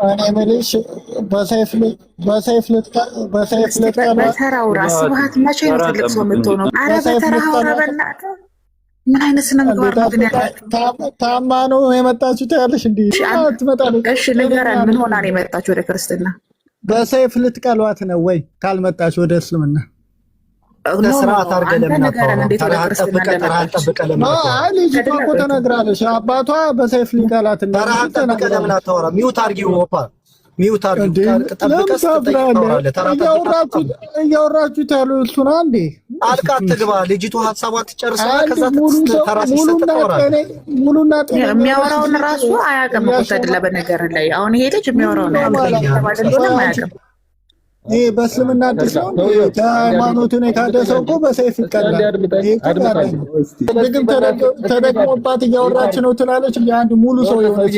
እኔ የምልሽ በሰይፍ ልትቀሏት በተራው ራስ ስብሐት መቼ ነው ትልቅ ሰው የምትሆነው? ኧረ በተራው አውራ በእናትህ። ምን አይነት ስነ ምግባር ነው ግን ያላችሁ? ታማ ነው የመጣችሁ ትያለሽ እንዴ? ትመጣለች። እሺ ንገረን፣ ምን ሆና ነው የመጣችሁ ወደ ክርስትና? በሰይፍ ልትቀሏት ነው ወይ ካልመጣች ወደ እስልምና? ስርዓት አድርገህ ለምን ልጅቷ እኮ ተነግራለች። አባቷ በሰይፍ ሊቀላት ለምን አታወራም? ሚውት አድርጊው ኦፓ ሚውት አድርጊው። እያወራችሁት ያሉ እሱና እንዴ አልቃ አትግባ። ልጅቱ ሀሳቧን ትጨርስና ከዛ ሙሉና የሚያወራውን ራሱ አያውቅም እኮ ተድላ። በነገር ላይ አሁን ይሄ ልጅ የሚያወራውን አያውቅም። ይሄ በእስልምና አዲስ ነው። ሃይማኖቱን የካደ ሰው እኮ በሰይፍ ይቀላል። ድግም ተደግሞባት እያወራች ነው ትላለች። አንድ ሙሉ ሰው የሆነች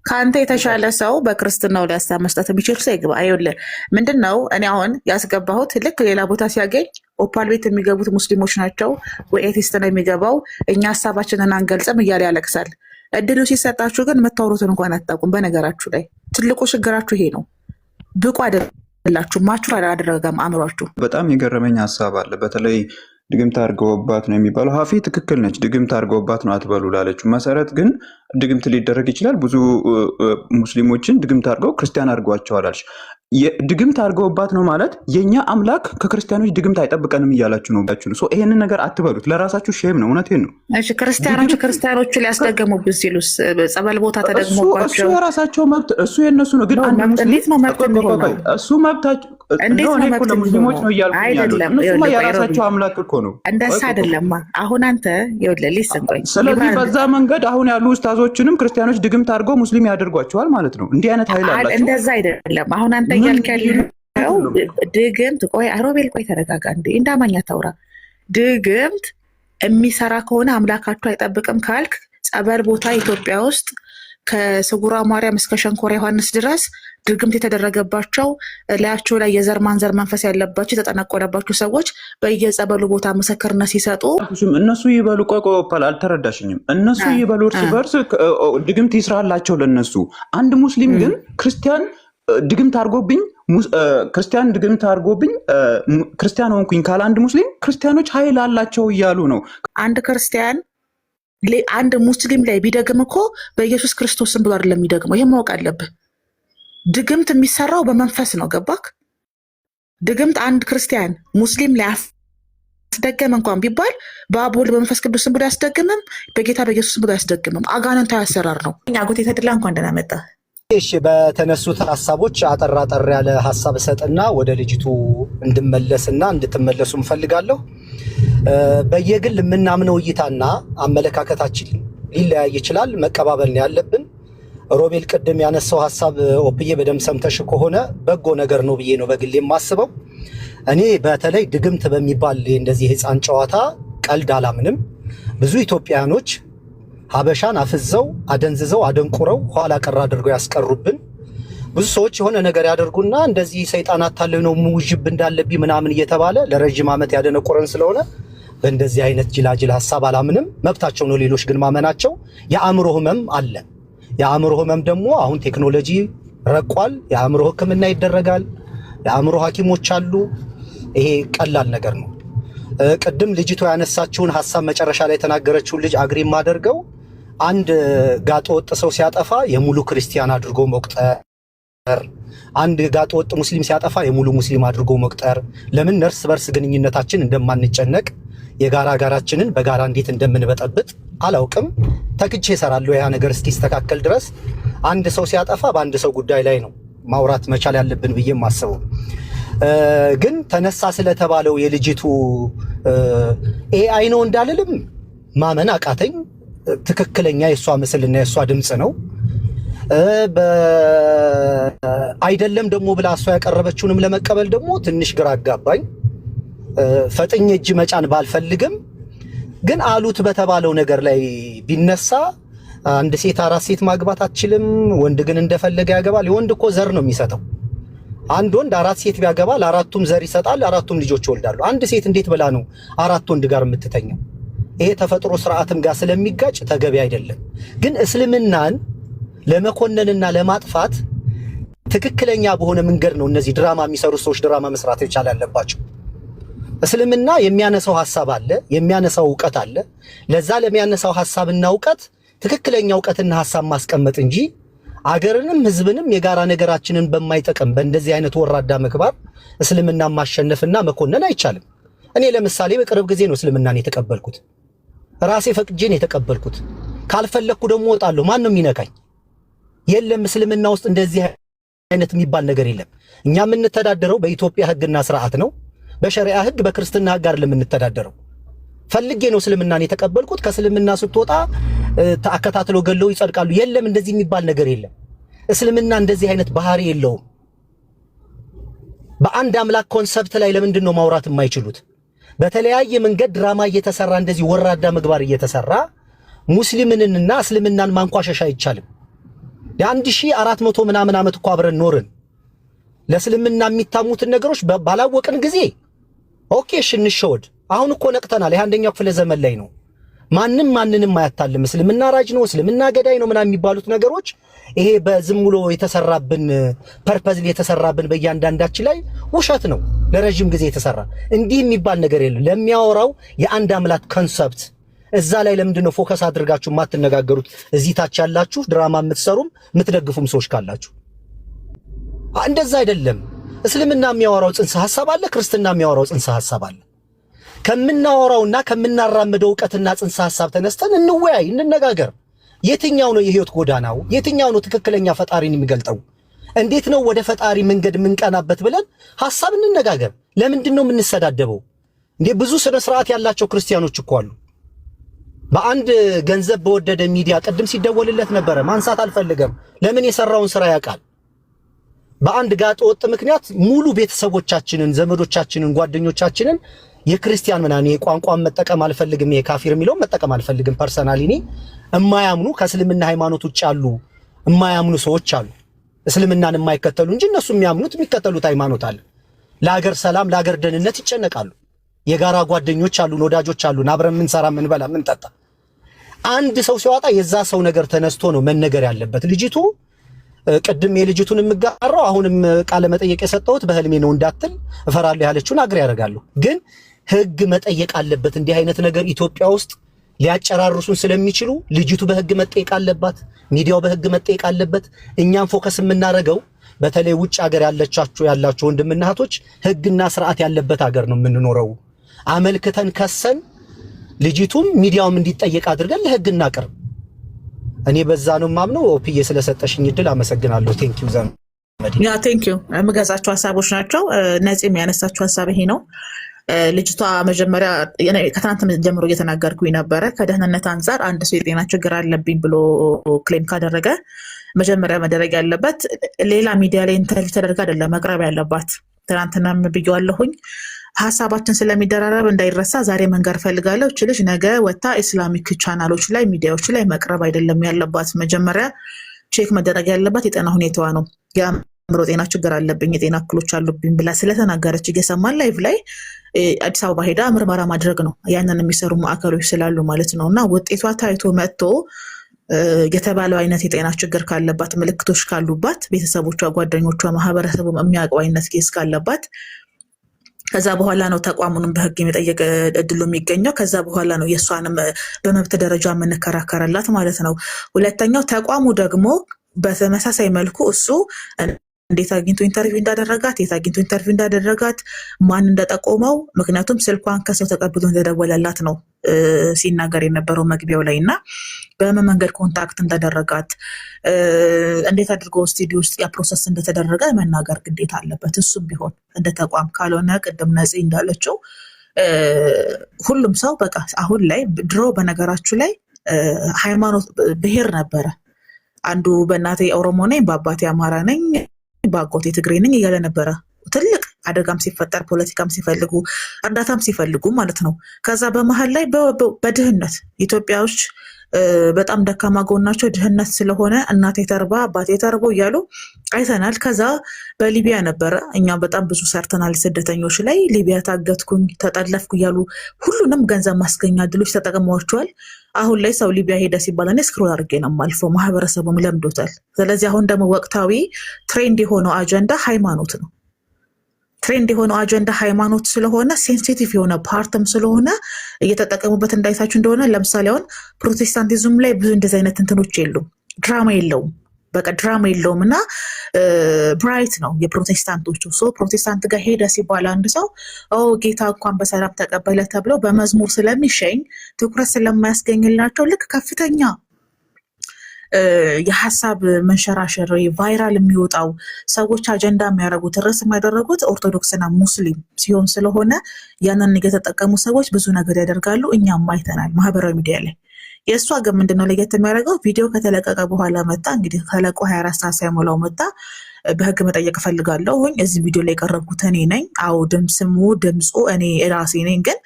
ከአንተ የተሻለ ሰው በክርስትናው ላይ ሀሳብ መስጠት የሚችል ሰው ይግባ። አይውልህ ምንድን ነው እኔ አሁን ያስገባሁት ልክ ሌላ ቦታ ሲያገኝ ኦፓል ቤት የሚገቡት ሙስሊሞች ናቸው ወይ ኤቲስት ነው የሚገባው፣ እኛ ሀሳባችንን አንገልጽም እያለ ያለቅሳል። እድሉ ሲሰጣችሁ ግን የምታወሩትን እንኳን አታውቁም። በነገራችሁ ላይ ትልቁ ችግራችሁ ይሄ ነው። ብቁ አይደላችሁ፣ ማቹር አላደረገም አእምሯችሁ። በጣም የገረመኝ ሀሳብ አለ። በተለይ ድግምት አድርገውባት ነው የሚባለው። ሀፊ ትክክል ነች። ድግምት አድርገውባት ነው አትበሉ ላለችው መሰረት ግን ድግምት ሊደረግ ይችላል። ብዙ ሙስሊሞችን ድግምት አድርገው ክርስቲያን አድርገዋቸዋል አለች። ድግምት አድርገውባት ነው ማለት የእኛ አምላክ ከክርስቲያኖች ድግምት አይጠብቀንም እያላችሁ ነው። ይሄንን ነገር አትበሉት፣ ለራሳችሁ ሼም ነው። እውነቴን ነው። ክርስቲያኖቹ ሊያስደገሙብን ሲሉ ጸበል ቦታ ተደግሞባቸው እሱ የራሳቸው መብት፣ እሱ የነሱ ነው። ግን እንዴት ነው መብት የሚሆነው? እሱ መብታቸው ሙስሊሞች ነው እያልኩ አይደለም። የራሳቸው አምላክ እኮ ነው። እንደዛ አይደለም። አሁን አንተ ሊስንቆኝ ስለዚህ በዛ መንገድ አሁን ያሉ ኡስታዞችንም ክርስቲያኖች ድግምት አድርገው ሙስሊም ያደርጓቸዋል ማለት ነው። እንዲህ አይነት ኃይል አላቸው። እንደዛ አይደለም። አሁን አንተ እያልክ ያለው ድግምት፣ ቆይ ሮቤል ቆይ ተረጋጋ እንዴ፣ እንዳማኛ ታውራ። ድግምት የሚሰራ ከሆነ አምላካችሁ አይጠብቅም ካልክ ጸበል ቦታ ኢትዮጵያ ውስጥ ከስጉራ ማርያም እስከ ሸንኮራ ዮሐንስ ድረስ ድግምት የተደረገባቸው ላያቸው ላይ የዘር ማንዘር መንፈስ ያለባቸው የተጠነቆለባቸው ሰዎች በየጸበሉ ቦታ ምስክርነት ሲሰጡ እነሱ ይበሉ። ቆይ አልተረዳሽኝም። እነሱ ይበሉ እርስ በርስ ድግምት ይስራላቸው ለነሱ። አንድ ሙስሊም ግን ክርስቲያን ድግምት አድርጎብኝ ክርስቲያን ሆንኩኝ ካለ አንድ ሙስሊም ክርስቲያኖች ኃይል አላቸው እያሉ ነው። አንድ ክርስቲያን አንድ ሙስሊም ላይ ቢደግም እኮ በኢየሱስ ክርስቶስን ብሎ አይደለም የሚደግመው። ይህ ማወቅ አለብህ። ድግምት የሚሰራው በመንፈስ ነው። ገባክ? ድግምት አንድ ክርስቲያን ሙስሊም ላይ አስደገመ እንኳን ቢባል በአብ ወልድ በመንፈስ ቅዱስን ብሎ ያስደግምም፣ በጌታ በኢየሱስ ብሎ ያስደግምም። አጋንንታዊ አሰራር ነው። አጎቴ ተድላ እንኳን ደህና መጣ። እሺ፣ በተነሱት ሀሳቦች አጠር ያለ ሀሳብ እሰጥና ወደ ልጅቱ እንድመለስና እንድትመለሱ እንፈልጋለሁ። በየግል የምናምነው እይታና አመለካከታችን ሊለያይ ይችላል። መቀባበል ነው ያለብን። ሮቤል ቅድም ያነሳው ሀሳብ ኦፕዬ በደም ሰምተሽ ከሆነ በጎ ነገር ነው ብዬ ነው በግል የማስበው። እኔ በተለይ ድግምት በሚባል እንደዚህ ህፃን ጨዋታ ቀልድ አላምንም። ብዙ ኢትዮጵያኖች ሀበሻን አፍዘው አደንዝዘው አደንቁረው ኋላ ቀር አድርገው ያስቀሩብን ብዙ ሰዎች የሆነ ነገር ያደርጉና እንደዚህ ሰይጣናት ታለው ነው ሙጅብ እንዳለብኝ ምናምን እየተባለ ለረጅም ዓመት ያደነቆረን ስለሆነ በእንደዚህ አይነት ጅላጅል ሐሳብ አላምንም። መብታቸው ነው። ሌሎች ግን ማመናቸው። የአእምሮ ህመም አለ። የአእምሮ ህመም ደግሞ አሁን ቴክኖሎጂ ረቋል። የአእምሮ ህክምና ይደረጋል። የአእምሮ ሐኪሞች አሉ። ይሄ ቀላል ነገር ነው። ቅድም ልጅቷ ያነሳችውን ሐሳብ መጨረሻ ላይ የተናገረችውን ልጅ አግሪ ማደርገው አንድ ጋጠ ወጥ ሰው ሲያጠፋ የሙሉ ክርስቲያን አድርጎ መቁጠር፣ አንድ ጋጠ ወጥ ሙስሊም ሲያጠፋ የሙሉ ሙስሊም አድርጎ መቁጠር። ለምን እርስ በርስ ግንኙነታችን እንደማንጨነቅ የጋራ ጋራችንን በጋራ እንዴት እንደምንበጠብጥ አላውቅም። ተክቼ እሰራለሁ ያ ነገር እስኪስተካከል ድረስ። አንድ ሰው ሲያጠፋ በአንድ ሰው ጉዳይ ላይ ነው ማውራት መቻል ያለብን ብዬ ማስበው። ግን ተነሳ ስለተባለው የልጅቱ ኤአይ ነው እንዳልልም ማመን አቃተኝ። ትክክለኛ የሷ ምስልና የሷ ድምጽ ነው። አይደለም ደግሞ ብላ እሷ ያቀረበችውንም ለመቀበል ደግሞ ትንሽ ግራ አጋባኝ። ፈጥኜ እጅ መጫን ባልፈልግም ግን አሉት በተባለው ነገር ላይ ቢነሳ አንድ ሴት አራት ሴት ማግባት አትችልም፣ ወንድ ግን እንደፈለገ ያገባል። የወንድ እኮ ዘር ነው የሚሰጠው። አንድ ወንድ አራት ሴት ቢያገባ ለአራቱም ዘር ይሰጣል፣ አራቱም ልጆች ይወልዳሉ። አንድ ሴት እንዴት ብላ ነው አራት ወንድ ጋር የምትተኛው? ይሄ ተፈጥሮ ስርዓትም ጋር ስለሚጋጭ ተገቢ አይደለም። ግን እስልምናን ለመኮነንና ለማጥፋት ትክክለኛ በሆነ መንገድ ነው እነዚህ ድራማ የሚሰሩ ሰዎች ድራማ መስራት ይቻላል አለባቸው። እስልምና የሚያነሳው ሐሳብ አለ፣ የሚያነሳው ዕውቀት አለ። ለዛ ለሚያነሳው ሐሳብና ዕውቀት ትክክለኛ ዕውቀትና ሐሳብ ማስቀመጥ እንጂ አገርንም ህዝብንም የጋራ ነገራችንን በማይጠቅም በእንደዚህ አይነት ወራዳ ምግባር እስልምና ማሸነፍና መኮነን አይቻልም። እኔ ለምሳሌ በቅርብ ጊዜ ነው እስልምናን የተቀበልኩት። ራሴ ፈቅጄን የተቀበልኩት። ካልፈለኩ ደግሞ ወጣለሁ። ማን ነው የሚነካኝ? የለም። እስልምና ውስጥ እንደዚህ አይነት የሚባል ነገር የለም። እኛ የምንተዳደረው በኢትዮጵያ ህግና ስርዓት ነው። በሸሪዓ ህግ በክርስትና ህግ አይደለም የምንተዳደረው። ፈልጌ ነው እስልምናን የተቀበልኩት። ከእስልምና ስትወጣ ተአከታትሎ ገለው ይጸድቃሉ። የለም፣ እንደዚህ የሚባል ነገር የለም። እስልምና እንደዚህ አይነት ባህሪ የለውም። በአንድ አምላክ ኮንሰፕት ላይ ለምንድን ነው ማውራት የማይችሉት? በተለያየ መንገድ ድራማ እየተሰራ እንደዚህ ወራዳ ምግባር እየተሰራ ሙስሊምንና እስልምናን ማንቋሸሽ አይቻልም። የ1400 ምናምን ዓመት እኮ አብረን ኖርን። ለእስልምና የሚታሙትን ነገሮች ባላወቅን ጊዜ ኦኬ እሺ እንሸወድ። አሁን እኮ ነቅተናል። የአንደኛው ክፍለ ዘመን ላይ ነው። ማንም ማንንም አያታልም። እስልምና ራጅ ነው፣ እስልምና ገዳይ ነው ምናምን የሚባሉት ነገሮች ይሄ በዝም ብሎ የተሰራብን ፐርፐዝ የተሰራብን በእያንዳንዳችን ላይ ውሸት ነው። ለረጅም ጊዜ የተሰራ እንዲህ የሚባል ነገር የለም። ለሚያወራው የአንድ አምላክ ኮንሰፕት እዛ ላይ ለምንድን ነው ፎከስ አድርጋችሁ የማትነጋገሩት? እዚህ ታች ያላችሁ ድራማ የምትሰሩም የምትደግፉም ሰዎች ካላችሁ እንደዛ አይደለም። እስልምና የሚያወራው ጽንሰ ሐሳብ አለ፣ ክርስትና የሚያወራው ጽንሰ ሐሳብ አለ። ከምናወራውና ከምናራምደው ዕውቀትና ጽንሰ ሐሳብ ተነስተን እንወያይ፣ እንነጋገር። የትኛው ነው የህይወት ጎዳናው? የትኛው ነው ትክክለኛ ፈጣሪን የሚገልጠው? እንዴት ነው ወደ ፈጣሪ መንገድ የምንቀናበት ብለን ሐሳብ እንነጋገር። ለምንድን ነው የምንሰዳደበው እንዴ? ብዙ ስነ ስርዓት ያላቸው ክርስቲያኖች እኮ አሉ። በአንድ ገንዘብ በወደደ ሚዲያ ቅድም ሲደወልለት ነበረ፣ ማንሳት አልፈልገም። ለምን የሰራውን ስራ ያውቃል። በአንድ ጋጥ ወጥ ምክንያት ሙሉ ቤተሰቦቻችንን፣ ዘመዶቻችንን፣ ጓደኞቻችንን የክርስቲያን ምናምን የቋንቋን መጠቀም አልፈልግም፣ የካፊር የሚለውን መጠቀም አልፈልግም። ፐርሰናሊ እኔ የማያምኑ ከእስልምና ሃይማኖት ውጭ ያሉ የማያምኑ ሰዎች አሉ፣ እስልምናን የማይከተሉ እንጂ እነሱ የሚያምኑት የሚከተሉት ሃይማኖት አለ። ለሀገር ሰላም ለሀገር ደህንነት ይጨነቃሉ። የጋራ ጓደኞች አሉን፣ ወዳጆች አሉን፣ አብረን የምንሰራ የምንበላ የምንጠጣ። አንድ ሰው ሲያወጣ የዛ ሰው ነገር ተነስቶ ነው መነገር ያለበት። ልጅቱ ቅድም የልጅቱን የምጋራው አሁንም ቃለ መጠየቅ የሰጠሁት በህልሜ ነው እንዳትል እፈራለሁ ያለችውን አግሬ ያደርጋለሁ። ግን ህግ መጠየቅ አለበት። እንዲህ አይነት ነገር ኢትዮጵያ ውስጥ ሊያጨራርሱን ስለሚችሉ ልጅቱ በህግ መጠየቅ አለባት፣ ሚዲያው በህግ መጠየቅ አለበት። እኛም ፎከስ የምናደርገው በተለይ ውጭ ሀገር ያላችሁ ወንድምና እህቶች ህግና ስርዓት ያለበት ሀገር ነው የምንኖረው። አመልክተን ከሰን ልጅቱም ሚዲያውም እንዲጠየቅ አድርገን ለህግ እናቅርብ። እኔ በዛ ነው ማምነው። ኦፒዬ ስለሰጠሽኝ እድል አመሰግናለሁ። ቴንኪው ዘመድ። ያ ቴንኪው። የምገዛቸው ሀሳቦች ናቸው። ነፂ የሚያነሳቸው ሀሳብ ይሄ ነው። ልጅቷ መጀመሪያ ከትናንት ጀምሮ እየተናገርኩኝ ነበረ። ከደህንነት አንጻር አንድ ሰው የጤና ችግር አለብኝ ብሎ ክሌም ካደረገ መጀመሪያ መደረግ ያለበት ሌላ ሚዲያ ላይ ኢንተርቪው ተደርጋ አይደለም መቅረብ ያለባት። ትናንትናም ብዬዋለሁኝ። ሀሳባችን ስለሚደራረብ እንዳይረሳ ዛሬ መንገር ፈልጋለሁ። እች ልጅ ነገ ወታ ኢስላሚክ ቻናሎች ላይ ሚዲያዎች ላይ መቅረብ አይደለም ያለባት። መጀመሪያ ቼክ መደረግ ያለባት የጤና ሁኔታዋ ነው። የአእምሮ ጤና ችግር አለብኝ፣ የጤና እክሎች አሉብኝ ብላ ስለተናገረች እየሰማን ላይቭ ላይ አዲስ አበባ ሄዳ ምርመራ ማድረግ ነው። ያንን የሚሰሩ ማዕከሎች ስላሉ ማለት ነው። እና ውጤቷ ታይቶ መጥቶ የተባለው አይነት የጤና ችግር ካለባት፣ ምልክቶች ካሉባት፣ ቤተሰቦቿ፣ ጓደኞቿ፣ ማህበረሰቡ የሚያውቀው አይነት ኬስ ካለባት ከዛ በኋላ ነው ተቋሙንም በህግ የመጠየቅ እድሉ የሚገኘው። ከዛ በኋላ ነው የእሷንም በመብት ደረጃ የምንከራከርላት ማለት ነው። ሁለተኛው ተቋሙ ደግሞ በተመሳሳይ መልኩ እሱ እንዴት አግኝቶ ኢንተርቪው እንዳደረጋት፣ የት አግኝቶ ኢንተርቪው እንዳደረጋት፣ ማን እንደጠቆመው፣ ምክንያቱም ስልኳን ከሰው ተቀብሎ እንደደወለላት ነው ሲናገር የነበረው መግቢያው ላይ እና በምን መንገድ ኮንታክት እንዳደረጋት፣ እንዴት አድርጎ ስቱዲዮ ውስጥ ያ ፕሮሰስ እንደተደረገ መናገር ግዴታ አለበት እሱም ቢሆን እንደ ተቋም። ካልሆነ ቅድም ነፂ እንዳለችው ሁሉም ሰው በቃ አሁን ላይ ድሮ በነገራችሁ ላይ ሃይማኖት ብሔር ነበረ። አንዱ በእናቴ ኦሮሞ ነኝ፣ በአባቴ አማራ ነኝ፣ በአጎቴ ትግሬ ነኝ እያለ ነበረ። ትልቅ አደጋም ሲፈጠር ፖለቲካም ሲፈልጉ እርዳታም ሲፈልጉ ማለት ነው። ከዛ በመሀል ላይ በድህነት ኢትዮጵያዎች በጣም ደካማ ጎናቸው ድህነት ስለሆነ እናቴ ተርባ አባቴ ተርቦ እያሉ አይተናል። ከዛ በሊቢያ ነበረ፣ እኛ በጣም ብዙ ሰርተናል። ስደተኞች ላይ ሊቢያ ታገትኩኝ፣ ተጠለፍኩ እያሉ ሁሉንም ገንዘብ ማስገኛ እድሎች ተጠቅመዋቸዋል። አሁን ላይ ሰው ሊቢያ ሄደ ሲባል እኔ ስክሮል አድርጌ ነው የማልፈው፣ ማህበረሰቡም ለምዶታል። ስለዚህ አሁን ደግሞ ወቅታዊ ትሬንድ የሆነው አጀንዳ ሃይማኖት ነው። ትሬንድ የሆነው አጀንዳ ሃይማኖት ስለሆነ ሴንሲቲቭ የሆነ ፓርትም ስለሆነ እየተጠቀሙበት እንዳይታችሁ እንደሆነ ለምሳሌ አሁን ፕሮቴስታንቲዝም ላይ ብዙ እንደዚህ አይነት እንትኖች የሉም፣ ድራማ የለውም። በቃ ድራማ የለውም እና ብራይት ነው የፕሮቴስታንቶቹ። ፕሮቴስታንት ጋር ሄደ ሲባል አንድ ሰው ጌታ እንኳን በሰላም ተቀበለ ተብሎ በመዝሙር ስለሚሸኝ ትኩረት ስለማያስገኝላቸው ልክ ከፍተኛ የሀሳብ መንሸራሸር ቫይራል የሚወጣው ሰዎች አጀንዳ የሚያደርጉት ርዕስ የሚያደረጉት ኦርቶዶክስና ሙስሊም ሲሆን ስለሆነ ያንን የተጠቀሙ ሰዎች ብዙ ነገር ያደርጋሉ። እኛም አይተናል ማህበራዊ ሚዲያ ላይ። የእሷ ግን ምንድነው ለየት የሚያደርገው? ቪዲዮ ከተለቀቀ በኋላ መጣ እንግዲህ ከለቆ 24 ሰዓት ሳይሞላው መጣ። በህግ መጠየቅ እፈልጋለሁ፣ እዚህ ቪዲዮ ላይ የቀረብኩት እኔ ነኝ። አዎ ድምፁ እኔ ራሴ ነኝ። ግን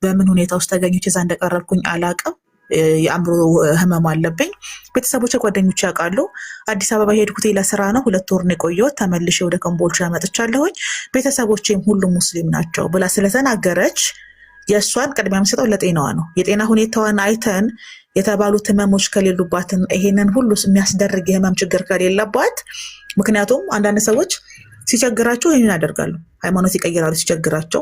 በምን ሁኔታ ውስጥ ተገኝቼ እዛ እንደቀረብኩኝ አላቅም። የአእምሮ ህመም አለብኝ። ቤተሰቦች ጓደኞች ያውቃሉ። አዲስ አበባ የሄድኩት ለስራ ነው። 2 ወር ነው የቆየሁት። ተመልሼ ወደ ኮምቦልቻ መጥቻለሁኝ። ቤተሰቦቼም ሁሉ ሙስሊም ናቸው ብላ ስለተናገረች የእሷን ቅድሚያ የምሰጠው ለጤናዋ ነው። የጤና ሁኔታዋን አይተን የተባሉት ህመሞች ከሌሉባትን ይሄንን ሁሉ የሚያስደርግ የህመም ችግር ከሌለባት፣ ምክንያቱም አንዳንድ ሰዎች ሲቸግራቸው ይህንን ያደርጋሉ፣ ሃይማኖት ይቀይራሉ ሲቸግራቸው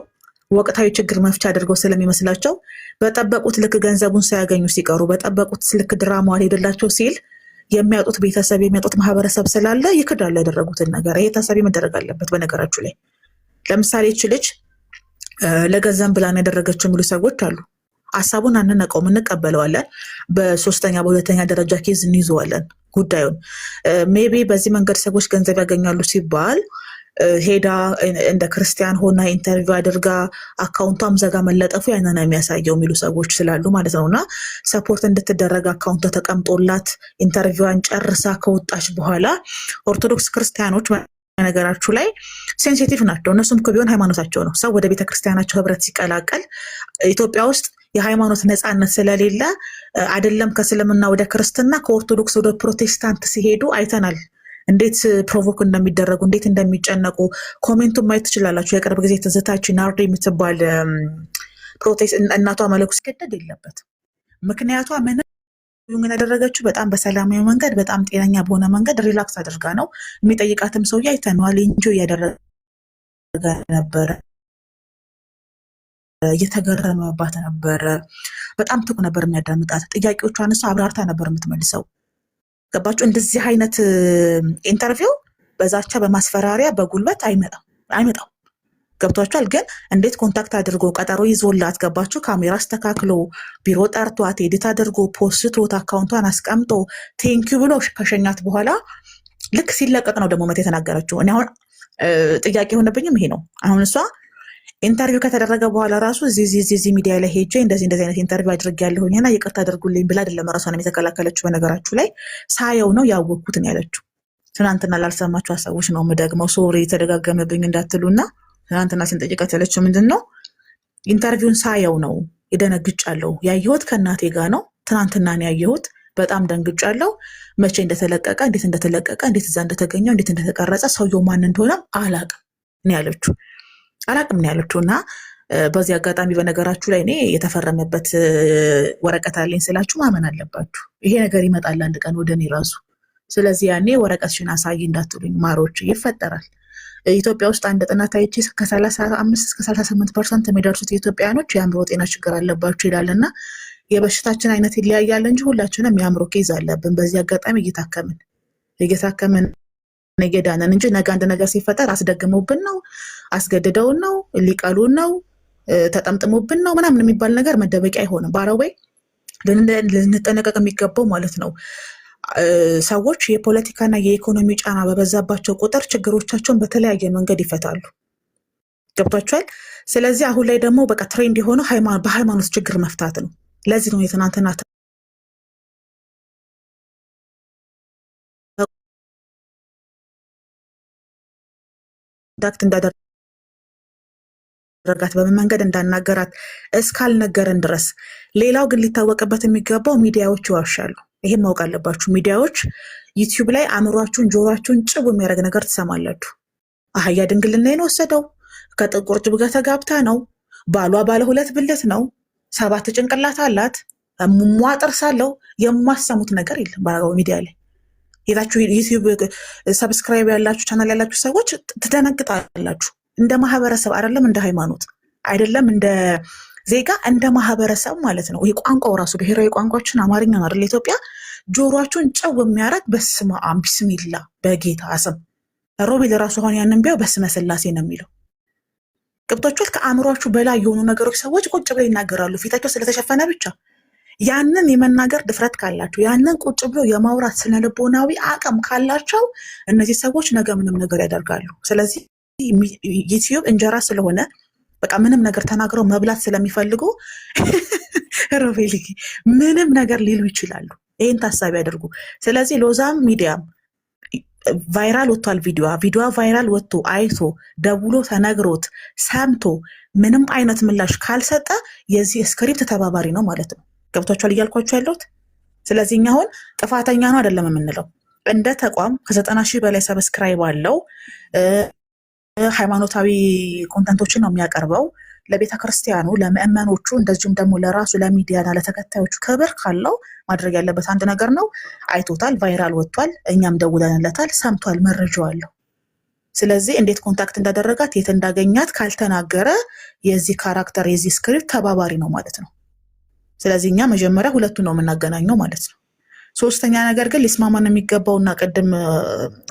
ወቅታዊ ችግር መፍቻ አድርገው ስለሚመስላቸው በጠበቁት ልክ ገንዘቡን ሳያገኙ ሲቀሩ በጠበቁት ልክ ድራማ አልሄድላቸው ሲል የሚያጡት ቤተሰብ የሚያጡት ማህበረሰብ ስላለ ይክዳሉ ያደረጉትን ነገር። ይሄ ታሳቢ መደረግ አለበት። በነገራችሁ ላይ ለምሳሌ ይች ልጅ ለገንዘብ ብላን ያደረገችው የሚሉ ሰዎች አሉ። ሀሳቡን አንነቀውም፣ እንቀበለዋለን። በሶስተኛ በሁለተኛ ደረጃ ኬዝ እንይዘዋለን ጉዳዩን። ሜቢ በዚህ መንገድ ሰዎች ገንዘብ ያገኛሉ ሲባል ሄዳ እንደ ክርስቲያን ሆና ኢንተርቪው አድርጋ አካውንቷም ዘጋ መለጠፉ ያንን የሚያሳየው የሚሉ ሰዎች ስላሉ ማለት ነው። እና ሰፖርት እንድትደረግ አካውንቷ ተቀምጦላት ኢንተርቪዋን ጨርሳ ከወጣች በኋላ ኦርቶዶክስ ክርስቲያኖች ነገራችሁ ላይ ሴንሲቲቭ ናቸው። እነሱም እኮ ቢሆን ሃይማኖታቸው ነው። ሰው ወደ ቤተክርስቲያናቸው ህብረት ሲቀላቀል ኢትዮጵያ ውስጥ የሃይማኖት ነፃነት ስለሌለ አይደለም ከእስልምና ወደ ክርስትና ከኦርቶዶክስ ወደ ፕሮቴስታንት ሲሄዱ አይተናል። እንዴት ፕሮቮክ እንደሚደረጉ እንዴት እንደሚጨነቁ ኮሜንቱን ማየት ትችላላችሁ። የቅርብ ጊዜ ትዝታችን ናርዲ የምትባል እናቷ መለኩ ሲገደድ የለበትም። ምክንያቷ ምንም ያደረገችው በጣም በሰላማዊ መንገድ በጣም ጤነኛ በሆነ መንገድ ሪላክስ አድርጋ ነው። የሚጠይቃትም ሰውዬ አይተነዋል። እንጆ እያደረገ ነበረ፣ እየተገረመባት ነበረ። በጣም ትኩ ነበር የሚያዳምጣት። ጥያቄዎቿን እሷ አብራርታ ነበር የምትመልሰው። ገባችሁ? እንደዚህ አይነት ኢንተርቪው በዛቻ በማስፈራሪያ በጉልበት አይመጣም። ገብቷችኋል? ግን እንዴት ኮንታክት አድርጎ ቀጠሮ ይዞላት ገባችሁ? ካሜራ አስተካክሎ ቢሮ ጠርቷት ኤዲት አድርጎ ፖስቶት አካውንቷን አስቀምጦ ቴንኪዩ ብሎ ከሸኛት በኋላ ልክ ሲለቀቅ ነው ደግሞ መት የተናገረችው። እኔ አሁን ጥያቄ የሆነብኝም ይሄ ነው። አሁን እሷ ኢንተርቪው ከተደረገ በኋላ ራሱ እዚህ ሚዲያ ላይ ሄጄ እንደዚህ አይነት ኢንተርቪው አድርጌያለሁኝና ይቅርታ አድርጉልኝ ብላ አይደለም ራሷን የተከላከለችው። በነገራችሁ ላይ ሳየው ነው ያወቅኩት ነው ያለችው። ትናንትና ላልሰማችሁ ሀሳቦች ነው የምደግመው። ሶሪ የተደጋገመብኝ እንዳትሉና ትናንትና ስንጠይቃት ያለችው ምንድን ነው? ኢንተርቪውን ሳየው ነው የደነግጫለሁ። ያየሁት ከእናቴ ጋር ነው። ትናንትና ነው ያየሁት። በጣም ደንግጫለሁ። መቼ እንደተለቀቀ እንዴት እንደተለቀቀ እንዴት እዛ እንደተገኘው እንዴት እንደተቀረጸ ሰውየው ማን እንደሆነም አላቅም ነው ያለችው። አላቅም ነው ያለችው። እና በዚህ አጋጣሚ በነገራችሁ ላይ እኔ የተፈረመበት ወረቀት አለኝ ስላችሁ ማመን አለባችሁ። ይሄ ነገር ይመጣል አንድ ቀን ወደ እኔ ራሱ። ስለዚህ ያኔ ወረቀትሽን አሳይ እንዳትሉኝ ማሮች። ይፈጠራል። ኢትዮጵያ ውስጥ አንድ ጥናት አይቼ ከ35 እስከ 38% የሚደርሱት ኢትዮጵያውያኖች የአእምሮ ጤና ችግር አለባቸው ይላል። እና የበሽታችን አይነት ይለያያል እንጂ ሁላችንም የአእምሮ ኬዝ አለብን። በዚህ አጋጣሚ እየታከምን እየዳነን እንጂ ነገ አንድ ነገር ሲፈጠር አስደግመውብን ነው፣ አስገድደውን ነው፣ ሊቀሉን ነው፣ ተጠምጥሞብን ነው ምናምን የሚባል ነገር መደበቂያ አይሆንም። ባረወይ ልንጠነቀቅ የሚገባው ማለት ነው። ሰዎች የፖለቲካና የኢኮኖሚ ጫና በበዛባቸው ቁጥር ችግሮቻቸውን በተለያየ መንገድ ይፈታሉ። ገብቷቸዋል። ስለዚህ አሁን ላይ ደግሞ በቃ ትሬንድ የሆነው በሃይማኖት ችግር መፍታት ነው። ለዚህ ነው የትናንትና ኮንታክት እንዳደረገ እንዳደረጋት በምን መንገድ እንዳናገራት እስካልነገረን ድረስ። ሌላው ግን ሊታወቅበት የሚገባው ሚዲያዎች ይዋሻሉ። ይሄን ማወቅ አለባችሁ። ሚዲያዎች ዩቲዩብ ላይ አእምሯችሁን ጆሯችሁን ጭው የሚያደርግ ነገር ትሰማላችሁ። አህያ ድንግልናዬን ወሰደው፣ ከጥቁር ጅብ ጋር ተጋብታ ነው፣ ባሏ ባለ 2 ብልት ነው፣ 7 ጭንቅላት አላት፣ ሙሟ ጥርስ አለው። የማሰሙት ነገር የለም። በአረጋዊ ሚዲያ ላይ ሄዳችሁ ዩቲዩብ ሰብስክራይብ ያላችሁ ቻናል ያላችሁ ሰዎች ትደነግጣላችሁ። እንደ ማህበረሰብ አይደለም እንደ ሃይማኖት አይደለም እንደ ዜጋ እንደ ማህበረሰብ ማለት ነው። ይሄ ቋንቋው ራሱ ብሔራዊ ቋንቋችን አማርኛ ነው አይደል? ኢትዮጵያ ጆሮአችሁን ጨው የሚያረግ በስመ አብ ቢስሚላ በጌታ ስም ሮቤል ራሱ አሁን ያንን ቢያው በስመ ስላሴ ነው የሚለው። ቅብጦቹ ከአእምሯችሁ በላይ የሆኑ ነገሮች ሰዎች ቁጭ ብለው ይናገራሉ፣ ፊታቸው ስለተሸፈነ ብቻ። ያንን የመናገር ድፍረት ካላቸው፣ ያንን ቁጭ ብሎ የማውራት ስነልቦናዊ አቅም ካላቸው እነዚህ ሰዎች ነገ ምንም ነገር ያደርጋሉ። ስለዚህ ዩቲዩብ እንጀራ ስለሆነ በቃ ምንም ነገር ተናግረው መብላት ስለሚፈልጉ ሮቤል ምንም ነገር ሊሉ ይችላሉ። ይህን ታሳቢ ያደርጉ። ስለዚህ ሎዛም ሚዲያም ቫይራል ወጥቷል። ቪዲዮ ቫይራል ወጥቶ አይቶ ደውሎ ተነግሮት ሰምቶ ምንም አይነት ምላሽ ካልሰጠ የዚህ ስክሪፕት ተባባሪ ነው ማለት ነው። ገብቷችኋል እያልኳችሁ ያለሁት። ስለዚህ እኛ አሁን ጥፋተኛ ነው አይደለም የምንለው። እንደ ተቋም ከ90,000 በላይ ሰብስክራይብ አለው። ሃይማኖታዊ ኮንተንቶችን ነው የሚያቀርበው። ለቤተ ክርስቲያኑ ለምእመኖቹ፣ እንደዚሁም ደግሞ ለራሱ ለሚዲያና ለተከታዮቹ ክብር ካለው ማድረግ ያለበት አንድ ነገር ነው። አይቶታል፣ ቫይራል ወጥቷል፣ እኛም ደውለንለታል፣ ሰምቷል፣ መረጃው አለው። ስለዚህ እንዴት ኮንታክት እንዳደረጋት የት እንዳገኛት ካልተናገረ የዚህ ካራክተር የዚህ ስክሪፕት ተባባሪ ነው ማለት ነው። ስለዚህ እኛ መጀመሪያ ሁለቱ ነው የምናገናኘው ማለት ነው። ሶስተኛ ነገር ግን ሊስማማን የሚገባውና ቅድም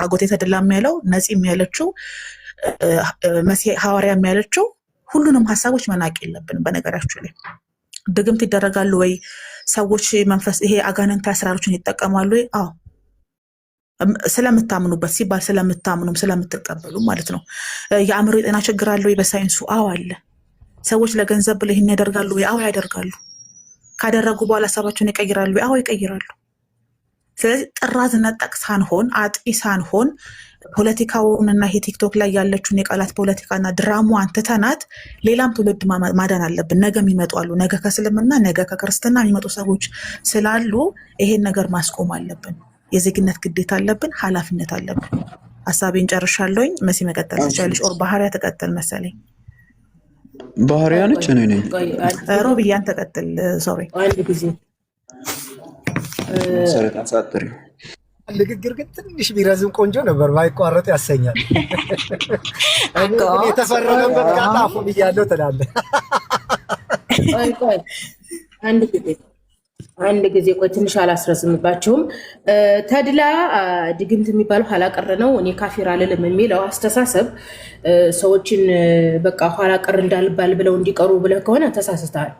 አጎቴ ተድላም ያለው ነፂም ያለችው ሐዋርያም ያለችው ሁሉንም ሀሳቦች መናቅ የለብንም። በነገራችሁ ላይ ድግምት ይደረጋሉ ወይ ሰዎች መንፈስ ይሄ አጋንንታዊ አሰራሮችን ይጠቀማሉ ወይ? አዎ ስለምታምኑበት ሲባል ስለምታምኑም ስለምትቀበሉ ማለት ነው። የአእምሮ የጤና ችግር አለ ወይ? በሳይንሱ አዎ አለ። ሰዎች ለገንዘብ ብለው ይህን ያደርጋሉ ወይ? አዎ ያደርጋሉ። ካደረጉ በኋላ ሀሳባቸውን ይቀይራሉ ወይ? አዎ ይቀይራሉ። ስለዚህ ጥራዝ ነጠቅ ሳንሆን አጥቂ ሳንሆን ፖለቲካውንና ይሄ ቲክቶክ ላይ ያለችውን የቃላት ፖለቲካና ድራማዋን ትተናት ሌላም ትውልድ ማዳን አለብን። ነገ የሚመጡ አሉ። ነገ ከእስልምና ነገ ከክርስትና የሚመጡ ሰዎች ስላሉ ይሄን ነገር ማስቆም አለብን። የዜግነት ግዴታ አለብን፣ ኃላፊነት አለብን። ሀሳቤን ጨርሻለሁኝ። መሲ መቀጠል ትችላለች። ኦር ባህሪያ ተቀጥል መሰለኝ። ባህሪያ ነች። እኔ ነኝ ሮብያን ተቀጥል። ሶሪ አንድ ጊዜ ሰረጣ ሳጥሪ ንግግር ግን ትንሽ ቢረዝም ቆንጆ ነበር፣ ባይቋረጥ ያሰኛል። የተፈረመበት ቃጣፉ ብያለሁ ትላለህ። ቆይ አንድ ጊዜ ቆይ ትንሽ አላስረዝምባችሁም። ተድላ ድግምት የሚባለው ኋላ ቀር ነው፣ እኔ ካፊር አልልም የሚለው አስተሳሰብ ሰዎችን በቃ ኋላ ቀር እንዳልባል ብለው እንዲቀሩ ብለህ ከሆነ ተሳስተሃል።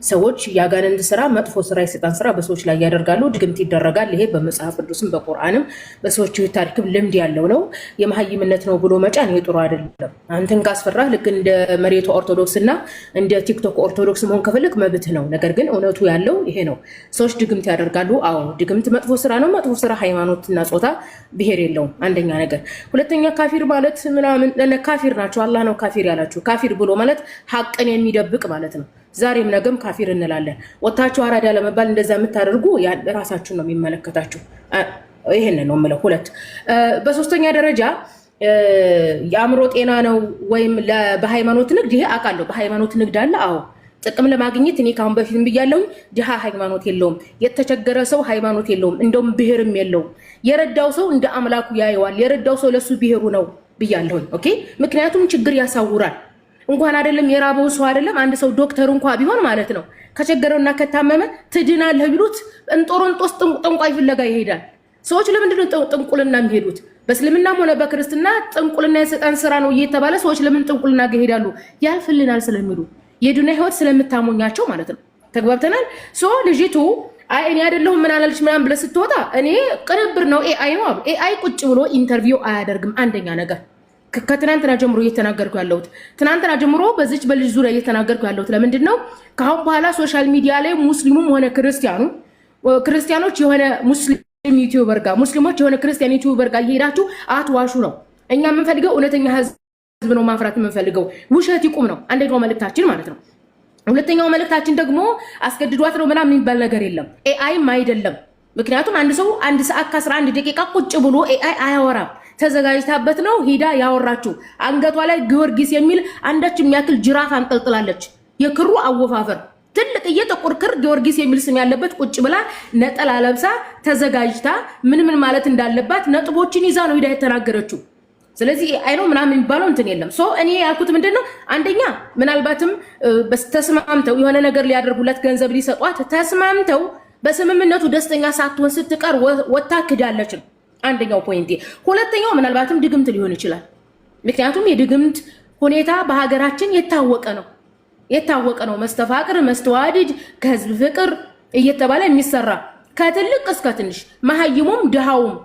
ሰዎች የአጋንንት ስራ፣ መጥፎ ስራ፣ የሰይጣን ስራ በሰዎች ላይ ያደርጋሉ። ድግምት ይደረጋል። ይሄ በመጽሐፍ ቅዱስም በቁርአንም በሰዎች ታሪክም ልምድ ያለው ነው። የመሀይምነት ነው ብሎ መጫን ይሄ ጥሩ አይደለም። አንተን ካስፈራህ ልክ እንደ መሬቱ ኦርቶዶክስ እና እንደ ቲክቶክ ኦርቶዶክስ መሆን ከፈለክ መብትህ ነው። ነገር ግን እውነቱ ያለው ይሄ ነው። ሰዎች ድግምት ያደርጋሉ። አዎ ድግምት መጥፎ ስራ ነው። መጥፎ ስራ ሃይማኖትና ጾታ ብሔር የለውም። አንደኛ ነገር። ሁለተኛ ካፊር ማለት ምናምን ካፊር ናቸው። አላህ ነው ካፊር ያላችሁ። ካፊር ብሎ ማለት ሀቅን የሚደብቅ ማለት ነው። ዛሬም ነገም ካፊር እንላለን። ወታችሁ አራዳ ለመባል እንደዛ የምታደርጉ ራሳችሁን ነው የሚመለከታችሁ። ይሄን ነው የምለው። ሁለት በሶስተኛ ደረጃ የአእምሮ ጤና ነው ወይም በሃይማኖት ንግድ፣ ይሄ አውቃለሁ። በሃይማኖት ንግድ አለ። አዎ ጥቅም ለማግኘት እኔ ካሁን በፊትም ብያለሁኝ። ድሃ ሃይማኖት የለውም። የተቸገረ ሰው ሃይማኖት የለውም። እንደውም ብሔርም የለውም። የረዳው ሰው እንደ አምላኩ ያየዋል። የረዳው ሰው ለሱ ብሔሩ ነው ብያለሁኝ። ኦኬ። ምክንያቱም ችግር ያሳውራል። እንኳን አይደለም የራበው ሰው አይደለም አንድ ሰው ዶክተር እንኳን ቢሆን ማለት ነው ከቸገረውና ከታመመ ትድናለህ ቢሉት እንጦሮንጦስ ጥንቋይ ፍለጋ ይሄዳል። ሰዎች ለምንድን ነው ጥንቁልና የሚሄዱት? በእስልምናም ሆነ በክርስትና ጥንቁልና የሰይጣን ስራ ነው እየተባለ ሰዎች ለምን ጥንቁልና ጋር ይሄዳሉ? ያልፍልናል ስለሚሉ የዱንያ ህይወት ስለምታሞኛቸው ማለት ነው። ተግባብተናል። ሶ ልጅቱ አይ እኔ አይደለሁም ምን አላለች ምናምን ብለህ ስትወጣ እኔ ቅንብር ነው ኤአይ ነው። ኤአይ ቁጭ ብሎ ኢንተርቪው አያደርግም። አንደኛ ነገር ከትናንትና ጀምሮ እየተናገርኩ ያለሁት ትናንትና ጀምሮ በዚች በልጅ ዙሪያ እየተናገርኩ ያለሁት ለምንድን ነው? ከአሁን በኋላ ሶሻል ሚዲያ ላይ ሙስሊሙም ሆነ ክርስቲያኖች የሆነ ሙስሊም ዩቲዩበር ጋር ሙስሊሞች የሆነ ክርስቲያን ዩቲዩበር ጋር እየሄዳችሁ አትዋሹ ነው። እኛ የምንፈልገው እውነተኛ ህዝብ ህዝብ ነው ማፍራት የምንፈልገው። ውሸት ይቁም ነው አንደኛው መልእክታችን ማለት ነው። ሁለተኛው መልእክታችን ደግሞ አስገድዷት ነው ምናምን የሚባል ነገር የለም። ኤአይም አይደለም። ምክንያቱም አንድ ሰው 1 ሰዓት ከ11 ደቂቃ ቁጭ ብሎ ኤአይ አያወራም። ተዘጋጅታበት ነው ሂዳ ያወራችው። አንገቷ ላይ ጊዮርጊስ የሚል አንዳች የሚያክል ጅራፍ አንጠልጥላለች። የክሩ አወፋፈር ትልቅዬ ጥቁር ክር ጊዮርጊስ የሚል ስም ያለበት ቁጭ ብላ ነጠላ ለብሳ ተዘጋጅታ ምን ማለት እንዳለባት ነጥቦችን ይዛ ነው ሂዳ የተናገረችው። ስለዚህ አይ ነው ምናምን የሚባለው እንትን የለም። ሶ እኔ ያልኩት ምንድነው አንደኛ ምናልባትም ተስማምተው የሆነ ነገር ሊያደርጉላት ገንዘብ ሊሰጧት ተስማምተው በስምምነቱ ደስተኛ ሳትሆን ስትቀር ወታ ክዳለች ነው አንደኛው ፖይንት። ሁለተኛው ምናልባትም ድግምት ሊሆን ይችላል። ምክንያቱም የድግምት ሁኔታ በሀገራችን የታወቀ ነው። መስተፋቅር፣ መስተዋድድ፣ ከህዝብ ፍቅር እየተባለ የሚሰራ ከትልቅ እስከ ትንሽ መሀይሙም ድሃውም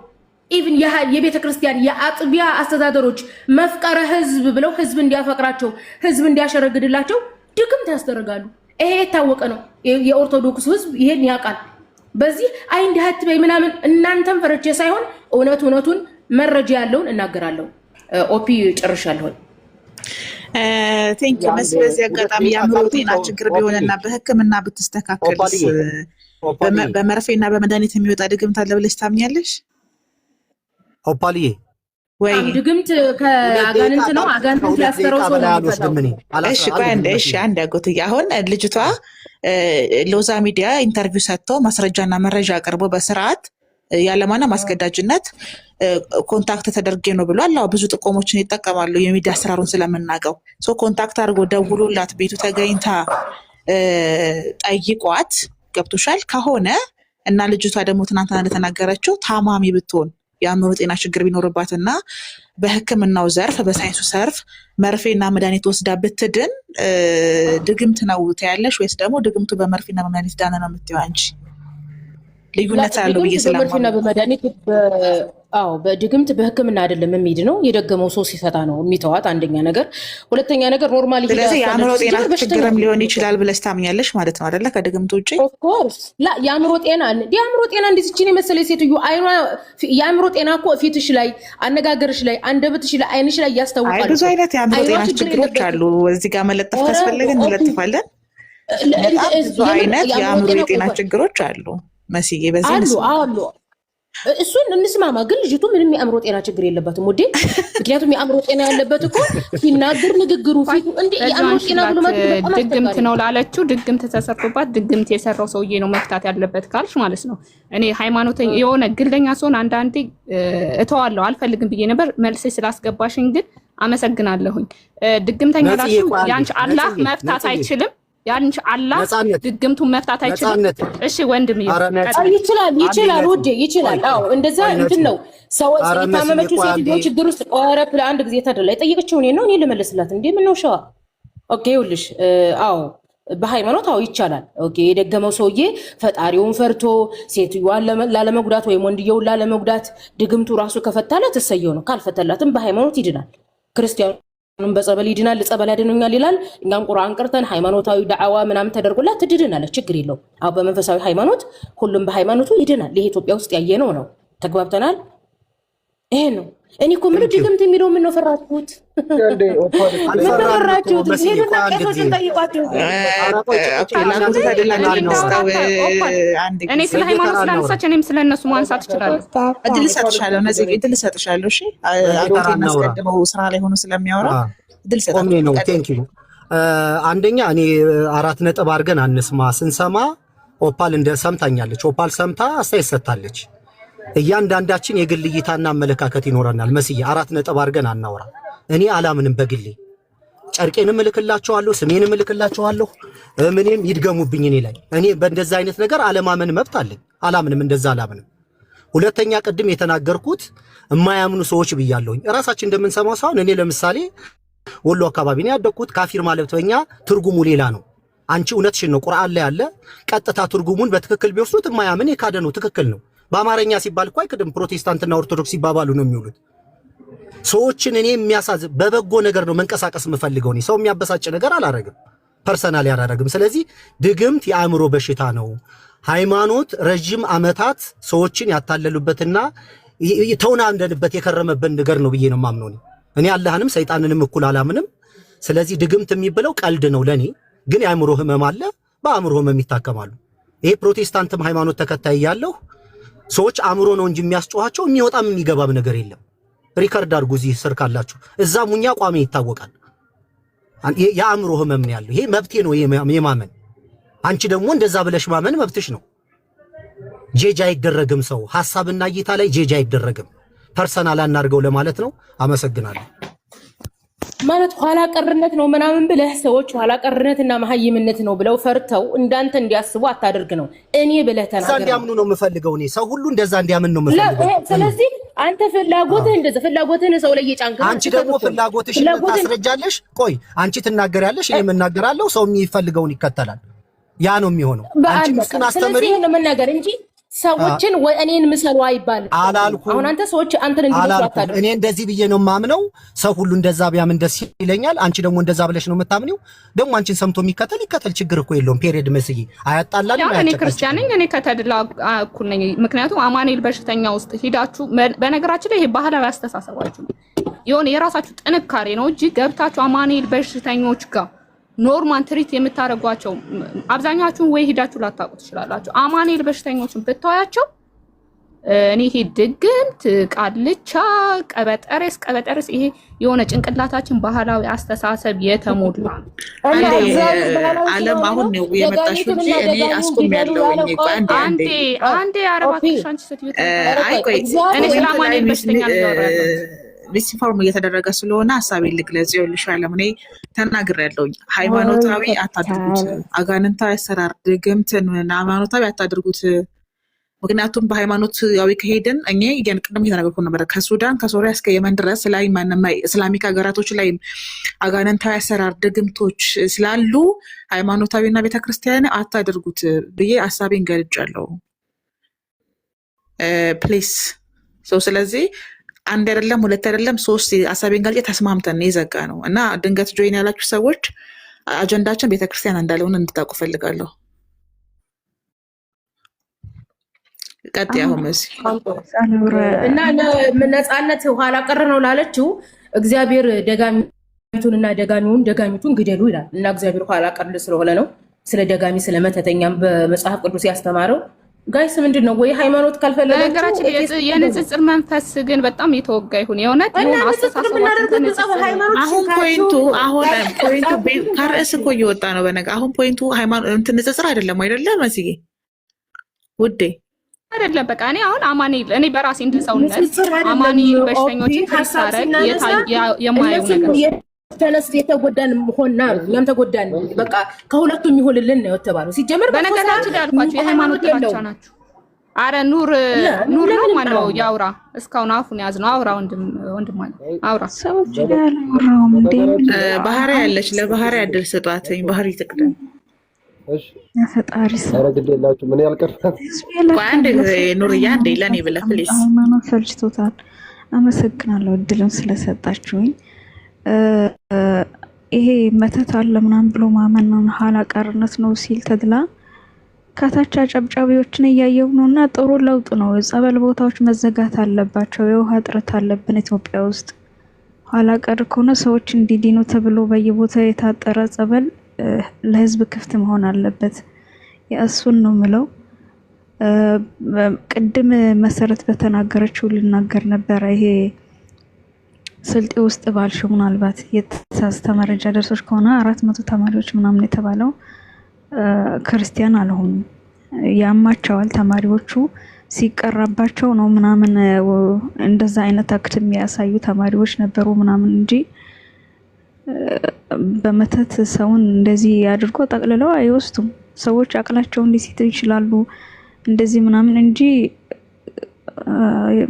ኢቭን የቤተ ክርስቲያን የአጥቢያ አስተዳደሮች መፍቀረ ህዝብ ብለው ህዝብ እንዲያፈቅራቸው ህዝብ እንዲያሸረግድላቸው ድግምት ያስደርጋሉ። ይሄ የታወቀ ነው። የኦርቶዶክስ ህዝብ ይሄን ያውቃል። በዚህ አይ እንዲህ አትበይ ምናምን እናንተም ፈረቼ ሳይሆን እውነቱን መረጃ ያለውን እናገራለሁ። ኦፒ ጨርሻለሁ። ቴንክ ዩ። በዚህ አጋጣሚ የአእምሮ ጤና ችግር ቢሆንና በህክምና ብትስተካከልስ በመርፌና በመድኃኒት የሚወጣ ድግምት አለ ብለሽ ታምኛለሽ? ኦፓልዬ ወይ ድግምት ከአጋንንት ነው። አጋንንት ያስተረው ሰው እሺ ቆይ አንድ አጎትዬ አሁን ልጅቷ ሎዛ ሚዲያ ኢንተርቪው ሰጥተው ማስረጃና መረጃ አቅርቦ በስርዓት ያለማንም አስገዳጅነት ኮንታክት ተደርጌ ነው ብሏል። አዎ ብዙ ጥቆሞችን ይጠቀማሉ የሚዲያ አሰራሩን ስለምናውቀው። ሶ ኮንታክት አድርጎ ደውሎላት ቤቱ ተገኝታ ጠይቋት ገብቶሻል ከሆነ እና ልጅቷ ደግሞ ትናንትና እንደተናገረችው ታማሚ ብትሆን የአእምሮ ጤና ችግር ቢኖርባትና በህክምናው ዘርፍ በሳይንሱ ዘርፍ መርፌና መድኃኒት ወስዳ ብትድን ድግምት ነው ትያለሽ ወይስ ደግሞ ድግምቱ በመርፌና በመድኃኒት ዳነ ነው የምትይው አንቺ? ልዩነት አለው ብዬ በመርፌና በመድኃኒት በድግምት በህክምና አይደለም የሚሄድ ነው። የደገመው ሰው ሲፈታ ነው የሚተዋት አንደኛ ነገር። ሁለተኛ ነገር ኖርማሊ ስለዚህ የአእምሮ ጤና ችግርም ሊሆን ይችላል ብለሽ ታምኛለሽ ማለት ነው አይደለ? ከድግምት ውጪ ኦፍኮርስ የአእምሮ ጤና እንዴት እቺን የመሰለ ሴትዮ አይኗ የአእምሮ ጤና እኮ ፊትሽ ላይ፣ አነጋገርሽ ላይ፣ አንደበትሽ ላይ፣ አይንሽ ላይ ያስታውቃል። ብዙ አይነት የአእምሮ ጤና ችግሮች አሉ። እዚህ ጋር መለጠፍ ካስፈለገን እንለጥፋለን። ብዙ አይነት የአእምሮ የጤና ችግሮች አሉ መስዬ በዚህ አሉ። እሱን እንስማማ። ግን ልጅቱ ምንም የአእምሮ ጤና ችግር የለባትም ወዴ። ምክንያቱም የአእምሮ ጤና ያለበት እኮ ሲናገር ንግግሩ ፊቱ እንዴ የአእምሮ ጤና ብሎ ማለት ድግምት ነው ላለችው ድግምት ተሰርቶባት ድግምት የሰራው ሰውዬ ነው መፍታት ያለበት ካልሽ ማለት ነው። እኔ ሃይማኖተኛ የሆነ ግለኛ ሰውን አንዳንዴ እተዋለሁ አልፈልግም ብዬ ነበር። መልሴ ስላስገባሽኝ ግን አመሰግናለሁኝ። ድግምተኛ ላልሽው ያንቺ አላህ መፍታት አይችልም። ያንቺ አላህ ድግምቱን መፍታት አይችልም። እሺ ወንድም ይችላል ውዴ ይችላል። አዎ እንደዛ እንትን ነው። ሰው የታመመችው ሴትዮ ችግር ውስጥ ቆረፕ ለአንድ ጊዜ ተደላ የጠየቀችው እኔ ነው እኔ ልመልስላት እንዴ ምን ነው ሸዋ ኦኬ ይኸውልሽ አዎ በሃይማኖት አዎ ይቻላል። ኦኬ የደገመው ሰውዬ ፈጣሪውን ፈርቶ ሴትዮዋን ላለመጉዳት ወይም ወንድየውን ላለመጉዳት ድግምቱ ራሱ ከፈታላት እሰየው ነው። ካልፈተላትም በሃይማኖት ይድናል። ክርስቲያኑ በጸበል ይድናል። ጸበል ያድነኛል ይላል። እኛም ቁርአን ቀርተን ሃይማኖታዊ ዳዕዋ ምናምን ተደርጎላት ትድናለች። ችግር የለውም። አዎ በመንፈሳዊ ሃይማኖት ሁሉም በሃይማኖቱ ይድናል። ይሄ ኢትዮጵያ ውስጥ ያየነው ነው። ተግባብተናል። ይሄ ነው። እኔ እኮ ምን ድግምት የሚለው ምን ነው ፈራችሁት? ምን ፈራችሁት? ሄዱና ቄሶችን ጠይቋቸው። እኔ ስለ ሃይማኖት ስላነሳች እኔም ስለነሱ ማንሳት እችላለሁ። እድል እሰጥሻለሁ። ነዚህ እድል እሰጥሻለሁ። እሺ አጎቴን አስቀድመው ስራ ላይ ሆኖ ስለሚያወራ እድል እሰጥሻለሁ። ቴንክ ዩ። አንደኛ እኔ 4 ነጥብ አድርገን አንስማ። ስንሰማ ኦፓል እንደ ሰምታኛለች። ኦፓል ሰምታ አስተያየት ሰጥታለች። እያንዳንዳችን የግል እይታና አመለካከት ይኖረናል። መስዬ 4 ነጥብ አድርገን አናወራ። እኔ አላምንም በግሌ ጨርቄንም እልክላቸዋለሁ፣ ስሜንም እልክላቸዋለሁ። ምንም ይድገሙብኝ እኔ ላይ። እኔ በእንደዛ አይነት ነገር አለማመን መብት አለኝ። አላምንም፣ እንደዛ አላምንም። ሁለተኛ ቅድም የተናገርኩት የማያምኑ ሰዎች ብያለሁኝ። እራሳችን እንደምንሰማው ሳይሆን እኔ ለምሳሌ ወሎ አካባቢ ነው ያደግኩት። ካፊር ማለት በእኛ ትርጉሙ ሌላ ነው። አንቺ እውነትሽን ነው፣ ቁርአን ላይ ያለ ቀጥታ ትርጉሙን በትክክል ቢወስዱት የማያምን የካደ ነው። ትክክል ነው። በአማርኛ ሲባል እኮ አይክድም። ፕሮቴስታንትና ኦርቶዶክስ ሲባባሉ ነው የሚውሉት። ሰዎችን እኔ የሚያሳዝን በበጎ ነገር ነው መንቀሳቀስ የምፈልገው። እኔ ሰው የሚያበሳጭ ነገር አላረግም፣ ፐርሰናል አላረግም። ስለዚህ ድግምት የአእምሮ በሽታ ነው። ሃይማኖት ረጅም ዓመታት ሰዎችን ያታለሉበትና ተውናንደንበት የከረመበት ነገር ነው ብዬ ነው የማምነው። እኔ አላህንም ሰይጣንንም እኩል አላምንም። ስለዚህ ድግምት የሚብለው ቀልድ ነው ለኔ። ግን የአእምሮ ህመም አለ፣ በአእምሮ ህመም ይታከማሉ። ይሄ ፕሮቴስታንትም ሃይማኖት ተከታይ ያለው ሰዎች አእምሮ ነው እንጂ የሚያስጨዋቸው የሚወጣም የሚገባም ነገር የለም። ሪከርድ አድርጉ እዚህ ስር ካላችሁ፣ እዛ ሙኛ ቋሚ ይታወቃል። የአእምሮ ህመም ነው ያለው። ይሄ መብቴ ነው የማመን። አንቺ ደግሞ እንደዛ ብለሽ ማመን መብትሽ ነው። ጄጅ አይደረግም። ሰው ሐሳብና እይታ ላይ ጄጅ አይደረግም። ፐርሰናል አናርገው ለማለት ነው። አመሰግናለሁ። ማለት ኋላ ቀርነት ነው ምናምን ብለህ ሰዎች ኋላ ቀርነትና መሀይምነት ነው ብለው ፈርተው እንዳንተ እንዲያስቡ አታደርግ ነው። እኔ ብለህ ተናገር። እንደዛ እንዲያምኑ ነው የምፈልገው። እኔ ሰው ሁሉ እንደዛ እንዲያምን ነው የምፈልገው። ስለዚህ አንተ ፍላጎትህ እንደዛ ፍላጎትህን ሰው ላይ እየጫንክ አንቺ ደግሞ ፍላጎትሽን ታስረጃለሽ። ቆይ አንቺ ትናገሪያለሽ፣ እኔ የምናገራለሁ። ሰው የሚፈልገውን ይከተላል። ያ ነው የሚሆነው። አንቺ ምስክን አስተምሪ ነው መናገር እንጂ ሰዎችን ወይ እኔን ምሰሉ አይባልም አላልኩም። አሁን አንተ ሰዎች አንተን እንዲመስሉ አታድርግ። እኔ እንደዚህ ብዬ ነው የማምነው። ሰው ሁሉ እንደዛ ቢያምን ደስ ይለኛል። አንቺ ደግሞ እንደዛ ብለሽ ነው የምታምኒው። ደግሞ አንቺን ሰምቶ የሚከተል ችግር እኮ የለውም። ፔሪድ መስይ አያጣላልም። እኔ ክርስቲያን ነኝ፣ እኔ ከተድላ እኩል ነኝ። ምክንያቱም አማኑኤል በሽተኛ ውስጥ ሂዳችሁ፣ በነገራችን ላይ ይሄ ባህላዊ አስተሳሰባችሁ የሆነ የራሳችሁ ጥንካሬ ነው እንጂ ገብታችሁ አማኑኤል በሽተኞች ጋር ኖርማል ትሪት የምታደርጓቸው አብዛኛችሁን ወይ ሂዳችሁ ላታውቁ ትችላላችሁ። አማኑኤል በሽተኞችን ብታያቸው እኔ ይሄ ድግምት፣ ቃልቻ፣ ቀበጠረስ ይሄ የሆነ ጭንቅላታችን ባህላዊ አስተሳሰብ የተሞላ ዓለም አሁን ነው የመጣሽው እንጂ እኔ አስቆሚያለሁ። አንዴ አረባክሽ አንቺ ስትዩ እኔ ስለ አማኑኤል በሽተኛ ነው ዲስኢንፎርም እየተደረገ ስለሆነ ሀሳቤን ልግለጽ። ይኸውልሽ ዓለም እኔ ተናግሬያለሁ። ሃይማኖታዊ አታድርጉት፣ አጋንንታዊ አሰራር ድግምትን ሃይማኖታዊ አታድርጉት። ምክንያቱም በሃይማኖታዊ ከሄድን እኔ ቅድም እየተናገርኩ ነበር፣ ከሱዳን ከሶሪያ እስከ የመን ድረስ ላይ እስላሚክ ሀገራቶች ላይ አጋንንታዊ አሰራር ድግምቶች ስላሉ ሃይማኖታዊና ቤተክርስቲያን አታድርጉት ብዬ ሀሳቤን ገልጫለሁ። ፕሊስ ስለዚህ አንድ አይደለም ሁለት አይደለም ሶስት ሀሳቤን ገልጬ ተስማምተን የዘጋ ነው እና ድንገት ጆይን ያላችሁ ሰዎች አጀንዳችን ቤተክርስቲያን እንዳልሆነ እንድታውቁ ፈልጋለሁ። ቀጥ ያሁን መሲ እና ነፃነት ኋላ ቀር ነው ላለችው እግዚአብሔር ደጋሚቱንና ደጋሚቱን ግደሉ ይላል እና እግዚአብሔር ኋላ ቀር ስለሆነ ነው ስለ ደጋሚ ስለ መተተኛም በመጽሐፍ ቅዱስ ያስተማረው። ጋይስ ምንድን ነው ወይ ሃይማኖት ካልፈለጋችሁ ነገራችን የንጽጽር መንፈስ ግን በጣም የተወጋ ይሁን የእውነት አሁን ፖይንቱ ከርዕስ እኮ እየወጣ ነው። በነገ አሁን ፖይንቱ ሃይማኖት ንጽጽር አይደለም መስዬ ውዴ አይደለም። በቃ እኔ አሁን አማኑኤል እኔ በራሴ እንድሰውነት አማኑኤል በሽተኞችን ታሳረግ የማየው ነገር ተነስ የተጎዳን ሆና እኛም ተጎዳን። በቃ ከሁለቱም ይሁንልን ነው የተባለው። ሲጀመር በነገራችን ላይ አልኳችሁ የሃይማኖት ጥላቻ ናችሁ። አረ ኑር ነው ማነው ያውራ? እስካሁን አፉን ያዝ ነው አውራ። ወንድም አውራ ሰዎች ያለ ወራው እንዴ ባህሪ ያለች ለባህሪ ያድል ስጧትኝ ባህሪ ትቅደም። እሺ ፈጣሪ ሰረግደላችሁ ምን ያልቀርታ አንዴ ኑርያ አንዴ ለኔ ብለህ ፕሊዝ። ሃይማኖት ሰልችቶታል። አመሰግናለሁ እድልን ስለሰጣችሁኝ። ይሄ መተት አለ ምናምን ብሎ ማመን ኋላ ቀርነት ነው ሲል ተድላ ከታች አጨብጫቢዎችን እያየው ነውና ጥሩ ለውጥ ነው። ጸበል ቦታዎች መዘጋት አለባቸው። የውሃ እጥረት አለብን ኢትዮጵያ ውስጥ። ኋላ ቀር ከሆነ ሰዎች እንዲድኑ ተብሎ በየቦታው የታጠረ ጸበል ለህዝብ ክፍት መሆን አለበት። ያሱን ነው ምለው። ቅድም መሰረት በተናገረችው ልናገር ነበር። ይሄ ስልጤ ውስጥ ባልሽው ምናልባት የተሳሳተ መረጃ ደርሶች ከሆነ 400 ተማሪዎች ምናምን የተባለው ክርስቲያን አልሆኑም። ያማቸዋል ተማሪዎቹ ሲቀራባቸው ነው ምናምን እንደዛ አይነት አክት የሚያሳዩ ተማሪዎች ነበሩ ምናምን እንጂ በመተት ሰውን እንደዚህ አድርጎ ጠቅልለው አይወስዱም። ሰዎች አቅላቸው እንዲሲት ይችላሉ እንደዚህ ምናምን እንጂ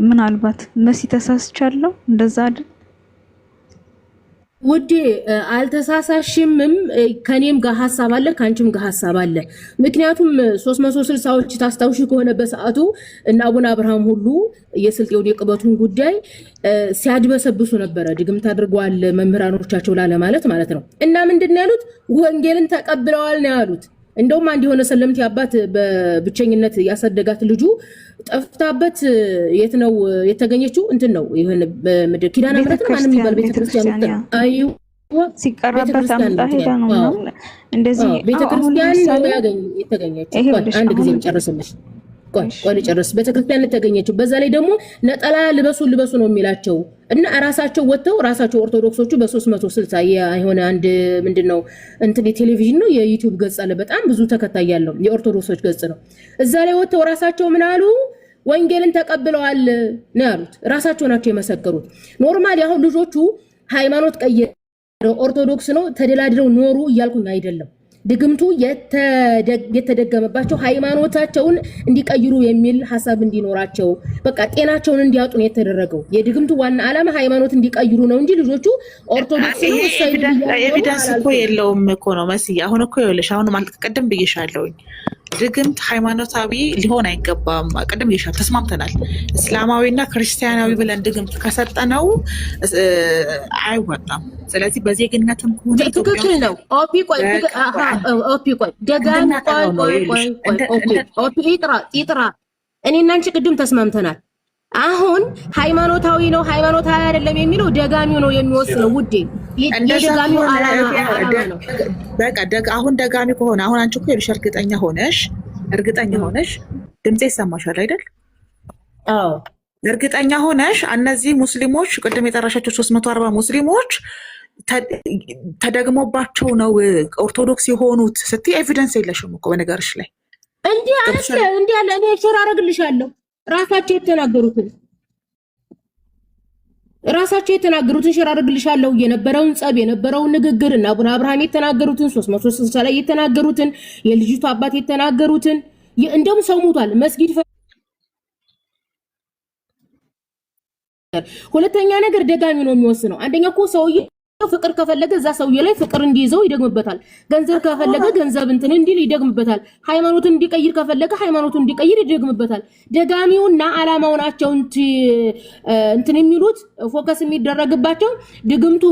ምናልባት መሲ ተሳስቻለሁ እንደዛ አይደል ውዴ? አልተሳሳሽምም። ከኔም ጋር ሐሳብ አለ ከአንቺም ጋር ሐሳብ አለ። ምክንያቱም 360ዎች ታስታውሺ ከሆነ በሰዓቱ እና አቡነ አብርሃም ሁሉ የስልጤውን የቅበቱን ጉዳይ ሲያድበሰብሱ ነበረ። ድግምት አድርገዋል መምህራኖቻቸው ላለ ማለት ነው። እና ምንድነው ያሉት? ወንጌልን ተቀብለዋል ነው ያሉት። እንደውም አንድ የሆነ ሰለምቲ አባት በብቸኝነት ያሳደጋት ልጁ ጠፍታበት የት ነው የተገኘችው? እንትን ነው ይሄን ምድር ኪዳነ ምሕረት ማንም ይባል ቤተክርስቲያን አዩ ሲቀርብበት አምጣ ሄዳ ነው እንደዚህ ቤተክርስቲያን ነው የተገኘችው። አንድ ጊዜ ጨርስልሽ ቆይ ጨርስ። ቤተክርስቲያን ተገኘችው። በዛ ላይ ደግሞ ነጠላ ልበሱ ነው የሚላቸው እና ራሳቸው ወጥተው ራሳቸው ኦርቶዶክሶቹ በ360 የሆነ አንድ ምንድነው እንትን የቴሌቪዥን ነው የዩቲዩብ ገጽ አለ። በጣም ብዙ ተከታይ ያለው የኦርቶዶክሶች ገጽ ነው። እዛ ላይ ወጥተው ራሳቸው ምን አሉ? ወንጌልን ተቀብለዋል ነው ያሉት። ራሳቸው ናቸው የመሰከሩት። ኖርማሊ አሁን ልጆቹ ሃይማኖት ቀይረው ኦርቶዶክስ ነው ተደላድለው ኖሩ እያልኩኝ አይደለም። ድግምቱ የተደገመባቸው ሃይማኖታቸውን እንዲቀይሩ የሚል ሐሳብ እንዲኖራቸው በቃ ጤናቸውን እንዲያጡ ነው የተደረገው። የድግምቱ ዋና ዓላማ ሃይማኖት እንዲቀይሩ ነው እንጂ ልጆቹ ኦርቶዶክስ ነው ኤቪደንስ እኮ የለውም እኮ ነው መስዬ። አሁን እኮ ይኸውልሽ አሁን ማለት ቀደም ብዬሻለሁኝ ድግምት ሃይማኖታዊ ሊሆን አይገባም። ቀደም ብዬሻለሁ፣ ተስማምተናል። እስላማዊና ክርስቲያናዊ ብለን ድግምት ከሰጠነው አይወጣም። ስለዚህ በዜግነትም ከሆነ ትክክል ነው። ኦፒ ቆይ ደጋሚ ቆይ ይጥራ እኔ እና አንቺ ቅድም ተስማምተናል። አሁን ሃይማኖታዊ ነው ሃይማኖታዊ አይደለም የሚለው ደጋሚው ነው የሚወስነው ውዴ። የደጋሚው ዓላማ ነው። በቃ አሁን ደጋሚ ከሆነ አሁን አንቺ እኮ ይልሽ እርግጠኛ ሆነሽ ድምጼ ይሰማሻል አይደል? አዎ እርግጠኛ ሆነሽ እነዚህ ሙስሊሞች ቅድም የጠራሻቸው 340 ሙስሊሞች ተደግሞባቸው ነው ኦርቶዶክስ የሆኑት ስትይ ኤቪደንስ የለሽም እኮ በነገርሽ ላይ እንዴ አለ እኔ ሼር አደርግልሻለሁ። ራሳቸው የተናገሩትን ሼር አደርግልሻለሁ። የነበረውን ጸብ የነበረውን ንግግር እና አቡነ አብርሃም የተናገሩትን 360 ላይ የተናገሩትን የልጅቱ አባት የተናገሩትን እንደውም ሰው ሞቷል መስጊድ። ሁለተኛ ነገር ደጋሚ ነው የሚወስነው። አንደኛ እኮ ሰውዬ ፍቅር ከፈለገ እዛ ሰውዬ ላይ ፍቅር እንዲይዘው ይደግምበታል። ገንዘብ ከፈለገ ገንዘብ እንትን እንዲል ይደግምበታል። ሃይማኖትን እንዲቀይር ከፈለገ ሃይማኖቱን እንዲቀይር ይደግምበታል። ደጋሚውና ዓላማው ናቸው እንትን የሚሉት ፎከስ የሚደረግባቸው። ድግምቱ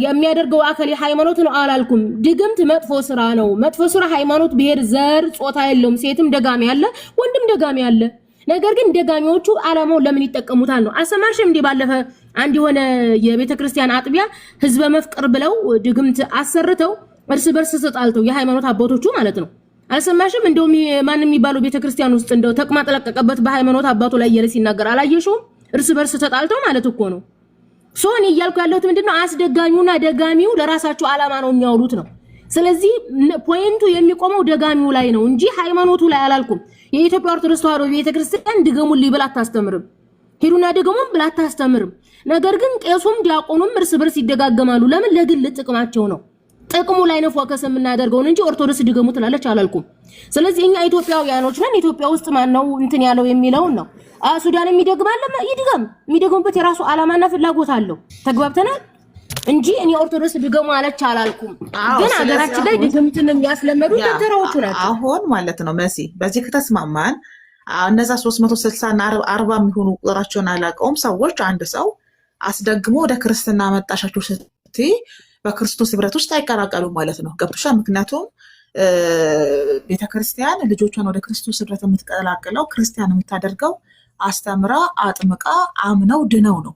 የሚያደርገው አካል ሃይማኖት ነው አላልኩም። ድግምት መጥፎ ስራ ነው። መጥፎ ስራ ሃይማኖት፣ ብሔር፣ ዘር፣ ጾታ የለውም። ሴትም ደጋሚ አለ፣ ወንድም ደጋሚ አለ። ነገር ግን ደጋሚዎቹ ዓላማው ለምን ይጠቀሙታል ነው። አሰማሽም እንዲህ ባለፈ አንድ የሆነ የቤተ ክርስቲያን አጥቢያ ህዝበ መፍቅር ብለው ድግምት አሰርተው እርስ በርስ ተጣልተው የሃይማኖት አባቶቹ ማለት ነው። አልሰማሽም? እንደውም ማን የሚባለው ቤተ ክርስቲያን ውስጥ እንደው ተቅማጥ ለቀቀበት በሃይማኖት አባቱ ላይ እያለ ሲናገር አላየሽውም? እርስ በርስ ተጣልተው ማለት እኮ ነው። ሶን እያልኩ ያለሁት ምንድነው አስደጋሚውና ደጋሚው ለራሳቸው ዓላማ ነው የሚያውሉት ነው። ስለዚህ ፖይንቱ የሚቆመው ደጋሚው ላይ ነው እንጂ ሃይማኖቱ ላይ አላልኩም። የኢትዮጵያ ኦርቶዶክስ ተዋሕዶ ቤተክርስቲያን ድገሙልኝ ብላ አታስተምርም። ሂዱና ድገሙም ብላ አታስተምርም። ነገር ግን ቄሱም ዲያቆኑም እርስ በርስ ይደጋገማሉ። ለምን? ለግል ጥቅማቸው ነው። ጥቅሙ ላይ ነው ፎከስ የምናደርገው እንጂ ኦርቶዶክስ ድገሙ ትላለች አላልኩም። ስለዚህ እኛ ኢትዮጵያውያኖች ነን። ኢትዮጵያ ውስጥ ማን ነው እንትን ያለው የሚለውን ነው። ሱዳን የሚደግማል ይድገም። የሚደግሙበት የራሱ ዓላማና ፍላጎት አለው። ተግባብተናል እንጂ እኔ ኦርቶዶክስ ድገሙ አለች አላልኩም። ግን ሀገራችን ላይ ድግምትን የሚያስለመዱ ተራዎቹ ናቸው። አሁን ማለት ነው መሲ፣ በዚህ ከተስማማን እነዛ 360 እና 40 የሚሆኑ ቁጥራቸውን አላውቀውም ሰዎች አንድ ሰው አስደግሞ ወደ ክርስትና መጣሻቸው ስትይ በክርስቶስ ህብረት ውስጥ አይቀላቀሉም ማለት ነው። ገብቶሻል? ምክንያቱም ቤተክርስቲያን ልጆቿን ወደ ክርስቶስ ህብረት የምትቀላቅለው ክርስቲያን የምታደርገው አስተምራ አጥምቃ አምነው ድነው ነው።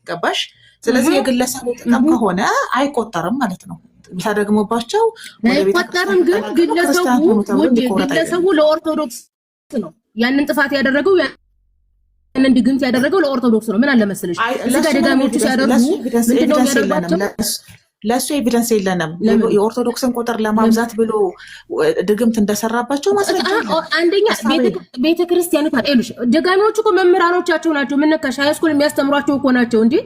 ገባሽ? ስለዚህ የግለሰቡ ጥቅም ከሆነ አይቆጠርም ማለት ነው። ተደግሞባቸው አይቆጠርም። ግን ግለሰቡ ለኦርቶዶክስ ነው ያንን ጥፋት ያደረገው፣ ያንን ድግምት ያደረገው ለኦርቶዶክስ ነው። ምን አለ መሰለሽ እዚህ ጋር ደጋሚዎቹ ሲያደርጉ ምንድነው የሚያደርጓቸው? ለእሱ ኤቪደንስ የለንም። የኦርቶዶክስን ቁጥር ለማብዛት ብሎ ድግምት እንደሰራባቸው ማስረጃ አንደኛ ቤተክርስቲያኑ ታዲያሉሽ ደጋሚዎቹ እኮ መምህራኖቻቸው ናቸው። ምን ነካሽ? ሃይስኩል የሚያስተምሯቸው እኮ ናቸው እንዴ።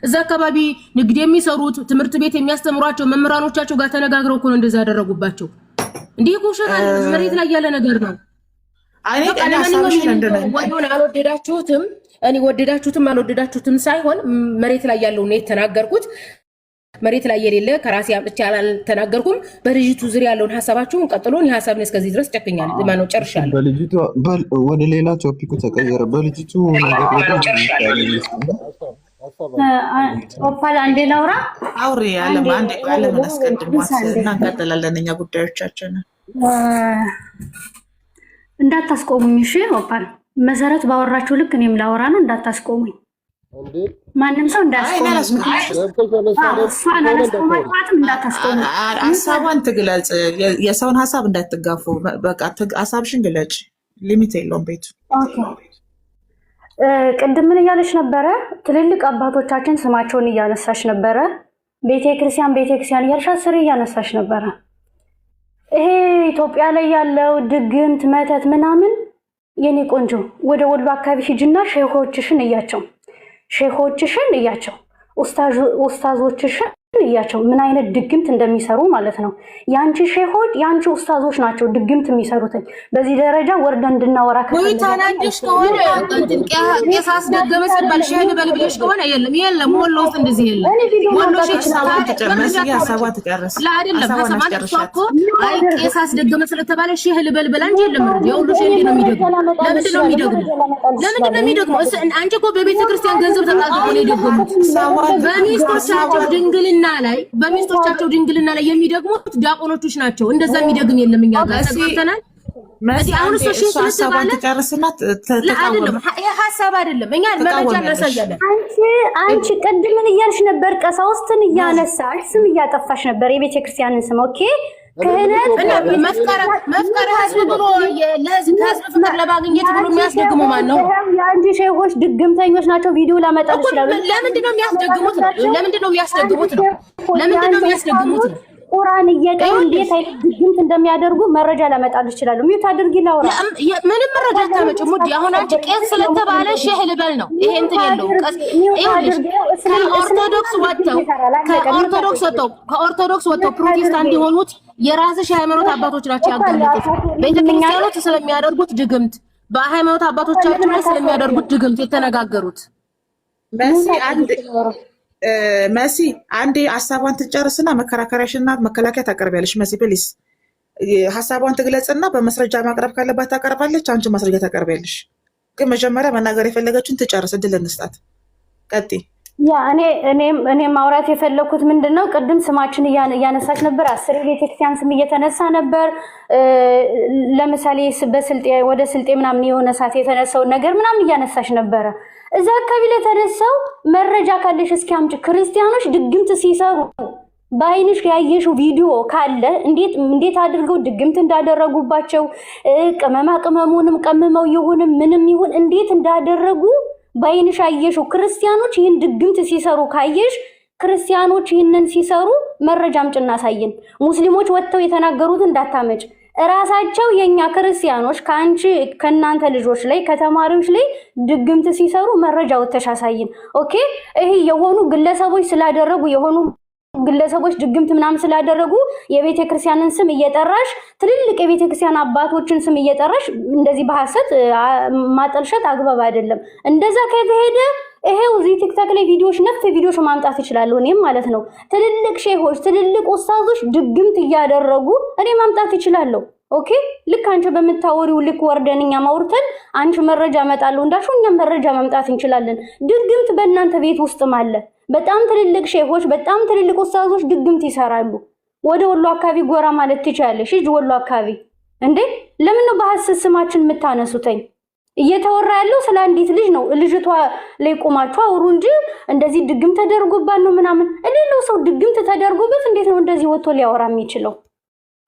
እዛ አካባቢ ንግድ የሚሰሩት ትምህርት ቤት የሚያስተምሯቸው መምህራኖቻቸው ጋር ተነጋግረው እኮ ነው እንደዛ ያደረጉባቸው። እንዴ ኮሸታ መሬት ላይ ያለ ነገር ነው። አልወደዳችሁትም፣ እኔ ወደዳችሁትም አልወደዳችሁትም ሳይሆን መሬት ላይ ያለው ነው የተናገርኩት። መሬት ላይ የሌለ ከራሴ አምጥቼ አልተናገርኩም። በልጅቱ ዙሪያ ያለውን ሐሳባችሁን ቀጥሎ እኔ ሐሳብን እስከዚህ ድረስ ጨክኛለሁ። ማነው ጨርሻለሁ። በልጅቱ ወደ ሌላ ቶፒኩ ተቀየረ። በልጅቱ ኦፓል አንዴ ላውራ አውሪ። ዓለም አንዴ ዓለምን አስቀድሟት እና እንቀጥላለን እኛ ጉዳዮቻችንን። እንዳታስቆሙኝ እሺ። ኦፓል መሰረት ባወራችሁ ልክ እኔም ላወራ ነው። እንዳታስቆሙኝ ማንም ሰው እንዳያስቆሙኝ። እሷን አላስቆማችኋትም፣ እንዳታስቆሙኝ። ሀሳቧን ትግለጽ፣ የሰውን ሀሳብ እንዳትጋፉ። በቃ ሀሳብሽን ግለጭ፣ ሊሚት የለውም ቤቱ። ቅድም ምን እያለች ነበረ? ትልልቅ አባቶቻችን ስማቸውን እያነሳች ነበረ። ቤተክርስቲያን እያልሽ ስር እያነሳች ነበረ። ይሄ ኢትዮጵያ ላይ ያለው ድግምት መተት ምናምን የኔ ቆንጆ ወደ ወሎ አካባቢ ሂጂና ሼሆችሽን እያቸው ኡስታዞችሽን እያቸው ምን አይነት ድግምት እንደሚሰሩ ማለት ነው። ያንቺ ሼሆች ያንቺ ኡስታዞች ናቸው ድግምት የሚሰሩት። በዚህ ደረጃ ወርደ እንድናወራ ታናንሽ ከሆነ እንትን ቄስ አስደገመ ሲባል ሼህ በልብለሽ ከሆነ የለም ወሎ ውስጥ እንደዚህ የለም። ወሎ ሼህ ሀሳቧን ትጨርስ ለአይደለም ሀሳቧን እኮ አይ ቄስ አስደገመ ስለተባለ ሼህ ልበልበል እንጂ የለም። የወሎ ሼህ ነው የሚደግመው። ለምንድን ነው የሚደግመው? አንቺ እኮ በቤተ ክርስቲያን ገንዘብ ተጣልቶ ነው የደገሙት። በሚስቶቻቸው ድንግልና ላይ የሚደግሙት ዲያቆኖች ናቸው። እንደዛ የሚደግም የለም። እኛ ጋር ተሰጥተናል። አሁን እሱ ሼህ ስለተባለ አይደለም፣ ሐሳብ አይደለም። እኛ መረጃ እናሳያለን። አንቺ ቅድም ምን እያልሽ ነበር? ቀሳውስትን እያነሳሽ ስም እያጠፋሽ ነበር፣ የቤተክርስቲያንን ስም። ኦኬ ክህነት እና መፍቀረ ህዝብ ብሎ ለህዝብ ከህዝብ ፍቅር ለማግኘት ብሎ የሚያስደግመው ማን ነው? የአንቺ ሼሆች ድግምተኞች ናቸው። ቪዲዮ ላመጣ ይችላል። ለምንድን ነው የሚያስደግሙት? ለምንድን ነው የሚያስደግሙት? ቁርአን እየቀሩ እንዴት አይነት ድግምት እንደሚያደርጉ መረጃ ላመጣ ይችላል። ሚዩት አድርጊ ላውራ። ምንም መረጃ ታመጭ ሙዲ። አሁን አንቺ ቄስ ስለተባለ ሼህ ልበል ነው። ይሄ እንትን የለውም። ከኦርቶዶክስ ወጥተው ፕሮቴስታንት የሆኑት የራስሽ ሃይማኖት አባቶች ናቸው ያጋለጡት። ቤተክርስቲያኖች ስለሚያደርጉት ድግምት፣ በሃይማኖት አባቶቻቸው ላይ ስለሚያደርጉት ድግምት የተነጋገሩት። መሲ አንዴ ሀሳቧን ትጨርስና መከራከሪያሽና መከላከያ ታቀርቢያለሽ። መሲ ፕሊስ ሀሳቧን ትግለጽና በመስረጃ ማቅረብ ካለባት ታቀርባለች። አንቺ ማስረጃ ታቀርቢያለሽ። ግን መጀመሪያ መናገር የፈለገችውን ትጨርስ፣ እድል እንስጣት። ቀጥይ። ያ እኔ ማውራት የፈለኩት ምንድነው? ቅድም ስማችን እያነሳች ነበር። 10 ቤተክርስቲያን ስም እየተነሳ ነበር። ለምሳሌ ወደ ስልጤ ምናምን የሆነ ሰዓት የተነሳው ነገር ምናምን እያነሳች ነበረ። እዛ አካባቢ ላይ ተነሳው መረጃ ካለሽ እስኪ አምጪ። ክርስቲያኖች ድግምት ሲሰሩ በአይንሽ ያየሽው ቪዲዮ ካለ እንዴት አድርገው ድግምት እንዳደረጉባቸው ቅመማ ቅመሙንም ቀምመው ይሁንም ምንም ይሁን እንዴት እንዳደረጉ በአይንሽ ያየሽው። ክርስቲያኖች ይህን ድግምት ሲሰሩ ካየሽ ክርስቲያኖች ይህንን ሲሰሩ መረጃ አምጪና አሳየን። ሙስሊሞች ወጥተው የተናገሩት እንዳታመጭ። ራሳቸው የኛ ክርስቲያኖች ከእናንተ ልጆች ላይ ከተማሪዎች ላይ ድግምት ሲሰሩ መረጃ ወጥተሽ አሳየን። ኦኬ ይሄ የሆኑ ግለሰቦች ስላደረጉ ድግምት ምናምን ስላደረጉ የቤተ ክርስቲያንን ስም እየጠራሽ ትልልቅ የቤተ ክርስቲያን አባቶችን ስም እየጠራሽ እንደዚህ በሐሰት ማጠልሸት አግባብ አይደለም። እንደዛ ከተሄደ ይሄው እዚህ ቲክቶክ ላይ ነፍ ቪዲዮሽ ማምጣት ይችላል። እኔም ማለት ነው ትልልቅ ሼሆች ትልልቅ ኡስታዞች ድግምት እያደረጉ እኔ ማምጣት ይችላል። ኦኬ ልክ አንቺ በመታወሪው ልክ ወርደንኛ ማውርተን አንቺ መረጃ መጣለው እንዳልሽው እኛም መረጃ ማምጣት እንችላለን። ድግምት በእናንተ ቤት ውስጥም አለ። በጣም ትልልቅ ሼሆች በጣም ትልልቅ ኡስታዞች ድግምት ይሰራሉ። ወደ ወሎ አካባቢ ጎራ ማለት ትችያለሽ። እጅ ወሎ አካባቢ እንዴ ለምን ነው በሐሰት ስማችን የምታነሱተኝ? እየተወራ ያለው ስለ አንዲት ልጅ ነው። ልጅቷ ላይ ቆማችሁ አውሩ እንጂ እንደዚህ ድግምት ተደርጎባት ነው ምናምን። እሌለው ሰው ድግምት ተደርጎበት እንዴት ነው እንደዚህ ወጥቶ ሊያወራ የሚችለው?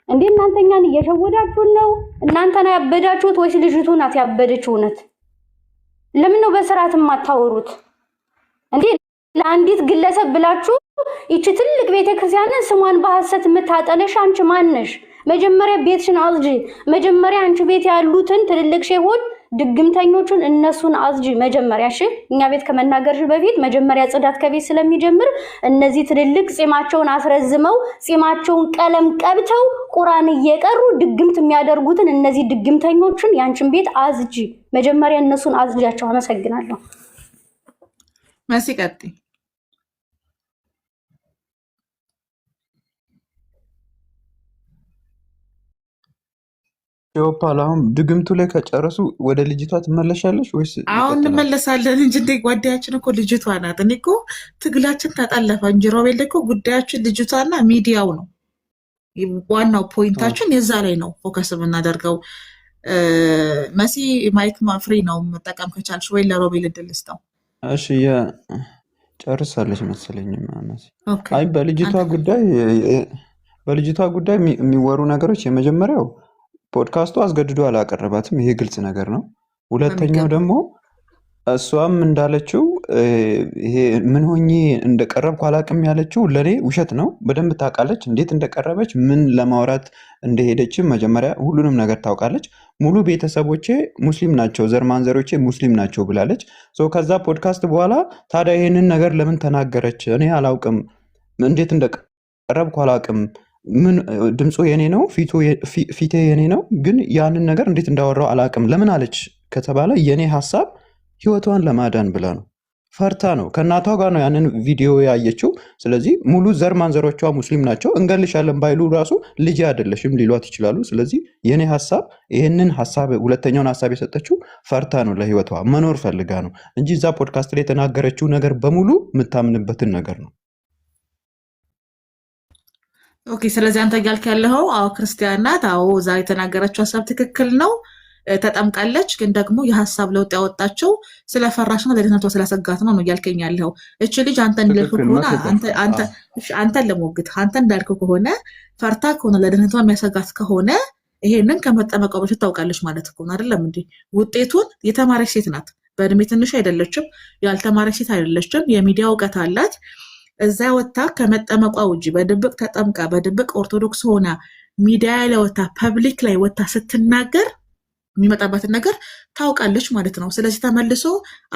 እንዴ እናንተኛን እየሸወዳችሁን ነው? እናንተ ነው ያበዳችሁት ወይስ ልጅቱ ናት ያበደችው? እውነት ለምን ነው በስርዓት የማታወሩት እንዴ? ለአንዲት ግለሰብ ብላችሁ ይቺ ትልቅ ቤተክርስቲያንን ስሟን በሐሰት የምታጠለሽ አንቺ ማነሽ? መጀመሪያ ቤትሽን አዝጂ። መጀመሪያ አንቺ ቤት ያሉትን ትልልቅ ሼሆች ድግምተኞቹን እነሱን አዝጂ መጀመሪያ። እሺ እኛ ቤት ከመናገርሽ በፊት መጀመሪያ ጽዳት ከቤት ስለሚጀምር እነዚህ ትልልቅ ጺማቸውን አስረዝመው ጺማቸውን ቀለም ቀብተው ቁርአን እየቀሩ ድግምት የሚያደርጉትን እነዚህ ድግምተኞቹን ያንቺን ቤት አዝጂ መጀመሪያ፣ እነሱን አዝጃቸው። አመሰግናለሁ። መሲ ቀጥይ። ዮፓል አሁን ድግምቱ ላይ ከጨረሱ ወደ ልጅቷ ትመለሻለሽ ወይስ? አሁን እንመለሳለን እንጂ እንደ ጓዳያችን እኮ ልጅቷ ናት። እኔ እኮ ትግላችን ተጠለፈ እንጂ ሮቤል እኮ ጉዳያችን ልጅቷና ሚዲያው ነው። ዋናው ፖይንታችን የዛ ላይ ነው ፎከስ የምናደርገው። መሲ ማይክ ፍሪ ነው መጠቀም ከቻልሽ ወይ ለሮቤል እድል ልስጠው። እሺ ጨርሳለች መሰለኝ መሲ። ኦኬ አይ በልጅቷ ጉዳይ የሚወሩ ነገሮች የመጀመሪያው ፖድካስቱ አስገድዶ አላቀረባትም፣ ይሄ ግልጽ ነገር ነው። ሁለተኛው ደግሞ እሷም እንዳለችው ይሄ ምን ሆኜ እንደቀረብኩ አላቅም ያለችው ለኔ ውሸት ነው። በደንብ ታውቃለች እንዴት እንደቀረበች፣ ምን ለማውራት እንደሄደችም መጀመሪያ ሁሉንም ነገር ታውቃለች። ሙሉ ቤተሰቦቼ ሙስሊም ናቸው፣ ዘር ማንዘሮቼ ሙስሊም ናቸው ብላለች። ከዛ ፖድካስት በኋላ ታዲያ ይህንን ነገር ለምን ተናገረች? እኔ አላውቅም፣ እንዴት እንደቀረብኩ አላውቅም፣ ምን ድምፁ የኔ ነው፣ ፊቴ የኔ ነው፣ ግን ያንን ነገር እንዴት እንዳወራው አላውቅም ለምን አለች ከተባለ የኔ ሀሳብ ህይወቷን ለማዳን ብላ ነው። ፈርታ ነው። ከእናቷ ጋር ነው ያንን ቪዲዮ ያየችው። ስለዚህ ሙሉ ዘር ማንዘሮቿ ሙስሊም ናቸው፣ እንገልሻለን ባይሉ ራሱ ልጅ አይደለሽም ሊሏት ይችላሉ። ስለዚህ የኔ ሀሳብ ይህንን ሀሳብ ሁለተኛውን ሀሳብ የሰጠችው ፈርታ ነው፣ ለህይወቷ መኖር ፈልጋ ነው እንጂ እዛ ፖድካስት ላይ የተናገረችው ነገር በሙሉ የምታምንበትን ነገር ነው። ኦኬ። ስለዚህ አንተ እያልክ ያለኸው አዎ ክርስቲያን ናት፣ አዎ እዛ የተናገረችው ሀሳብ ትክክል ነው፣ ተጠምቃለች፣ ግን ደግሞ የሀሳብ ለውጥ ያወጣችው ስለፈራሽ ነው፣ ለደህንነቷ ስላሰጋት ነው እያልከኝ ያለኸው። እች ልጅ አንተ እንዳልከው ከሆነ አንተን ለሞግት አንተ እንዳልከው ከሆነ ፈርታ ከሆነ ለደህንነቷ የሚያሰጋት ከሆነ ይሄንን ከመጠመቋ በፊት ታውቃለች ማለት እኮ ነው። አይደለም እንዴ? ውጤቱን የተማረች ሴት ናት፣ በእድሜ ትንሽ አይደለችም፣ ያልተማረች ሴት አይደለችም፣ የሚዲያ እውቀት አላት። እዛ ወጥታ ከመጠመቋ ውጭ በድብቅ ተጠምቃ በድብቅ ኦርቶዶክስ ሆና ሚዲያ ላይ ወጥታ ፐብሊክ ላይ ወጥታ ስትናገር የሚመጣበትን ነገር ታውቃለች ማለት ነው። ስለዚህ ተመልሶ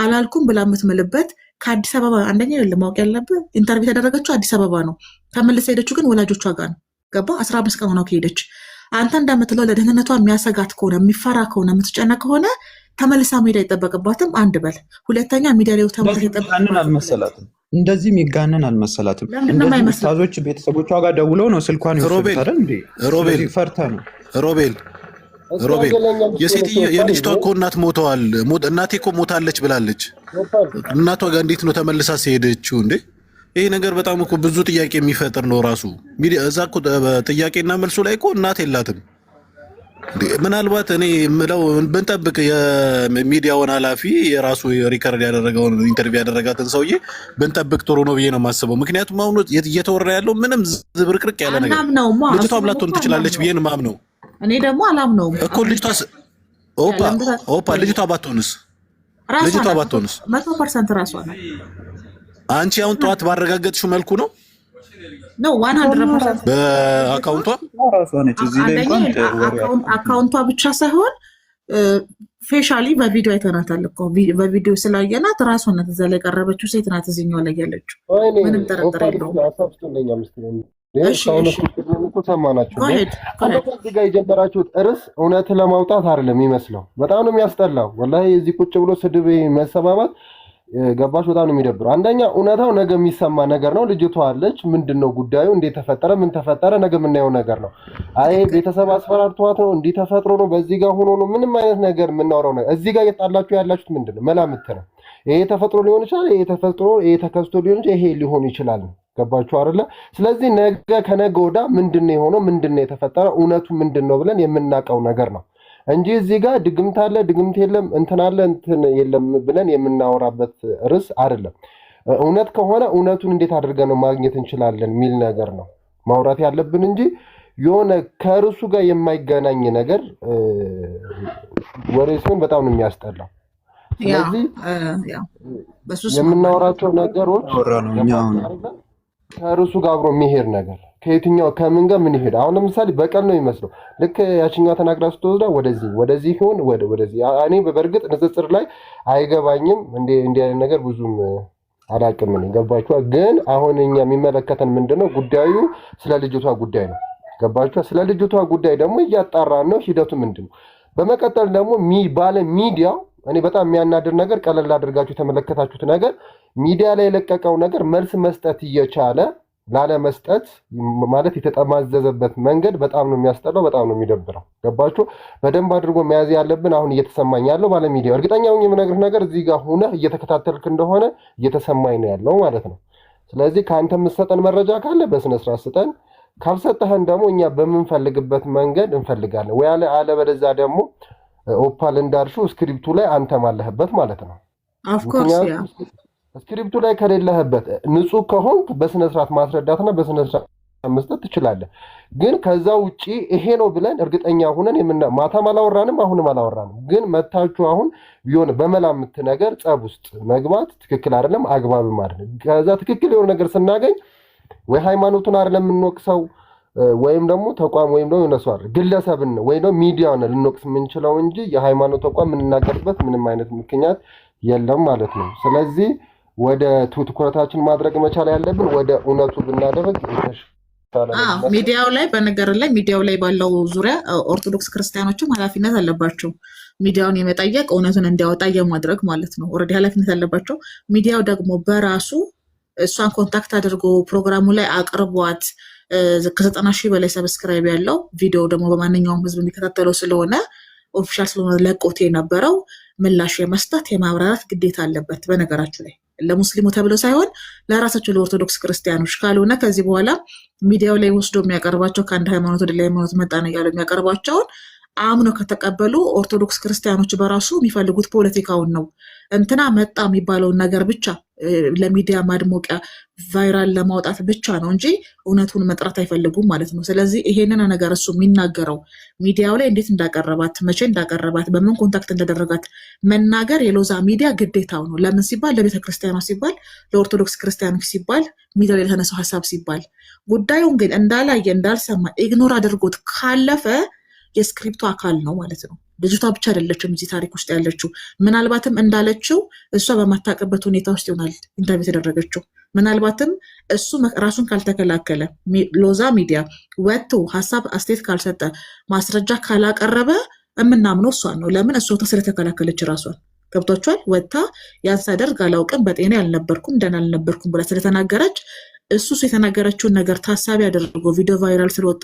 አላልኩም ብላ የምትምልበት ከአዲስ አበባ አንደኛ ማወቅ ያለብህ ኢንተርቪው የተደረገችው አዲስ አበባ ነው። ተመልሳ ሄደችው ግን ወላጆቿ ጋር ነው። ገባ 15 ቀን ሆነው ከሄደች አንተ እንደምትለው ለደህንነቷ የሚያሰጋት ከሆነ የሚፈራ ከሆነ የምትጨነቅ ከሆነ ተመልሳ መሄድ አይጠበቅባትም። አንድ በል ሁለተኛ ሚዲያ ላይ አልመሰላትም፣ እንደዚህ የሚጋነን አልመሰላትም። እንደዚህ ኡስታዞች ቤተሰቦቿ ጋር ደውለው ነው ስልኳን ይወስዱታል እንዴ? ሮቤል ፈርታ ነው። ሮቤል የልጅቷ እኮ እናት ሞተዋል፣ እናቴ እኮ ሞታለች ብላለች። እናቷ ጋር እንዴት ነው ተመልሳ ሲሄደችው እንዴ? ይሄ ነገር በጣም እኮ ብዙ ጥያቄ የሚፈጥር ነው ራሱ። እዛ እኮ ጥያቄና መልሱ ላይ እኮ እናት የላትም። ምናልባት እኔ የምለው ብንጠብቅ የሚዲያውን ኃላፊ የራሱ ሪከርድ ያደረገውን ኢንተርቪው ያደረጋትን ሰውዬ ብንጠብቅ ጥሩ ነው ብዬ ነው የማስበው። ምክንያቱም አሁን እየተወራ ያለው ምንም ዝብርቅርቅ ያለ ነገር ልጅቷም ላትሆን ትችላለች ብዬ ነው የማምነው። እኔ ደግሞ አላምነውም እኮ ልጅቷስ ልጅቷ ባትሆንስ 100% ራሷ ነው። አንቺ አሁን ጠዋት ባረጋገጥሽው መልኩ ነው ነው 100% በአካውንቷ ራሷ ነች። እዚህ ላይ እንኳን አካውንቷ ብቻ ሳይሆን ፌሻሊ በቪዲዮ አይተናታል እኮ። በቪዲዮ ስላየናት ራሷ ናት እዛ ላይ የቀረበችው ሴት ናት እዚህኛው ላይ ያለችው። ምንም ጥርጥር የለውም። ሰማናችሁ እዚህ ጋር የጀመራችሁት ርዕስ እውነት ለማውጣት አይደለም የሚመስለው። በጣም ነው የሚያስጠላው ወላሂ። እዚህ ቁጭ ብሎ ስድብ መሰማማት ገባሽ? በጣም ነው የሚደብረው። አንደኛ እውነታው ነገ የሚሰማ ነገር ነው። ልጅቷ አለች። ምንድነው ጉዳዩ? እንዴት ተፈጠረ? ምን ተፈጠረ? ነገ የምናየው ነገር ነው። አይ ቤተሰብ አስፈራርቷት ነው፣ እንዲህ ተፈጥሮ ነው፣ በዚህ ጋር ሆኖ ነው፣ ምንም አይነት ነገር የምናወራው ነገር እዚህ ጋር እየጣላችሁ ያላችሁት ምንድነው? መላምት ነው። ይሄ ተፈጥሮ ሊሆን ይችላል፣ ይሄ ተፈጥሮ፣ ይሄ ተከስቶ ሊሆን ይችላል፣ ይሄ ሊሆን ይችላል። ገባችሁ አይደለ? ስለዚህ ነገ ከነገ ወዳ ምንድነው የሆነው፣ ምንድነው የተፈጠረው፣ እውነቱ ምንድነው ብለን የምናውቀው ነገር ነው እንጂ እዚህ ጋር ድግምት አለ ድግምት የለም እንትን አለ እንትን የለም ብለን የምናወራበት ርዕስ አይደለም። እውነት ከሆነ እውነቱን እንዴት አድርገን ነው ማግኘት እንችላለን የሚል ነገር ነው ማውራት ያለብን እንጂ የሆነ ከርዕሱ ጋር የማይገናኝ ነገር ወሬ ሲሆን በጣም ነው የሚያስጠላው። ስለዚህ የምናወራቸው ነገሮች ከርዕሱ ጋር አብሮ የሚሄድ ነገር ከየትኛው ከምን ጋር ምን ይሄድ። አሁን ለምሳሌ በቀል ነው የሚመስለው። ልክ ያችኛዋ ተናግራ ስትወስዳ ወደዚህ ይሁን ወደዚህ። እኔ በእርግጥ ንጽጽር ላይ አይገባኝም፣ እንዲህ አይነት ነገር ብዙም አላውቅም። ገባችኋ? ግን አሁን እኛ የሚመለከተን ምንድነው ጉዳዩ ስለ ልጅቷ ጉዳይ ነው። ገባችኋ? ስለ ልጅቷ ጉዳይ ደግሞ እያጣራን ነው። ሂደቱ ምንድነው? በመቀጠል ደግሞ ባለ ሚዲያው እኔ በጣም የሚያናድር ነገር ቀለል አድርጋችሁ የተመለከታችሁት ነገር ሚዲያ ላይ የለቀቀው ነገር መልስ መስጠት እየቻለ ላለመስጠት ማለት የተጠማዘዘበት መንገድ በጣም ነው የሚያስጠላው፣ በጣም ነው የሚደብረው። ገባችሁ? በደንብ አድርጎ መያዝ ያለብን አሁን እየተሰማኝ ያለው ባለሚዲያ እርግጠኛ ሆኜ የምነግርህ ነገር እዚህ ጋር ሆነህ እየተከታተልክ እንደሆነ እየተሰማኝ ነው ያለው ማለት ነው። ስለዚህ ከአንተ የምትሰጠን መረጃ ካለ በስነ ስርዓት ስጠን፣ ካልሰጠህን ደግሞ እኛ በምንፈልግበት መንገድ እንፈልጋለን ወይ አለበለዚያ ደግሞ ኦፓል እንዳልሽው ስክሪፕቱ ላይ አንተም አለህበት ማለት ነው። ስክሪፕቱ ላይ ከሌለህበት ንጹህ ከሆንክ በስነ ስርዓት ማስረዳትና በስነ ስርዓት መስጠት ትችላለህ። ግን ከዛ ውጪ ይሄ ነው ብለን እርግጠኛ ሆነን ማታም አላወራንም አሁንም አላወራንም። ግን መታችሁ አሁን ቢሆን በመላምት ነገር ጸብ ውስጥ መግባት ትክክል አይደለም፣ አግባብም አይደለም። ከዛ ትክክል የሆነ ነገር ስናገኝ ወይ ሃይማኖቱን አይደለም የምንወቅሰው ወይም ደግሞ ተቋም ወይም ደግሞ የነሱ አይደል ግለሰብን ወይ ደግሞ ሚዲያውን ልንወቅስ የምንችለው እንጂ የሃይማኖት ተቋም የምንናገርበት ምንም አይነት ምክንያት የለም ማለት ነው። ስለዚህ ወደ ትኩረታችን ማድረግ መቻል ያለብን ወደ እውነቱ ብናደርግ ሚዲያው ላይ በነገር ላይ ሚዲያው ላይ ባለው ዙሪያ ኦርቶዶክስ ክርስቲያኖችም ኃላፊነት አለባቸው። ሚዲያውን የመጠየቅ እውነቱን እንዲያወጣ የማድረግ ማለት ነው። ኦልሬዲ ኃላፊነት አለባቸው። ሚዲያው ደግሞ በራሱ እሷን ኮንታክት አድርጎ ፕሮግራሙ ላይ አቅርቧት ከ90,000 በላይ ሰብስክራይብ ያለው ቪዲዮ ደግሞ በማንኛውም ህዝብ የሚከታተለው ስለሆነ ኦፊሻል ስለሆነ ለቆት የነበረው ምላሽ የመስጠት የማብራራት ግዴታ አለበት። በነገራችሁ ላይ ለሙስሊሙ ተብሎ ሳይሆን ለራሳቸው ለኦርቶዶክስ ክርስቲያኖች ካልሆነ ከዚህ በኋላ ሚዲያው ላይ ወስዶ የሚያቀርባቸው ከአንድ ሃይማኖት ወደ ሌላ ሃይማኖት መጣ ነው እያሉ የሚያቀርባቸውን አምኖ ከተቀበሉ ኦርቶዶክስ ክርስቲያኖች በራሱ የሚፈልጉት ፖለቲካውን ነው። እንትና መጣ የሚባለውን ነገር ብቻ ለሚዲያ ማድሞቂያ ቫይራል ለማውጣት ብቻ ነው እንጂ እውነቱን መጥራት አይፈልጉም ማለት ነው። ስለዚህ ይሄንን ነገር እሱ የሚናገረው ሚዲያው ላይ እንዴት እንዳቀረባት፣ መቼ እንዳቀረባት፣ በምን ኮንታክት እንዳደረጋት መናገር የሎዛ ሚዲያ ግዴታው ነው። ለምን ሲባል ለቤተ ክርስቲያኗ ሲባል፣ ለኦርቶዶክስ ክርስቲያኖች ሲባል፣ ሚዲያው ላይ የተነሳው ሀሳብ ሲባል። ጉዳዩን ግን እንዳላየ እንዳልሰማ ኢግኖር አድርጎት ካለፈ የስክሪፕቱ አካል ነው ማለት ነው። ልጅቷ ብቻ አይደለችም እዚህ ታሪክ ውስጥ ያለችው። ምናልባትም እንዳለችው እሷ በማታውቅበት ሁኔታ ውስጥ ይሆናል ኢንተርቪው የተደረገችው። ምናልባትም እሱ ራሱን ካልተከላከለ ሎዛ ሚዲያ ወጥቶ ሀሳብ አስተያየት ካልሰጠ ማስረጃ ካላቀረበ የምናምነው እሷን ነው። ለምን እሷ ስለተከላከለች ራሷን ገብቷችኋል። ወጥታ ያን ሳደርግ አላውቅም በጤና ያልነበርኩም ደህና አልነበርኩም ብላ ስለተናገረች እሱ የተናገረችውን ነገር ታሳቢ አድርጎ ቪዲዮ ቫይራል ስለወጣ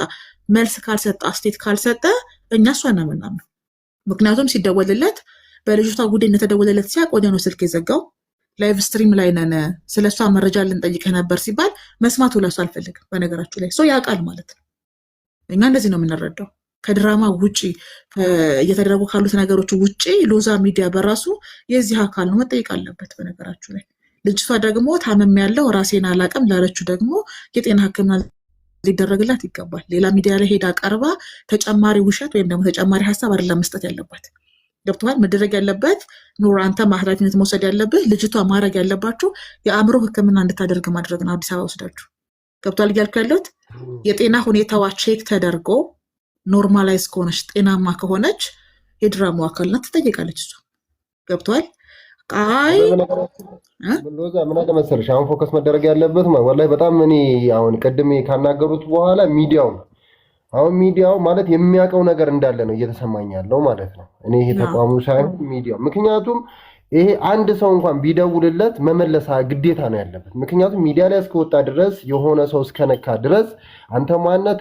መልስ ካልሰጠ አስተያየት ካልሰጠ እኛ እሷን ነው የምናምነው። ምክንያቱም ሲደወልለት በልጅቷ ጉዳይ እንደተደወለለት ሲያውቅ ወዲያው ነው ስልክ የዘጋው። ላይቭ ስትሪም ላይ ነን ስለሷ መረጃ ልንጠይቅህ ነበር ሲባል መስማቱ ለሱ አልፈልግም። በነገራችሁ ላይ ሰው ያውቃል ማለት ነው። እኛ እንደዚህ ነው የምንረዳው። ከድራማ ውጪ እየተደረጉ ካሉት ነገሮች ውጪ ሎዛ ሚዲያ በራሱ የዚህ አካል ነው፣ መጠየቅ አለበት። በነገራችሁ ላይ ልጅቷ ደግሞ ታመም ያለው ራሴን አላቅም ላለችው ደግሞ የጤና ሕክምና ሊደረግላት ይገባል። ሌላ ሚዲያ ላይ ሄዳ ቀርባ ተጨማሪ ውሸት ወይም ደግሞ ተጨማሪ ሀሳብ አይደለም መስጠት ያለባት። ገብቶሃል? መደረግ ያለበት ኑር፣ አንተ ኃላፊነት መውሰድ ያለብህ ልጅቷ ማድረግ ያለባችሁ የአእምሮ ሕክምና እንድታደርግ ማድረግ ነው። አዲስ አበባ ወስዳችሁ ገብቶሃል እያልኩ ያለሁት የጤና ሁኔታዋ ቼክ ተደርጎ ኖርማላይዝ ከሆነች ጤናማ ከሆነች የድራማው አካልና ትጠየቃለች። እሷ ገብቶሃል? አይ ሎዛ ምን አለ መሰለሽ አሁን ፎከስ መደረግ ያለበት ወላሂ በጣም እኔ አሁን ቅድም ካናገሩት በኋላ ሚዲያው ነው። አሁን ሚዲያው ማለት የሚያውቀው ነገር እንዳለ ነው እየተሰማኝ ያለው ማለት ነው። እኔ ይሄ ተቋሙ ሳይሆን ሚዲያው። ምክንያቱም ይሄ አንድ ሰው እንኳን ቢደውልለት መመለስ ግዴታ ነው ያለበት። ምክንያቱም ሚዲያ ላይ እስከወጣ ድረስ የሆነ ሰው እስከነካ ድረስ አንተ ማነት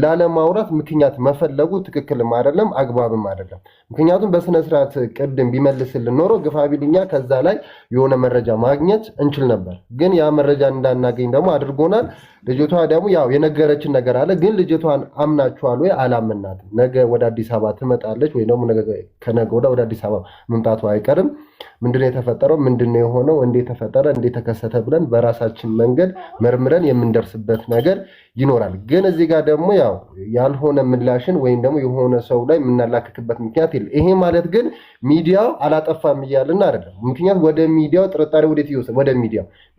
ላለማውራት ምክንያት መፈለጉ ትክክልም አይደለም አግባብም አይደለም። ምክንያቱም በስነ ስርዓት ቅድም ቢመልስልን ኖሮ ግፋቢልኛ ከዛ ላይ የሆነ መረጃ ማግኘት እንችል ነበር። ግን ያ መረጃ እንዳናገኝ ደግሞ አድርጎናል። ልጅቷ ደግሞ ያው የነገረችን ነገር አለ። ግን ልጅቷን አምናችኋል ወይ? አላምናትም። ነገ ወደ አዲስ አበባ ትመጣለች ወይ ደግሞ ከነገ ወደ አዲስ አበባ መምጣቱ አይቀርም። ምንድነው የተፈጠረው? ምንድነው የሆነው? እንዴት ተፈጠረ? እንዴት ተከሰተ? ብለን በራሳችን መንገድ መርምረን የምንደርስበት ነገር ይኖራል። ግን እዚህ ጋር ደግሞ ያው ያልሆነ ምላሽን ወይም ደግሞ የሆነ ሰው ላይ የምናላክክበት ምክንያት የለም። ይሄ ማለት ግን ሚዲያው አላጠፋም እያልን አይደለም። ምክንያት ወደ ሚዲያው ጥርጣሬ ወዴት ይወስድ? ወደ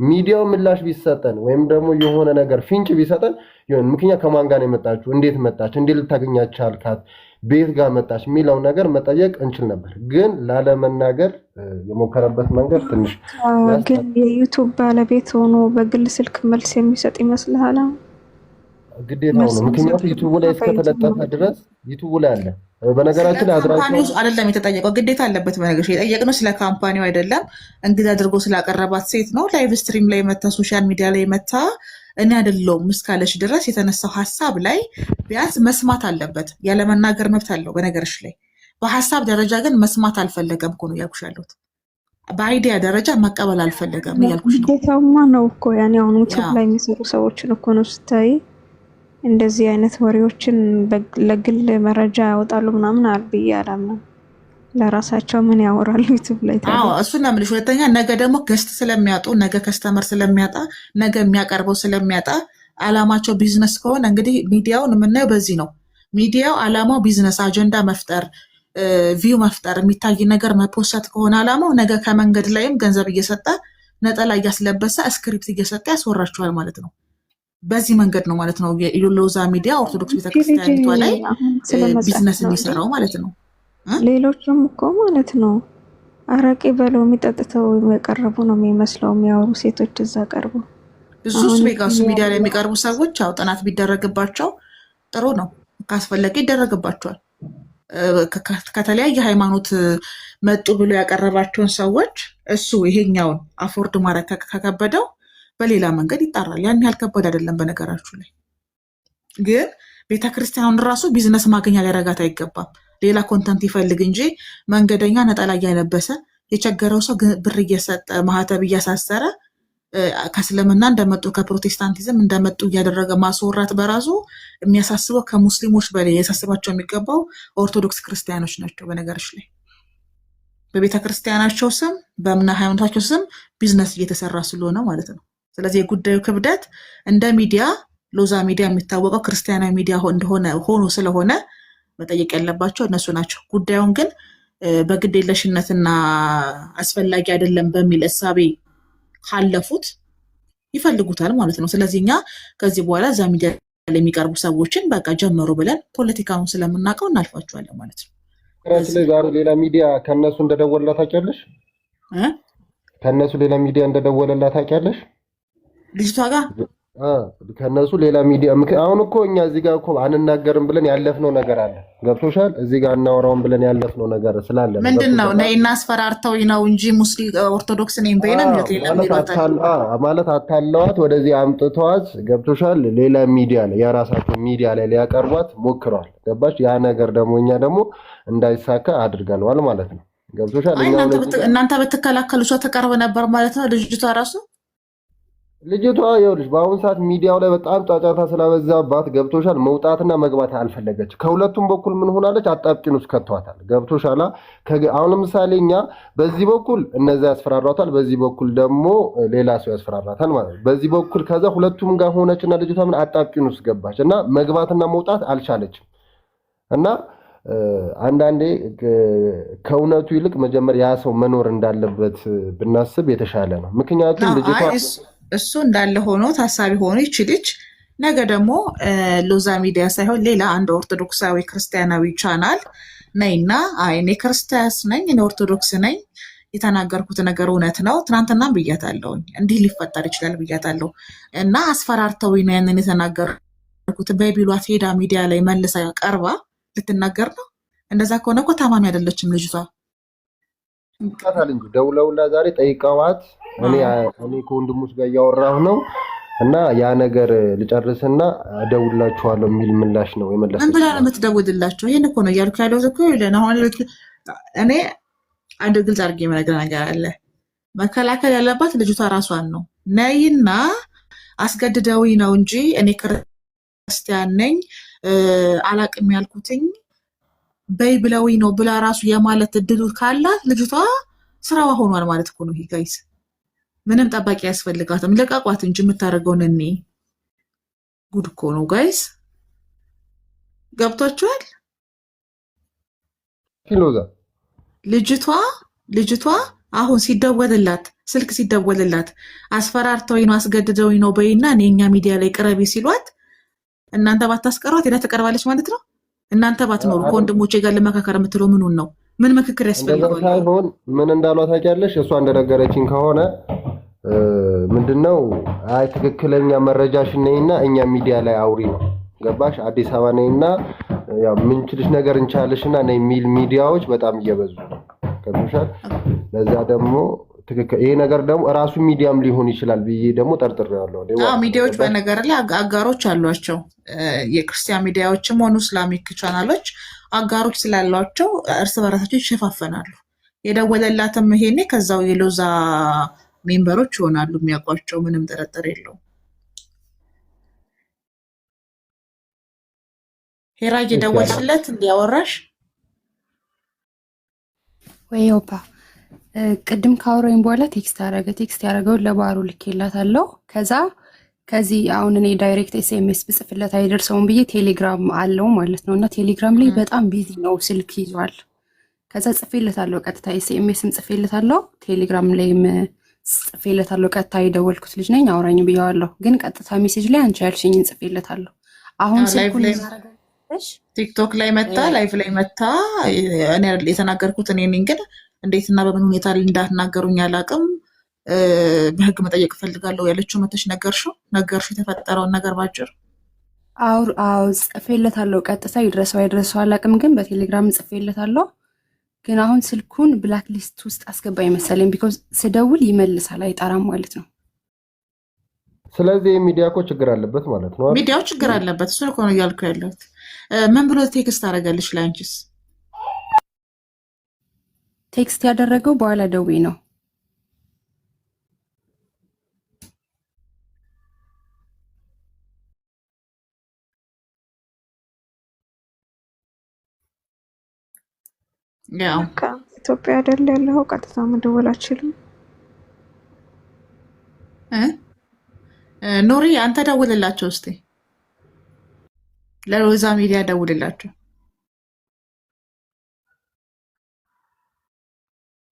ሚዲያው ምላሽ ቢሰጠን ወይም ደግሞ የሆነ ነገር ፍንጭ ቢሰጠን ይሁን። ምክንያት ከማን ጋር ነው የመጣችው? እንዴት መጣች? እንዴት ልታገኛች ቻልካት? ቤት ጋር መጣች የሚለው ነገር መጠየቅ እንችል ነበር። ግን ላለመናገር የሞከረበት መንገድ ትንሽ ግን የዩቱብ ባለቤት ሆኖ በግል ስልክ መልስ የሚሰጥ ይመስልሃል? ግዴታው ነው። ምክንያቱም ዩቱቡ ላይ እስከተለጠፈ ድረስ ዩቱቡ ላይ አለ። በነገራችን ላይ ካምፓኒው አይደለም የተጠየቀው፣ ግዴታ አለበት። በነገር የጠየቅነው ስለ ካምፓኒው አይደለም፣ እንግዲህ አድርጎ ስላቀረባት ሴት ነው። ላይቭ ስትሪም ላይ መታ፣ ሶሻል ሚዲያ ላይ መታ እኔ አይደለሁም እስካለች ድረስ የተነሳው ሀሳብ ላይ ቢያንስ መስማት አለበት። ያለመናገር መብት አለው በነገርሽ ላይ። በሀሳብ ደረጃ ግን መስማት አልፈለገም እኮ ነው እያልኩሽ ያለሁት። በአይዲያ ደረጃ መቀበል አልፈለገም እያልኩሽ ነው። ግዴታውማ ነው እኮ ያኔ አሁን ዩቱብ ላይ የሚሰሩ ሰዎችን እኮ ነው ስታይ እንደዚህ አይነት ወሬዎችን ለግል መረጃ ያወጣሉ ምናምን ብዬ አላምንም። ለራሳቸው ምን ያወራሉ ዩቲዩብ ላይ ታዲያ? አዎ እሱን ነው የምልሽ። ሁለተኛ ነገ ደግሞ ገስት ስለሚያጡ ነገ ከስተመር ስለሚያጣ ነገ የሚያቀርበው ስለሚያጣ አላማቸው ቢዝነስ ከሆነ እንግዲህ ሚዲያውን የምናየው በዚህ ነው። ሚዲያው አላማው ቢዝነስ አጀንዳ መፍጠር፣ ቪው መፍጠር፣ የሚታይ ነገር መፖሰት ከሆነ አላማው ነገ ከመንገድ ላይም ገንዘብ እየሰጠ ነጠላ እያስለበሰ ስክሪፕት እየሰጠ ያስወራቸዋል ማለት ነው። በዚህ መንገድ ነው ማለት ነው የሎዛ ሚዲያ ኦርቶዶክስ ቤተክርስቲያኒቷ ላይ ቢዝነስ የሚሰራው ማለት ነው። ሌሎችም እኮ ማለት ነው አረቄ በለው የሚጠጥተው የቀረቡ ነው የሚመስለው የሚያወሩ ሴቶች እዛ ቀርቡ። ብዙ ሱ ሚዲያ ላይ የሚቀርቡ ሰዎች አው ጥናት ቢደረግባቸው ጥሩ ነው። ካስፈለገ ይደረግባቸዋል። ከተለያየ ሃይማኖት መጡ ብሎ ያቀረባቸውን ሰዎች እሱ ይሄኛውን አፎርድ ማድረግ ከከበደው በሌላ መንገድ ይጣራል። ያን ያህል ከባድ አይደለም። በነገራችሁ ላይ ግን ቤተክርስቲያኑን ራሱ ቢዝነስ ማግኛ ሊያረጋት አይገባም። ሌላ ኮንተንት ይፈልግ እንጂ መንገደኛ ነጠላ እያለበሰ የቸገረው ሰው ብር እየሰጠ ማህተብ እያሳሰረ ከእስልምና እንደመጡ ከፕሮቴስታንቲዝም እንደመጡ እያደረገ ማስወራት በራሱ የሚያሳስበው ከሙስሊሞች በላይ ያሳስባቸው የሚገባው ኦርቶዶክስ ክርስቲያኖች ናቸው። በነገሮች ላይ በቤተ ክርስቲያናቸው ስም በእምነ ሃይማኖታቸው ስም ቢዝነስ እየተሰራ ስለሆነ ማለት ነው። ስለዚህ የጉዳዩ ክብደት እንደ ሚዲያ ሎዛ ሚዲያ የሚታወቀው ክርስቲያናዊ ሚዲያ እንደሆነ ሆኖ ስለሆነ መጠየቅ ያለባቸው እነሱ ናቸው። ጉዳዩን ግን በግዴለሽነትና አስፈላጊ አይደለም በሚል እሳቤ ካለፉት ይፈልጉታል ማለት ነው። ስለዚህ እኛ ከዚህ በኋላ እዛ ሚዲያ ላይ የሚቀርቡ ሰዎችን በቃ ጀመሩ ብለን ፖለቲካውን ስለምናውቀው እናልፋቸዋለን ማለት ነው። ስለዚህ ዛሬ ሌላ ሚዲያ ከነሱ እንደደወለላት ታውቂያለሽ? ከነሱ ሌላ ሚዲያ እንደደወለላት ታውቂያለሽ? ልጅቷ ጋር ከነሱ ሌላ ሚዲያ አሁን እኮ እኛ እዚህ ጋር እኮ አንናገርም ብለን ያለፍነው ነገር አለ። ገብቶሻል? እዚህ ጋር እናወራውን ብለን ያለፍነው ነገር ስላለ ምንድነው ነይና አስፈራርተው ነው እንጂ ሙስሊም ኦርቶዶክስ ነኝ በይና ማለት አታለዋት ወደዚህ አምጥተዋት። ገብቶሻል? ሌላ ሚዲያ ላይ የራሳቸው ሚዲያ ላይ ሊያቀርቧት ሞክረዋል። ገባሽ? ያ ነገር ደግሞ እኛ ደግሞ እንዳይሳካ አድርገነዋል ማለት ነው። ገብቶሻል? እናንተ ብትከላከሉ ሰው ተቀርበ ነበር ማለት ነው። ልጅቷ ራሱ ልጅቷ ይኸውልሽ በአሁኑ ሰዓት ሚዲያው ላይ በጣም ጫጫታ ስለበዛባት ገብቶሻል፣ መውጣትና መግባት አልፈለገች። ከሁለቱም በኩል ምን ሆናለች? አጣብቂኝ ውስጥ ከተዋታል። ገብቶሻል? አሁን ለምሳሌ እኛ በዚህ በኩል እነዚያ ያስፈራሯታል፣ በዚህ በኩል ደግሞ ሌላ ሰው ያስፈራራታል ማለት ነው። በዚህ በኩል ከዛ ሁለቱም ጋር ሆነችና ልጅቷ ምን አጣብቂኝ ውስጥ ገባች እና መግባትና መውጣት አልቻለችም። እና አንዳንዴ ከእውነቱ ይልቅ መጀመሪያ ያ ሰው መኖር እንዳለበት ብናስብ የተሻለ ነው። ምክንያቱም ልጅቷ እሱ እንዳለ ሆኖ ታሳቢ ሆኖ ይችልች ነገ ደግሞ ሎዛ ሚዲያ ሳይሆን ሌላ አንድ ኦርቶዶክሳዊ ክርስቲያናዊ ቻናል ነይና እኔ ክርስቲያስ ነኝ እኔ ኦርቶዶክስ ነኝ የተናገርኩት ነገር እውነት ነው ትናንትናም ብያታለሁ እንዲህ ሊፈጠር ይችላል ብያታለሁ እና አስፈራርተው ነው ያንን የተናገርኩት በቢሏት ሄዳ ሚዲያ ላይ መልሳ ቀርባ ልትናገር ነው። እንደዛ ከሆነ እኮ ታማሚ አይደለችም ልጅቷ። ደውለውላ ዛሬ ጠይቀዋት እኔ ከወንድሞች ጋር እያወራሁ ነው እና ያ ነገር ልጨርስና እደውልላችኋለሁ የሚል ምላሽ ነው የመለሰው። ምን ብላ ነው የምትደውልላቸው? ይሄን እኮ ነው እያልኩ ያለሁት እኮ ይለን። አሁን እኔ አንድ ግልጽ አድርጌ የምነግርህ ነገር አለ። መከላከል ያለባት ልጅቷ ራሷን ነው። ነይና አስገድደዊ ነው እንጂ እኔ ክርስቲያን ነኝ አላቅም ያልኩትኝ በይ ብለዊ ነው ብላ ራሱ የማለት እድሉ ካላት ልጅቷ ስራዋ ሆኗል ማለት እኮ ነው። ጋይስ ምንም ጠባቂ ያስፈልጋትም። ለቃቋት እንጂ የምታደርገውን እኔ ጉድ እኮ ነው ጋይስ። ገብቷችኋል? ልጅቷ አሁን ሲደወልላት ስልክ ሲደወልላት አስፈራርተውኝ ነው አስገድደውኝ ነው በይና እኔ እኛ ሚዲያ ላይ ቅረቢ ሲሏት እናንተ ባታስቀሯት ሄዳ ትቀርባለች ማለት ነው። እናንተ ባትኖሩ ከወንድሞቼ ጋር ለመካከር የምትለው ምኑን ነው? ምን ምክክር ያስፈልጋል? ሳይሆን ምን እንዳሏት ታውቂያለሽ? እሷ እንደነገረችኝ ከሆነ ምንድነው አይ ትክክለኛ መረጃሽን ነይና እኛ ሚዲያ ላይ አውሪ ነው። ገባሽ? አዲስ አበባ ነይና ያው ምንችልሽ ነገር እንቻልሽና ነይ ሚል ሚዲያዎች በጣም እየበዙ ነው። ገብቶሻል? ለዛ ደግሞ ትክክል ይሄ ነገር ደግሞ ራሱ ሚዲያም ሊሆን ይችላል ብዬ ደግሞ ጠርጥሬያለሁ። ሚዲያዎች በነገር ላይ አጋሮች አሏቸው። የክርስቲያን ሚዲያዎችም ሆኑ እስላሚክ ቻናሎች አጋሮች ስላሏቸው እርስ በራሳቸው ይሸፋፈናሉ። የደወለላትም ይሄኔ ከዛው የሎዛ ሜምበሮች ይሆናሉ የሚያውቋቸው፣ ምንም ጥርጥር የለውም። ሄራ እየደወልሽለት እንዲያወራሽ ወይ ኦፓ ቅድም ካወራኝ በኋላ ቴክስት ያደረገውን ለባሩ ልኬላታለሁ። ከዚህ አሁን እኔ ዳይሬክት ኤስኤምኤስ ብጽፍለት አይደርሰውም ብዬ ቴሌግራም አለው ማለት ነው። እና ቴሌግራም ላይ በጣም ቢዚ ነው፣ ስልክ ይዟል። ከዛ ጽፌለታለሁ፣ ቀጥታ ኤስኤምኤስም ጽፌለታለሁ፣ ቴሌግራም ላይም ጽፌለታለሁ። ቀጥታ የደወልኩት ልጅ ነኝ አውራኝ ብዬዋለሁ። ግን ቀጥታ ሜሴጅ ላይ አንቺ ያልሽኝን ጽፌለታለሁ። አሁን ስልኩን ቲክቶክ ላይ መታ ላይቭ ላይ መታ እኔ የተናገርኩት እኔ ነኝ። ግን እንዴትና በምን ሁኔታ እንዳትናገሩኝ አላውቅም። በህግ መጠየቅ ፈልጋለሁ ያለችው መተሽ ነገርሽው የተፈጠረውን ነገር ባጭር አው ጽፌለታለሁ። ቀጥታ ይድረሰው አይድረሰው አላውቅም፣ ግን በቴሌግራም ጽፌለታለሁ። ግን አሁን ስልኩን ብላክ ሊስት ውስጥ አስገባኝ መሰለኝ፣ ቢኮዝ ስደውል ይመልሳል አይጠራም ማለት ነው። ስለዚህ ሚዲያ እኮ ችግር አለበት ማለት ነው። ሚዲያው ችግር አለበት። እሱ እኮ ነው እያልኩ ያለሁት። ምን ብሎ ቴክስት አደረገልሽ? ላንቺስ ቴክስት ያደረገው በኋላ ደውዬ ነው። ያው ኢትዮጵያ አይደል ያለው፣ ቀጥታ መደወል አልችልም። ኖሪ አንተ ደውልላቸው እስቲ፣ ለሮዛ ሚዲያ ደውልላቸው።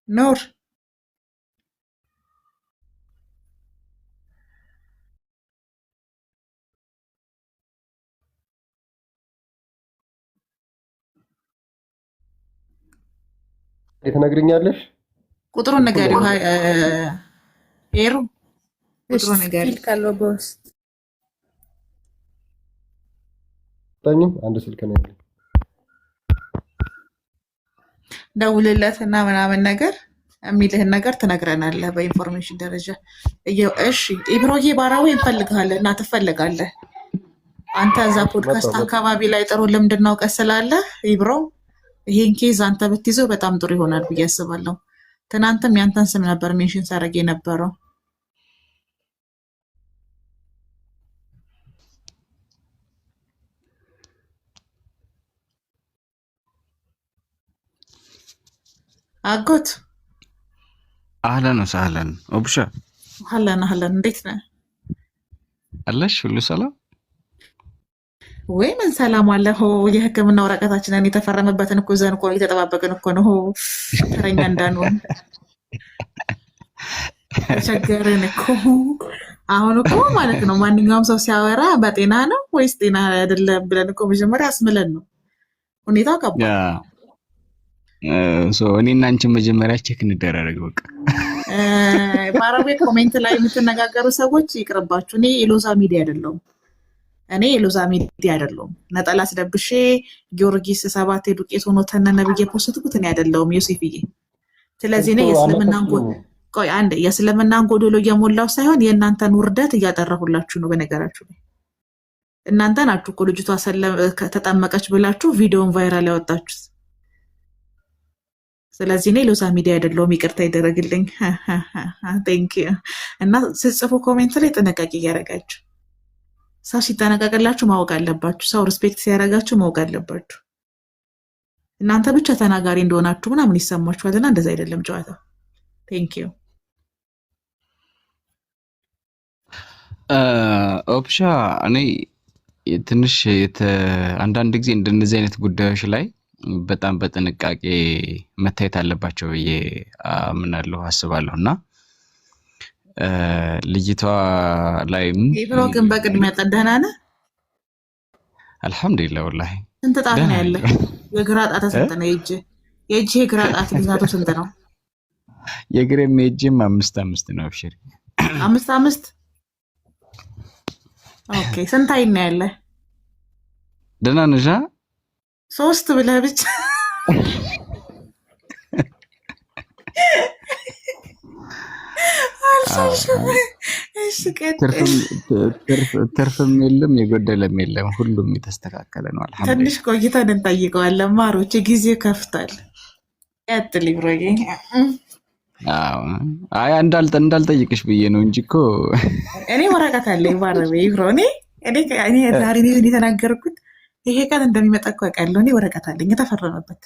ኖር ትነግሪኛለሽ? ቁጥሩን ንገሪው። ሄሩ ቁጥሩን ንገሪው ካለው በውስጥ አንድ ስልክ ነው ያለኝ። ደውልለት እና ምናምን ነገር የሚልህን ነገር ትነግረናለህ በኢንፎርሜሽን ደረጃ። እሺ ኢብሮዬ ባራዊ እንፈልግሃለን እና ትፈልጋለህ አንተ እዛ ፖድካስት አካባቢ ላይ ጥሩ ልምድና እውቀት ስላለህ ኢብሮ ይሄን ኬዝ አንተ ብትይዘው በጣም ጥሩ ይሆናል ብዬ አስባለሁ። ትናንትም ያንተን ስም ነበር ሜንሽን ሳረግ የነበረው። አጎት አህለን ወሰህለን ኦብሻ አህለን እንዴት ነህ? አለሽ ሁሉ ሰላም ወይ? ምን ሰላም አለ? የሕክምና ወረቀታችንን የተፈረመበትን እኮ ዘን እኮ እየተጠባበቅን እኮ ነው። ተረኛ እንዳንሆን ተቸገርን እኮ። አሁን እኮ ማለት ነው ማንኛውም ሰው ሲያወራ በጤና ነው ወይስ ጤና አይደለም ብለን እኮ መጀመሪያ አስምለን ነው። ሁኔታው ከባድ እኔና አንቺ መጀመሪያ ቼክ እንደራረግ። በቃ ባራቤ ኮሜንት ላይ የምትነጋገሩ ሰዎች ይቅርባችሁ። እኔ የሎዛ ሚዲያ አይደለሁም። ነጠላ አስደብሼ ጊዮርጊስ 7 ዱቄት ሆኖ ተነነ ብዬ ፖስትኩት እኔ አይደለሁም ዮሴፍዬ። ስለዚህ እኔ የእስልምናን ጎዶሎ እየሞላው ሳይሆን የእናንተን ውርደት እያጠራሁላችሁ ነው። በነገራችሁ ላይ እናንተ ናችሁ እኮ ልጅቷ ተጠመቀች ብላችሁ ቪዲዮን ቫይራል ያወጣችሁት። ስለዚህ እኔ ሎዛ ሚዲያ አይደለሁም፣ ይቅርታ ይደረግልኝ። ቴንክ ዩ። እና ስጽፉ ኮሜንት ላይ ጥንቃቄ እያደረጋችሁ፣ ሰው ሲጠነቀቅላችሁ ማወቅ አለባችሁ። ሰው ሪስፔክት ሲያደርጋችሁ ማወቅ አለባችሁ። እናንተ ብቻ ተናጋሪ እንደሆናችሁ ምናምን ይሰማችኋልና እንደዛ አይደለም ጨዋታ። ቴንክ ዩ። ኦፕሻ እኔ ትንሽ አንዳንድ ጊዜ እንደነዚህ አይነት ጉዳዮች ላይ በጣም በጥንቃቄ መታየት አለባቸው ብዬ አምናለሁ አስባለሁ። እና ልጅቷ ላይ ኢብሮ ግን በቅድሚያ ደህና ነህ? አልሐምዱሊላህ። ወላሂ ስንት ጣት ነው ያለ? የግራ ጣት ስንት ነው? የእጅ የግራ ጣት ብዛቱ ስንት ነው? የግሬም የእጅም 5 ነው። አብሽሪ 5። ኦኬ ስንት አይን ነው ያለ? ደህና ነሽ? 3 ብለህ ብቻ ትርፍም የለም የጎደለም የለም፣ ሁሉም የተስተካከለ ነው። አልሐምዱሊላህ። ትንሽ ቆይተን እንጠይቀዋለን። ማሮች ጊዜ ከፍቷል። ቀጥል ብሮዬ። አይ እንዳልጠይቅሽ ብዬ ነው እንጂ እኮ እኔ ወረቀት አለኝ ባረቤ ብሮ። እኔ ዛሬ የተናገርኩት ይሄ ቀን እንደሚመጣ እኮ ያውቃለሁ። እኔ ወረቀት አለኝ የተፈረመበት።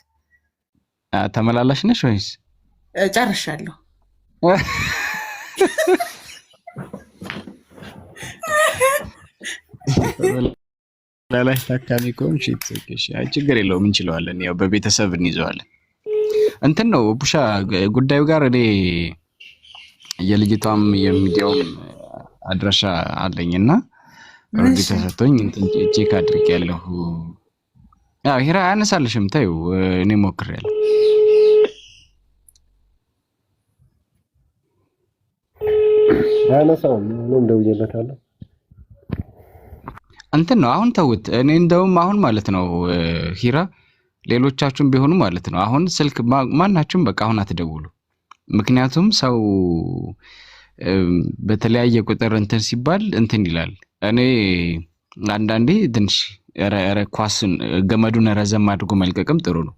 ተመላላሽ ነሽ ወይስ? ጨርሻለሁ። ተመላላሽ ታካሚ ከሆንሽ ችግር የለውም እንችለዋለን። ያው በቤተሰብ እንይዘዋለን። እንትን ነው ቡሻ ጉዳዩ ጋር እኔ የልጅቷም የሚዲያውም አድራሻ አለኝና ኦልሬዲ ተሰጥቶኝ እንትን ቼክ አድርጌያለሁ። ያው ሂራ አያነሳልሽም ታዩ እኔ ሞክሬያለሁ። አያነሳውም ነው እንደውየለታለሁ። እንትን ነው አሁን ተውት። እኔ እንደውም አሁን ማለት ነው ሂራ ሌሎቻችሁም ቢሆኑ ማለት ነው አሁን ስልክ ማናችሁም በቃ አሁን አትደውሉ። ምክንያቱም ሰው በተለያየ ቁጥር እንትን ሲባል እንትን ይላል። እኔ አንዳንዴ ትንሽ ኳስን ገመዱን ረዘም አድርጎ መልቀቅም ጥሩ ነው።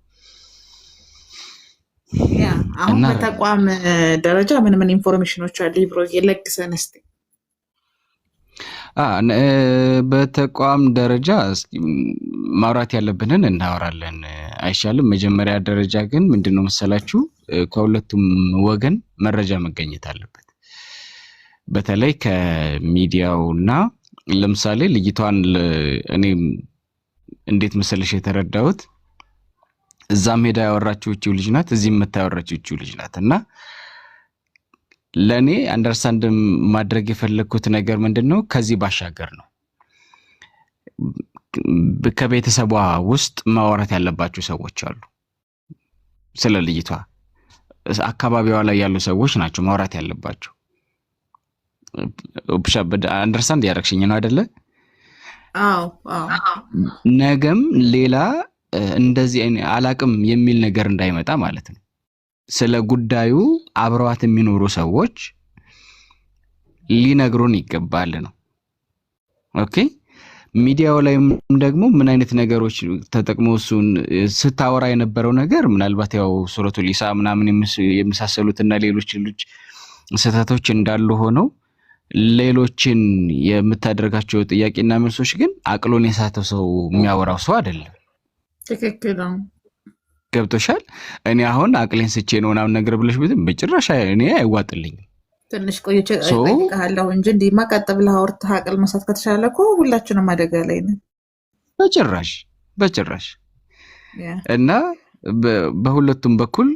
አሁን በተቋም ደረጃ ምን ምን ኢንፎርሜሽኖች አሉ? ብሮ የለግሰን እስቲ። በተቋም ደረጃ ማውራት ያለብንን እናወራለን አይሻልም? መጀመሪያ ደረጃ ግን ምንድነው መሰላችሁ ከሁለቱም ወገን መረጃ መገኘት አለበት። በተለይ ከሚዲያውና ለምሳሌ ልጅቷን እኔ እንዴት መሰለሽ የተረዳሁት እዛም ሄዳ ያወራችው እቺው ልጅ ናት፣ እዚህም የምታወራችው እቺው ልጅ ናት። እና ለኔ አንደርስታንድ ማድረግ የፈለኩት ነገር ምንድነው ከዚህ ባሻገር ነው ከቤተሰቧ ውስጥ ማውራት ያለባቸው ሰዎች አሉ። ስለ ልጅቷ አካባቢዋ ላይ ያሉ ሰዎች ናቸው ማውራት ያለባቸው። አንደርስታንድ ያደረግሽኝ ነው አይደለ? አዎ ነገም ሌላ እንደዚህ አላቅም የሚል ነገር እንዳይመጣ ማለት ነው። ስለ ጉዳዩ አብረዋት የሚኖሩ ሰዎች ሊነግሩን ይገባል ነው። ኦኬ ሚዲያው ላይ ደግሞ ምን አይነት ነገሮች ተጠቅመው እሱን ስታወራ የነበረው ነገር ምናልባት ያው ሱረቱል ኢሳ ምናምን የመሳሰሉትና ሌሎች ስህተቶች እንዳሉ ሆነው ሌሎችን የምታደርጋቸው ጥያቄና መልሶች ግን አቅሎን የሳተው ሰው የሚያወራው ሰው አይደለም። ትክክል ነው። ገብቶሻል? እኔ አሁን አቅሌን ስቼ ነው ምናምን ነገር ብለሽ በጭራሽ እኔ አይዋጥልኝም። ትንሽ ቆይቼ እጠይቅሃለሁ እንጂ እንዲህማ ቀጥ ብለህ አውርተህ አቅል መሳት ከተቻለ እኮ ሁላችንም አደጋ ላይ ነን። በጭራሽ እና በሁለቱም በኩል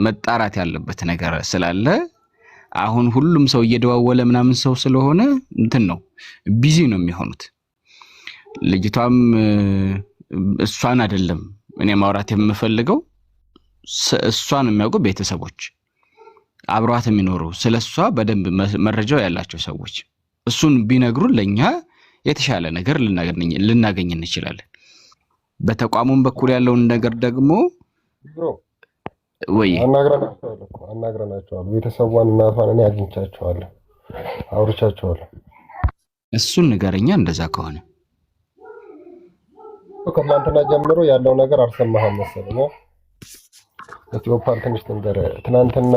መጣራት ያለበት ነገር ስላለ አሁን ሁሉም ሰው እየደዋወለ ምናምን ሰው ስለሆነ እንትን ነው ቢዚ ነው የሚሆኑት። ልጅቷም እሷን አይደለም እኔ ማውራት የምፈልገው እሷን የሚያውቁ ቤተሰቦች አብሯት የሚኖሩ ስለሷ በደንብ መረጃው ያላቸው ሰዎች እሱን ቢነግሩን ለኛ የተሻለ ነገር ልናገኝ እንችላለን። በተቋሙም በኩል ያለውን ነገር ደግሞ ወይ አናግረናቸዋል። ቤተሰቧን እናቷን እኔ አግኝቻቸዋለሁ፣ አውርቻቸዋለሁ። እሱን ንገረኛ እንደዛ ከሆነ ከትናንትና ጀምሮ ያለው ነገር አልሰማህም መሰለኝ። ኢትዮጵያ ትንሽ ትንገር ትናንትና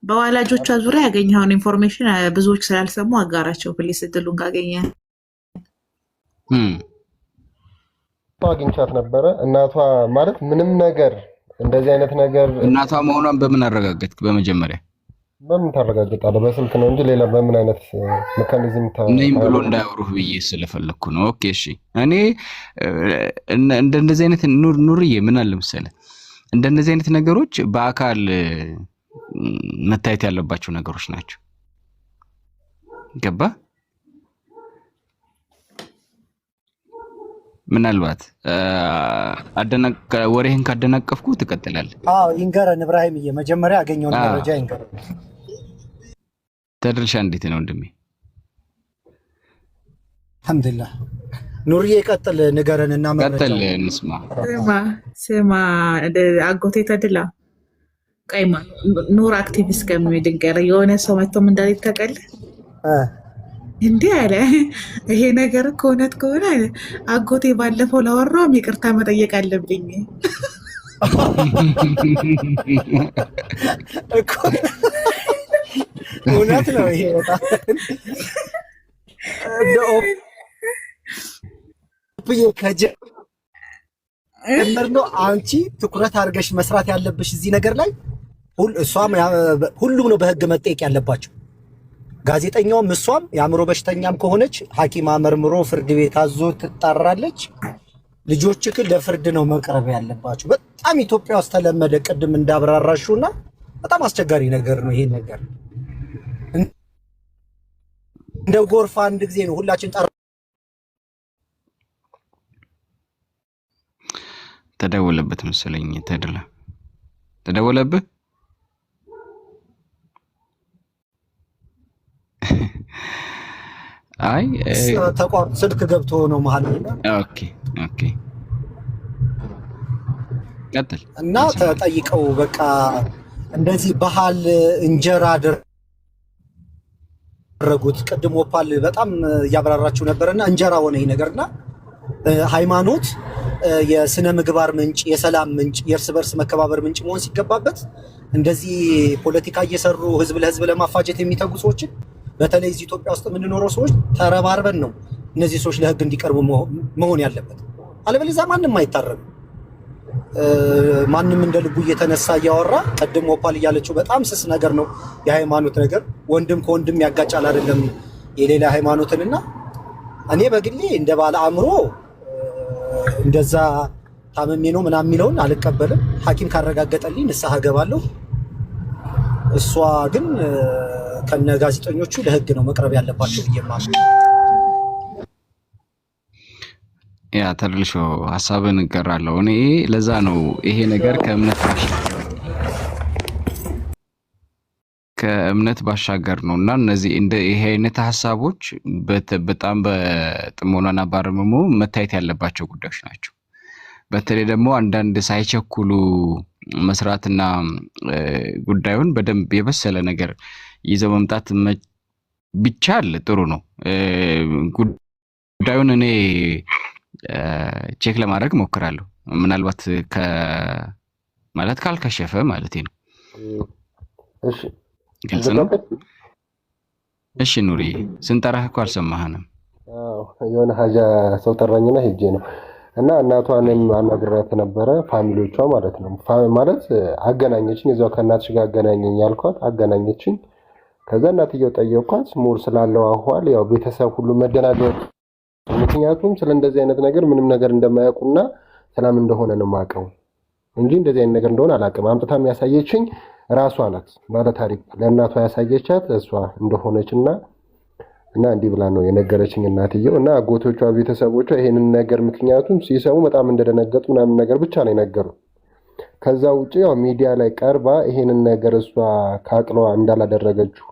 በወላጆቿ ዙሪያ ያገኘኸውን ኢንፎርሜሽን ብዙዎች ስላልሰሙ አጋራቸው ፕሊስ እድሉን ካገኘ። አግኝቻት ነበረ። እናቷ ማለት ምንም ነገር እንደዚህ አይነት ነገር እናቷ መሆኗን በምን አረጋገጥክ? በመጀመሪያ በምን ታረጋግጣለህ? በስልክ ነው እንጂ ሌላ በምን አይነት ሜካኒዝም ነኝ ብሎ እንዳያወሩህ ብዬ ስለፈለኩ ነው። ኦኬ እሺ። እኔ እንደዚህ አይነት ኑርዬ ምን አለ መሰለህ እንደነዚህ አይነት ነገሮች በአካል መታየት ያለባቸው ነገሮች ናቸው። ገባ? ምናልባት ወሬህን ካደናቀፍኩ ትቀጥላለህ። ይንገረን ኢብራሂምዬ፣ መጀመሪያ ያገኘውን መረጃ ይንገረን። ተድርሻ እንዴት ነው ወንድሜ? አልሐምዱሊላህ። ኑርዬ ቀጥል፣ ንገረን እና ቀጥል እንስማ። ስማ አጎቴ ተድላ ቀይማ ኑር አክቲቪስት ከሚድንቀር የሆነ ሰው መጥቶም እንዳለ ይታቀል እንዲህ አለ። ይሄ ነገር ከእውነት ከሆነ አጎቴ ባለፈው ላወራውም ይቅርታ መጠየቅ አለብኝ። እውነት ነው ይሄ በጣም ከጀመር ነው አንቺ ትኩረት አድርገሽ መስራት ያለብሽ እዚህ ነገር ላይ። ሁሉም ነው በህግ መጠየቅ ያለባቸው። ጋዜጠኛውም እሷም የአእምሮ በሽተኛም ከሆነች ሐኪም አመርምሮ ፍርድ ቤት አዞ ትጣራለች። ልጆች ግን ለፍርድ ነው መቅረብ ያለባቸው። በጣም ኢትዮጵያ ውስጥ ተለመደ። ቅድም እንዳብራራሹና በጣም አስቸጋሪ ነገር ነው ይሄ ነገር። እንደ ጎርፍ አንድ ጊዜ ነው ሁላችን ተደወለበት መሰለኝ። ተደወለብህ? አይ ተቋም ስልክ ገብቶ ነው መሀል ላይ። ኦኬ ቀጥል። እና ተጠይቀው በቃ እንደዚህ ባህል እንጀራ አደረጉት። ቅድም ኦፓል በጣም እያብራራችሁ ነበርና እንጀራ ሆነ ይሄ ነገርና ሃይማኖት የስነ ምግባር ምንጭ፣ የሰላም ምንጭ፣ የእርስ በርስ መከባበር ምንጭ መሆን ሲገባበት እንደዚህ ፖለቲካ እየሰሩ ህዝብ ለህዝብ ለማፋጀት የሚተጉ ሰዎችን በተለይ እዚህ ኢትዮጵያ ውስጥ የምንኖረው ሰዎች ተረባርበን ነው እነዚህ ሰዎች ለህግ እንዲቀርቡ መሆን ያለበት። አለበለዚያ ማንም አይታረም። ማንም እንደ ልቡ እየተነሳ እያወራ ቀድሞ ኦፓል እያለችው በጣም ስስ ነገር ነው የሃይማኖት ነገር። ወንድም ከወንድም ያጋጫል አይደለም የሌላ ሃይማኖትንና እኔ በግሌ እንደ ባለ አእምሮ እንደዛ ታመሜ ነው ምናምን የሚለውን አልቀበልም። ሐኪም ካረጋገጠልኝ ንስሐ ገባለሁ። እሷ ግን ከነ ጋዜጠኞቹ ለህግ ነው መቅረብ ያለባቸው ብዬ ማምነው። ያ ተልልሾ ሐሳብን እጋራለሁ። እኔ ለዛ ነው ይሄ ነገር ከእምነት ባሻገር ነውና እነዚህ እንደ ይሄ አይነት ሐሳቦች በጣም በጥሞናና ባርምሞ መታየት ያለባቸው ጉዳዮች ናቸው። በተለይ ደግሞ አንዳንድ ሳይቸኩሉ መስራትና ጉዳዩን በደንብ የበሰለ ነገር ይዘው መምጣት ቢቻል ጥሩ ነው። ጉዳዩን እኔ ቼክ ለማድረግ ሞክራለሁ። ምናልባት ማለት ካልከሸፈ ማለት ነው። እሺ ግልጽ ነው። እሺ ኑሪ ስንጠራህ እኮ አልሰማህንም። የሆነ ሀጃ ሰው ጠራኝና ሄጄ ነው እና እናቷንም አናግራት ነበረ፣ ፋሚሊዎቿ ማለት ነው። ማለት አገናኘችኝ፣ እዛው ከእናትሽ ጋር አገናኘኝ ያልኳት አገናኘችኝ። ከዛ እናትየው ጠየኳት ሙር ስላለው አህዋል ያው ቤተሰብ ሁሉ መደናገጥ፣ ምክንያቱም ስለ እንደዚህ አይነት ነገር ምንም ነገር እንደማያውቁና ሰላም እንደሆነ ነው የማውቀው እንጂ እንደዚህ አይነት ነገር እንደሆነ አላውቅም። አምጥታም ያሳየችኝ ራሷ ናት ባለ ታሪክ ለእናቷ ያሳየቻት እሷ እንደሆነችና እንዲህ ብላ ነው የነገረችኝ እናትየው። እና አጎቶቿ ቤተሰቦቿ ይሄንን ነገር ምክንያቱም ሲሰሙ በጣም እንደደነገጡ ምናምን ነገር ብቻ ነው የነገሩ። ከዛ ውጪ ያው ሚዲያ ላይ ቀርባ ይሄንን ነገር እሷ ካቅሏ እንዳላደረገችው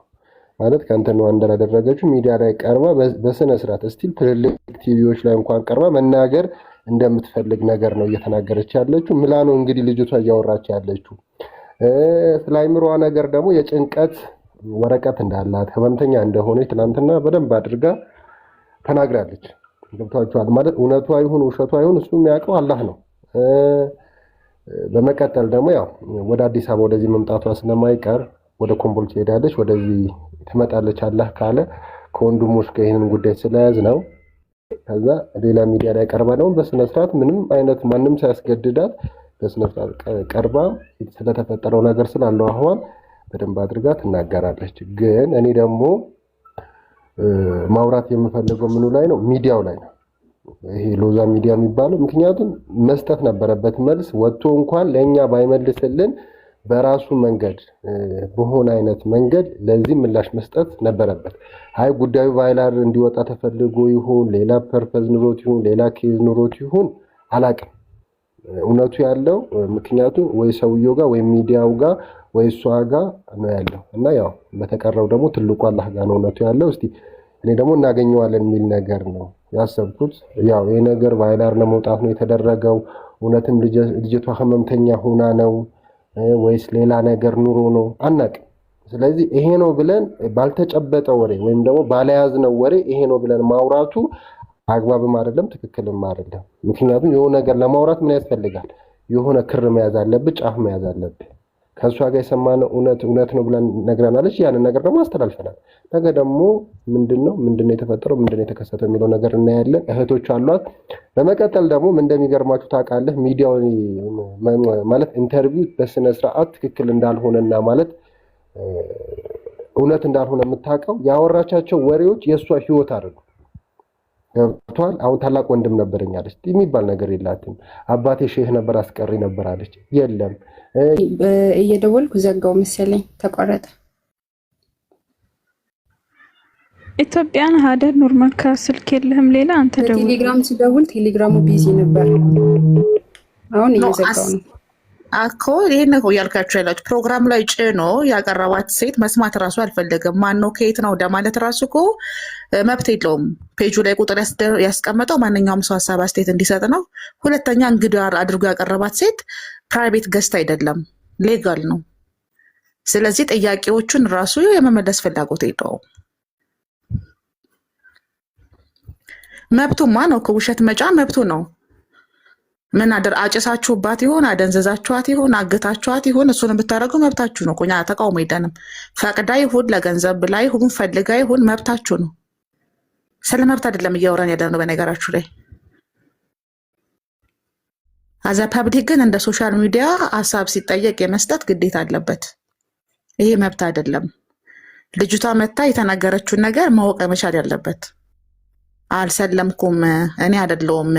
ማለት ከእንትኗ እንዳላደረገችው ሚዲያ ላይ ቀርባ በስነ ስርዓት እስቲል ትልልቅ ቲቪዎች ላይ እንኳን ቀርባ መናገር እንደምትፈልግ ነገር ነው እየተናገረች ያለችው። ምላ ነው እንግዲህ ልጅቷ እያወራች ያለችው። ስለ አይምሮዋ ነገር ደግሞ የጭንቀት ወረቀት እንዳላት ህመምተኛ እንደሆነች ትናንትና በደንብ አድርጋ ተናግራለች። ገብቷችኋል ማለት እውነቷ ይሁን ውሸቷ ይሁን እሱ የሚያውቀው አላህ ነው። በመቀጠል ደግሞ ያው ወደ አዲስ አበባ ወደዚህ መምጣቷ ስለማይቀር ወደ ኮምቦልቻ ሄዳለች፣ ወደዚህ ትመጣለች አላህ ካለ ከወንድሞች ጋር ይህንን ጉዳይ ስለያዝ ነው። ከዛ ሌላ ሚዲያ ላይ ቀርባ ነው በስነ ስርዓት ምንም አይነት ማንም ሳያስገድዳት በስነ ስርዓት ቀርባ ስለተፈጠረው ነገር ስላለው አህዋል በደንብ አድርጋ ትናገራለች። ግን እኔ ደግሞ ማውራት የምፈልገው ምኑ ላይ ነው? ሚዲያው ላይ ነው። ይሄ ሎዛ ሚዲያ የሚባለው ምክንያቱም መስጠት ነበረበት መልስ ወጥቶ እንኳን ለኛ ባይመልስልን በራሱ መንገድ በሆነ አይነት መንገድ ለዚህ ምላሽ መስጠት ነበረበት። አይ ጉዳዩ ቫይራል እንዲወጣ ተፈልጎ ይሁን ሌላ ፐርፐዝ ኑሮት ይሁን ሌላ ኬዝ ኑሮት ይሁን አላቅም። እውነቱ ያለው ምክንያቱም ወይ ሰውየው ጋር ወይ ሚዲያው ጋር ወይ እሷ ጋር ነው ያለው እና ያው በተቀረው ደግሞ ትልቁ አላህ ጋር ነው እውነቱ ያለው። እስቲ እኔ ደግሞ እናገኘዋለን የሚል ነገር ነው ያሰብኩት። ያው ይሄ ነገር ቫይራል ለመውጣት ነው የተደረገው። እውነትም ልጅቷ ህመምተኛ ሆና ነው ወይስ ሌላ ነገር ኑሮ ነው አናውቅም። ስለዚህ ይሄ ነው ብለን ባልተጨበጠ ወሬ ወይም ደግሞ ባለያዝነው ወሬ ይሄ ነው ብለን ማውራቱ አግባብም አይደለም፣ ትክክልም አይደለም። ምክንያቱም የሆነ ነገር ለማውራት ምን ያስፈልጋል? የሆነ ክር መያዝ አለብህ፣ ጫፍ መያዝ አለብህ። ከእሷ ጋር የሰማነው እውነት ነው ብለን ነግረናለች። ያንን ነገር ደግሞ አስተላልፈናል። ነገ ደግሞ ምንድነው የተፈጠረው ምንድነው የተከሰተው የሚለው ነገር እናያለን። እህቶች አሏት። በመቀጠል ደግሞ ምን እንደሚገርማችሁ ታውቃለህ? ሚዲያው ማለት ኢንተርቪው በስነ ስርዓት ትክክል እንዳልሆነና ማለት እውነት እንዳልሆነ የምታውቀው ያወራቻቸው ወሬዎች የእሷ ህይወት አይደሉ። ገብቷል። አሁን ታላቅ ወንድም ነበረኝ አለች የሚባል ነገር የላትም። አባቴ ሼህ ነበር አስቀሪ ነበር አለች። የለም እየደወልኩ ዘጋው መሰለኝ ተቋረጠ። ኢትዮጵያን ሀደር ኖርማል ከስልክ የለህም ሌላ አንተ ደውል። ቴሌግራም ሲደውል ቴሌግራሙ ቢዚ ነበር። አሁን እየዘጋው ነው እኮ። ይሄን ነው ያልካችሁ ያላችሁ ፕሮግራም ላይ ጭኖ ያቀረባት ሴት መስማት ራሱ አልፈለገም። ማን ነው ከየት ነው ማለት ራሱ እኮ መብት የለውም። ፔጁ ላይ ቁጥር ያስቀመጠው ማንኛውም ሰው ሀሳብ አስተያየት እንዲሰጥ ነው። ሁለተኛ እንግዳ አድርጎ ያቀረባት ሴት ፕራይቬት ገስት አይደለም፣ ሌጋል ነው። ስለዚህ ጥያቄዎቹን ራሱ የመመለስ ፍላጎት የለውም። መብቱማ ነው። ከውሸት መጫ መብቱ ነው። ምን አጭሳችሁባት ይሆን አደንዘዛችኋት ይሆን አግታችኋት ይሆን እሱን ብታደርጉ መብታችሁ ነው። እኛ ተቃውሞ የለንም። ፈቅዳ ይሁን ለገንዘብ ብላ ይሁን ፈልጋ ይሁን መብታችሁ ነው። ስለ መብት አይደለም እያወራን ያለነው በነገራችሁ ላይ። አዛ ፐብሊክ ግን እንደ ሶሻል ሚዲያ ሀሳብ ሲጠየቅ የመስጠት ግዴታ አለበት። ይሄ መብት አይደለም። ልጅቷ መታ የተናገረችውን ነገር ማወቅ መቻል ያለበት። አልሰለምኩም፣ እኔ አይደለሁም፣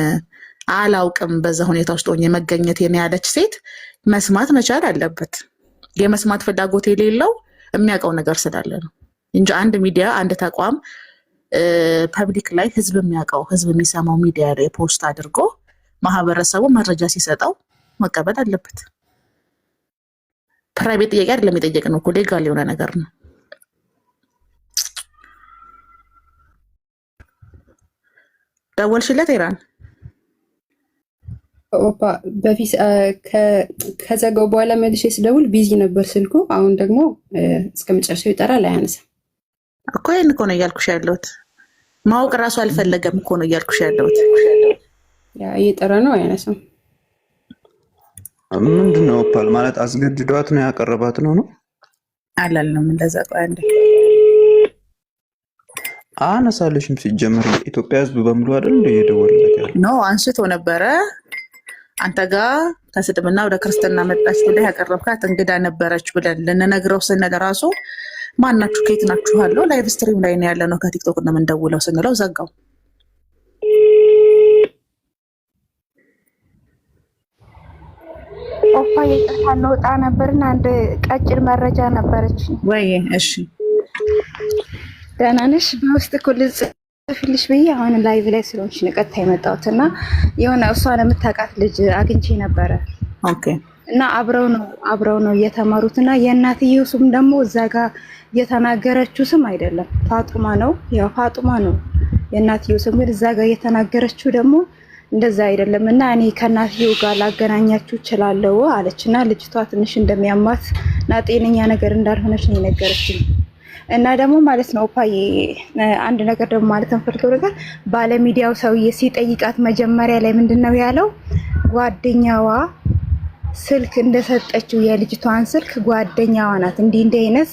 አላውቅም በዛ ሁኔታ ውስጥ ሆኜ መገኘት ያለች ሴት መስማት መቻል አለበት። የመስማት ፍላጎት የሌለው የሚያውቀው ነገር ስላለ ነው እንጂ አንድ ሚዲያ አንድ ተቋም ፐብሊክ ላይ ህዝብ የሚያውቀው ህዝብ የሚሰማው ሚዲያ ላይ ፖስት አድርጎ ማህበረሰቡ መረጃ ሲሰጠው መቀበል አለበት። ፕራይቬት ጥያቄ አይደለም የጠየቅ ነው እኮ ሌጋል የሆነ ነገር ነው። ደወልሽለት ኢራን? ኦፓ በፊት ከዘጋው በኋላ መልሼ ስደውል ቢዚ ነበር ስልኩ። አሁን ደግሞ እስከ መጨረሻው ይጠራል አያነሳም እኮ። ይሄን እኮ ነው እያልኩሽ ያለሁት። ማወቅ ራሱ አልፈለገም እኮ ነው እያልኩሽ ያለሁት። ያ እየጠራ ነው አያነሳም። ምንድነው ኦፓል ማለት አስገድዷት ነው ያቀረባት ነው አላልንም እንደዛ። ቆይ አንዴ አነሳለሽም። ሲጀመር የኢትዮጵያ ህዝብ በሙሉ አይደል እንደ እየደወለለት ያለው ኖ አንስቶ ነበረ። አንተ ጋር ከስድብና ወደ ክርስትና መጣች ብለህ ያቀረብካት እንግዳ ነበረች ብለን ልንነግረው ስንል ራሱ ማናችሁ ከየት ናችሁ አለው። ላይቭ ስትሪም ላይ ነው ያለ ነው ከቲክቶክ ነው የምንደውለው ስንለው ዘጋው። ኦፓ ይቅርታ እንወጣ ነበርና አንድ ቀጭን መረጃ ነበረች ወይ? እሺ ደህና ነሽ? በውስጥ እኮ ልጽፍልሽ ብዬ አሁን ላይቭ ላይ ስለሆንሽ ነው ቀጥታ የመጣሁት እና የሆነ እሷን የምታውቃት ልጅ አግኝቼ ነበረ። ኦኬ። እና አብረው ነው እየተማሩት እና የእናትየው ስም ደግሞ እዛ ጋር የተናገረችው ስም አይደለም ፋጡማ ነው። ያው ፋጡማ ነው የእናትየው ስም፣ ግን እዛ ጋር የተናገረችው ደግሞ እንደዛ አይደለም። እና እኔ ከእናትየው ጋር ላገናኛችሁ እችላለሁ አለች። እና ልጅቷ ትንሽ እንደሚያማት እና ጤነኛ ነገር እንዳልሆነች ነው የነገረችኝ። እና ደግሞ ማለት ነው ኦፓዬ አንድ ነገር ደግሞ ማለት እንፈልገው ነገር ባለሚዲያው ሰውዬ ሲጠይቃት መጀመሪያ ላይ ምንድነው ያለው? ጓደኛዋ ስልክ እንደሰጠችው የልጅቷን ስልክ ጓደኛዋ ናት እንዲህ አይነት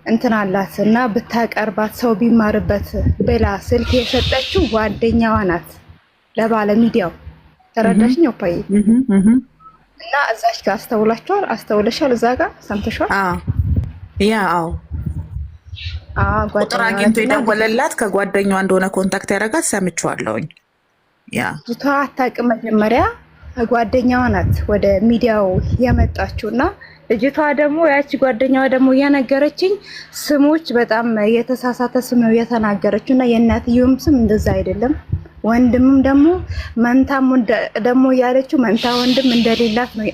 እንትን አላት እና ብታቀርባት ሰው ቢማርበት ብላ ስልክ የሰጠችው ጓደኛዋ ናት ለባለሚዲያው። ተረዳሽኝ ኦፓዬ? እና እዛች ጋር አስተውለሻል? እዛ ጋር ሰምተሻል? ያው ቁጥር አግኝቶ የደወለላት ከጓደኛዋ እንደሆነ ኮንታክት ያደረጋት ሰምቼዋለሁኝ። ልጅቷ አታውቅም። መጀመሪያ ጓደኛዋ ናት ወደ ሚዲያው የመጣችው እና ልጅቷ ደግሞ ያቺ ጓደኛዋ ደግሞ እያነገረችኝ ስሞች በጣም የተሳሳተ ስም ነው የተናገረችው እና የእናትየውም ስም እንደዛ አይደለም። ወንድምም ደግሞ መንታም ደግሞ ያለችው መንታ ወንድም እንደሌላት ነው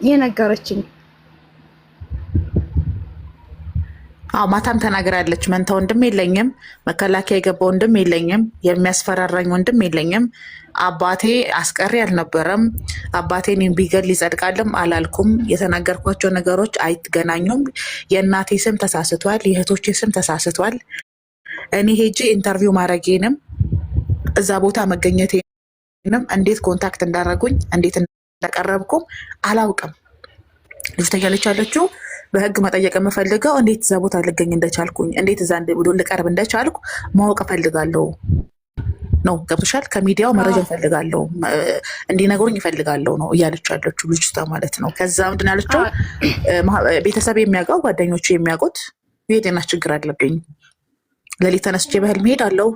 የነገረችኝ። ማታም ተናግራለች። መንታ ወንድም የለኝም፣ መከላከያ የገባ ወንድም የለኝም፣ የሚያስፈራራኝ ወንድም የለኝም፣ አባቴ አስቀሪ አልነበረም፣ አባቴን ቢገል ይጸድቃልም አላልኩም፣ የተናገርኳቸው ነገሮች አይገናኙም፣ የእናቴ ስም ተሳስቷል፣ የእህቶቼ ስም ተሳስቷል፣ እኔ ሄጄ ኢንተርቪው ማድረጌንም እዛ ቦታ መገኘቴንም እንዴት ኮንታክት እንዳደረጉኝ እንዴት እንደቀረብኩም አላውቅም። ልጅቷ እያለች ያለችው በህግ መጠየቅ የምፈልገው እንዴት እዛ ቦታ ልገኝ እንደቻልኩኝ፣ እንዴት እዛ ልቀርብ እንደቻልኩ ማወቅ እፈልጋለሁ ነው። ገብቶሻል? ከሚዲያው መረጃ እፈልጋለሁ፣ እንዲነግሩኝ እፈልጋለሁ ነው እያለች ያለችው ልጅቷ ማለት ነው። ከዛ ምንድን ያለችው ቤተሰብ የሚያውቀው ጓደኞቹ የሚያውቁት የጤና ችግር አለብኝ፣ ሌሊት ተነስቼ በህልም እሄዳለሁ፣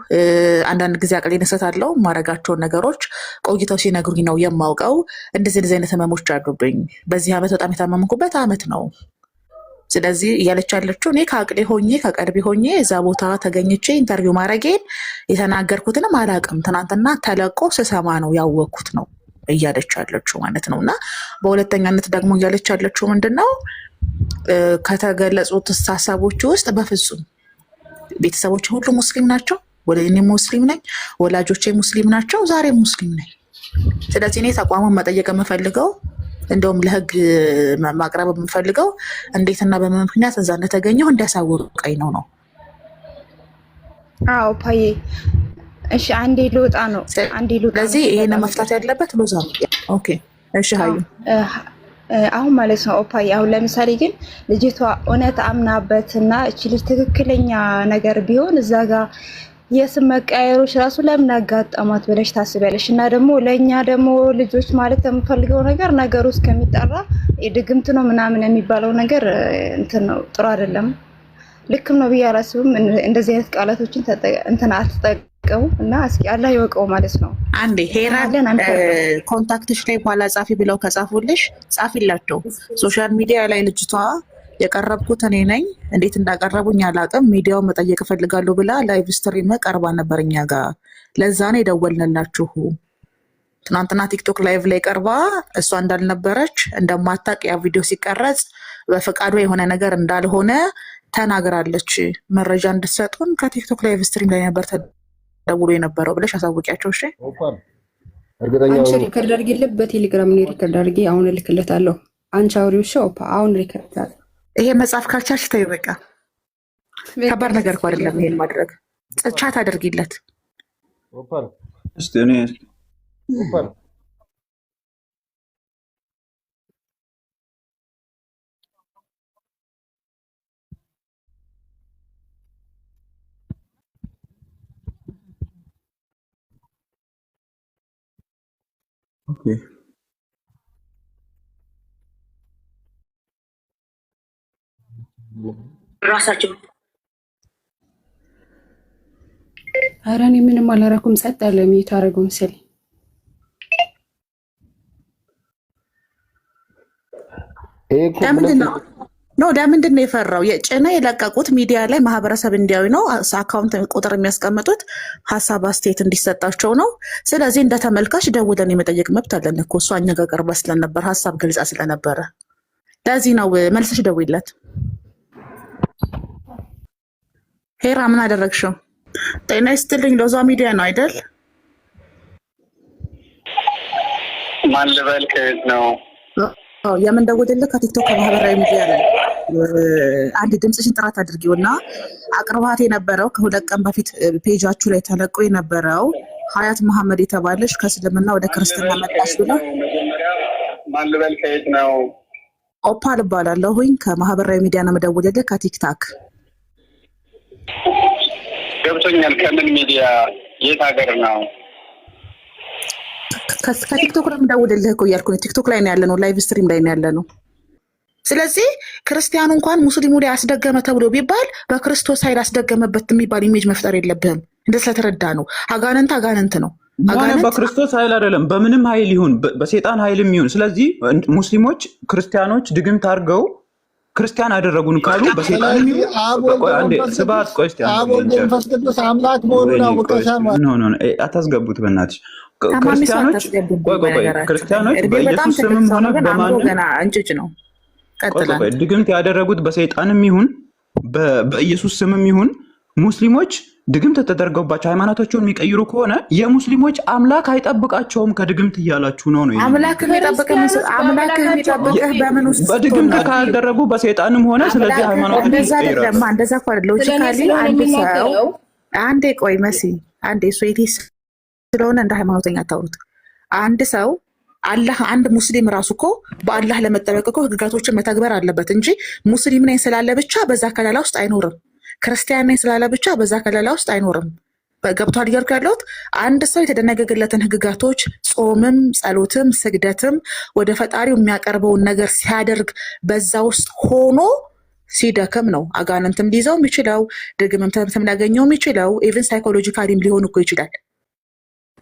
አንዳንድ ጊዜ አቅሌን እሰታለሁ፣ ማድረጋቸውን ነገሮች ቆይተው ሲነግሩኝ ነው የማውቀው። እንደዚህ አይነት ህመሞች አሉብኝ፣ በዚህ ዓመት በጣም የታመምኩበት ዓመት ነው። ስለዚህ እያለች ያለችው እኔ ከአቅሌ ሆኜ ከቀርቢ ሆኜ እዛ ቦታ ተገኝቼ ኢንተርቪው ማድረጌን የተናገርኩትንም አላውቅም፣ ትናንትና ተለቆ ስሰማ ነው ያወቅኩት ነው እያለች ያለችው ማለት ነው። እና በሁለተኛነት ደግሞ እያለች ያለችው ምንድን ነው ከተገለጹት ሀሳቦች ውስጥ በፍጹም ቤተሰቦች ሁሉ ሙስሊም ናቸው፣ እኔ ሙስሊም ነኝ፣ ወላጆቼ ሙስሊም ናቸው፣ ዛሬም ሙስሊም ነኝ። ስለዚህ እኔ ተቋሙን መጠየቅ የምፈልገው እንደውም ለህግ ማቅረብ የምፈልገው እንዴትና በምን ምክንያት እዛ እንደተገኘው እንዲያሳውቀኝ ነው። አዎ ፓዬ፣ እሺ አንዴ ልወጣ ነው። ስለዚህ ይሄን መፍታት ያለበት ሎዛ ነው። ኦኬ እሺ ሀዩ አሁን ማለት ነው ኦፓዬ። አሁን ለምሳሌ ግን ልጅቷ እውነት አምናበትና እቺ ልጅ ትክክለኛ ነገር ቢሆን እዛ ጋር የስም መቀያየሮች ራሱ ለምን አጋጠሟት ብለሽ ታስቢያለሽ? እና ደግሞ ለእኛ ደግሞ ልጆች ማለት የምፈልገው ነገር ነገሩ እስከሚጠራ ድግምት ነው ምናምን የሚባለው ነገር እንትን ነው፣ ጥሩ አይደለም፣ ልክም ነው ብዬ አላስብም። እንደዚህ አይነት ቃላቶችን እንትን አትጠቀሙ እና እስኪ አላህ ይወቀው ማለት ነው። አንዴ ሄራለን ኮንታክትሽ ላይ በኋላ ጻፊ ብለው ከጻፉልሽ ጻፊላቸው። ሶሻል ሚዲያ ላይ ልጅቷ የቀረብኩት እኔ ነኝ፣ እንዴት እንዳቀረቡኝ አላውቅም፣ ሚዲያውን መጠየቅ እፈልጋለሁ ብላ ላይቭ ስትሪም ቀርባ ነበር እኛ ጋር። ለዛ ነው የደወልንላችሁ። ትናንትና ቲክቶክ ላይቭ ላይ ቀርባ እሷ እንዳልነበረች እንደማታውቅ ያ ቪዲዮ ሲቀረጽ በፈቃዷ የሆነ ነገር እንዳልሆነ ተናግራለች። መረጃ እንድትሰጡን ከቲክቶክ ላይቭ ስትሪም ላይ ነበር ተደውሎ የነበረው ብለሽ አሳውቂያቸው። እሺ አንቺ ሪከርድ አድርጊለት በቴሌግራም ነው ሪከርድ አድርጊ፣ አሁን እልክለታለሁ። አንቺ አውሪው ሾፕ አሁን ሪከርድ አድርጊ። ይሄ መጽሐፍ ካልቻልሽ ተይው በቃ። ከባድ ነገር እኮ አይደለም ይሄን ማድረግ። ቻት አድርጊለት እስቲ እኔ ኦኬ ራሳቸው ኧረ እኔ ምንም አላደረኩም። ጸጥ ያለ ሚዩት አደረገው መሰለኝ። ለምንድን ነው የፈራው? የጭና የለቀቁት ሚዲያ ላይ ማህበረሰብ እንዲያዩ ነው። አካውንት ቁጥር የሚያስቀምጡት ሀሳብ አስተያየት እንዲሰጣቸው ነው። ስለዚህ እንደ ተመልካች ደውለን የመጠየቅ መብት አለን እኮ። እሷ እኛ ጋር ቀርባ ስለነበር ሀሳብ ገልጻ ስለነበረ ለዚህ ነው መልሰሽ ደውይለት። ሄራ ምን አደረግሽው? ጤና ይስጥልኝ። ሎዛ ሚዲያ ነው አይደል? ማን ልበል? ከየት ነው? የምንደውልልህ ከቲክቶክ ከማህበራዊ ሚዲያ ላይ አንድ ድምፅሽን ጥራት አድርጊው እና አቅርባት የነበረው ከ2 ቀን በፊት ፔጃችሁ ላይ ተለቆ የነበረው ሀያት መሐመድ የተባለች ከእስልምና ወደ ክርስትና መጣች ብላ። ማን ልበል? ከየት ነው? ኦፓል እባላለሁኝ ከማህበራዊ ሚዲያ ነው የምደውልልህ ከቲክታክ። ገብቶኛል። ከምን ሚዲያ? የት ሀገር ነው? ከቲክቶክ ነው የምደውልልህ እኮ እያልኩ ነው። ቲክቶክ ላይ ነው ያለነው፣ ላይቭ ስትሪም ላይ ነው ያለነው። ስለዚህ ክርስቲያኑ እንኳን ሙስሊሙ ላይ አስደገመ ተብሎ ቢባል በክርስቶስ ኃይል አስደገመበት የሚባል ኢሜጅ መፍጠር የለብህም። እንደተረዳ ነው። አጋንንት አጋንንት ነው። በክርስቶስ ኃይል አይደለም፣ በምንም ኃይል ይሁን በሴጣን ኃይልም ይሁን። ስለዚህ ሙስሊሞች ክርስቲያኖች ድግምት አድርገው ክርስቲያን አደረጉን ካሉ በሴጣን ስብሐት ቆይ እስኪ መንፈስ ቅዱስ አምላክ መሆኑን አውቀሻል ማለት ነው። አታስገቡት በእናትሽ። ክርስቲያኖች በኢየሱስ ስምም ሆነ በማንም ድግምት ያደረጉት በሰይጣንም ይሁን በኢየሱስ ስምም ይሁን ሙስሊሞች ድግምት ተደርገውባቸው ሃይማኖታቸውን የሚቀይሩ ከሆነ የሙስሊሞች አምላክ አይጠብቃቸውም ከድግምት እያላችሁ ነው። አምላክ የሚጠብቅህ በምን ውስጥ በድግምት ካደረጉ በሰይጣንም ሆነ ስለዚህ ሃይማኖት እንደዛ እኮ ሎጂካሊ አንድ ሰው አንዴ ቆይ መሲ አንዴ ሶይቲ ስለሆነ እንደ ሃይማኖተኛ አታውሩት። አንድ ሰው አላህ አንድ ሙስሊም ራሱ እኮ በአላህ ለመጠበቅ እኮ ህግጋቶችን መተግበር አለበት እንጂ ሙስሊም ነኝ ስላለ ብቻ በዛ ከለላ ውስጥ አይኖርም። ክርስቲያን ነኝ ስላለ ብቻ በዛ ከለላ ውስጥ አይኖርም። ገብቷል እያልኩ ያለሁት አንድ ሰው የተደነገገለትን ህግጋቶች ጾምም፣ ጸሎትም፣ ስግደትም ወደ ፈጣሪው የሚያቀርበውን ነገር ሲያደርግ በዛ ውስጥ ሆኖ ሲደክም ነው አጋንንትም ሊይዘው የሚችለው ድግምትም ሊያገኘው የሚችለው ኢቨን ሳይኮሎጂካሊም ሊሆን እኮ ይችላል።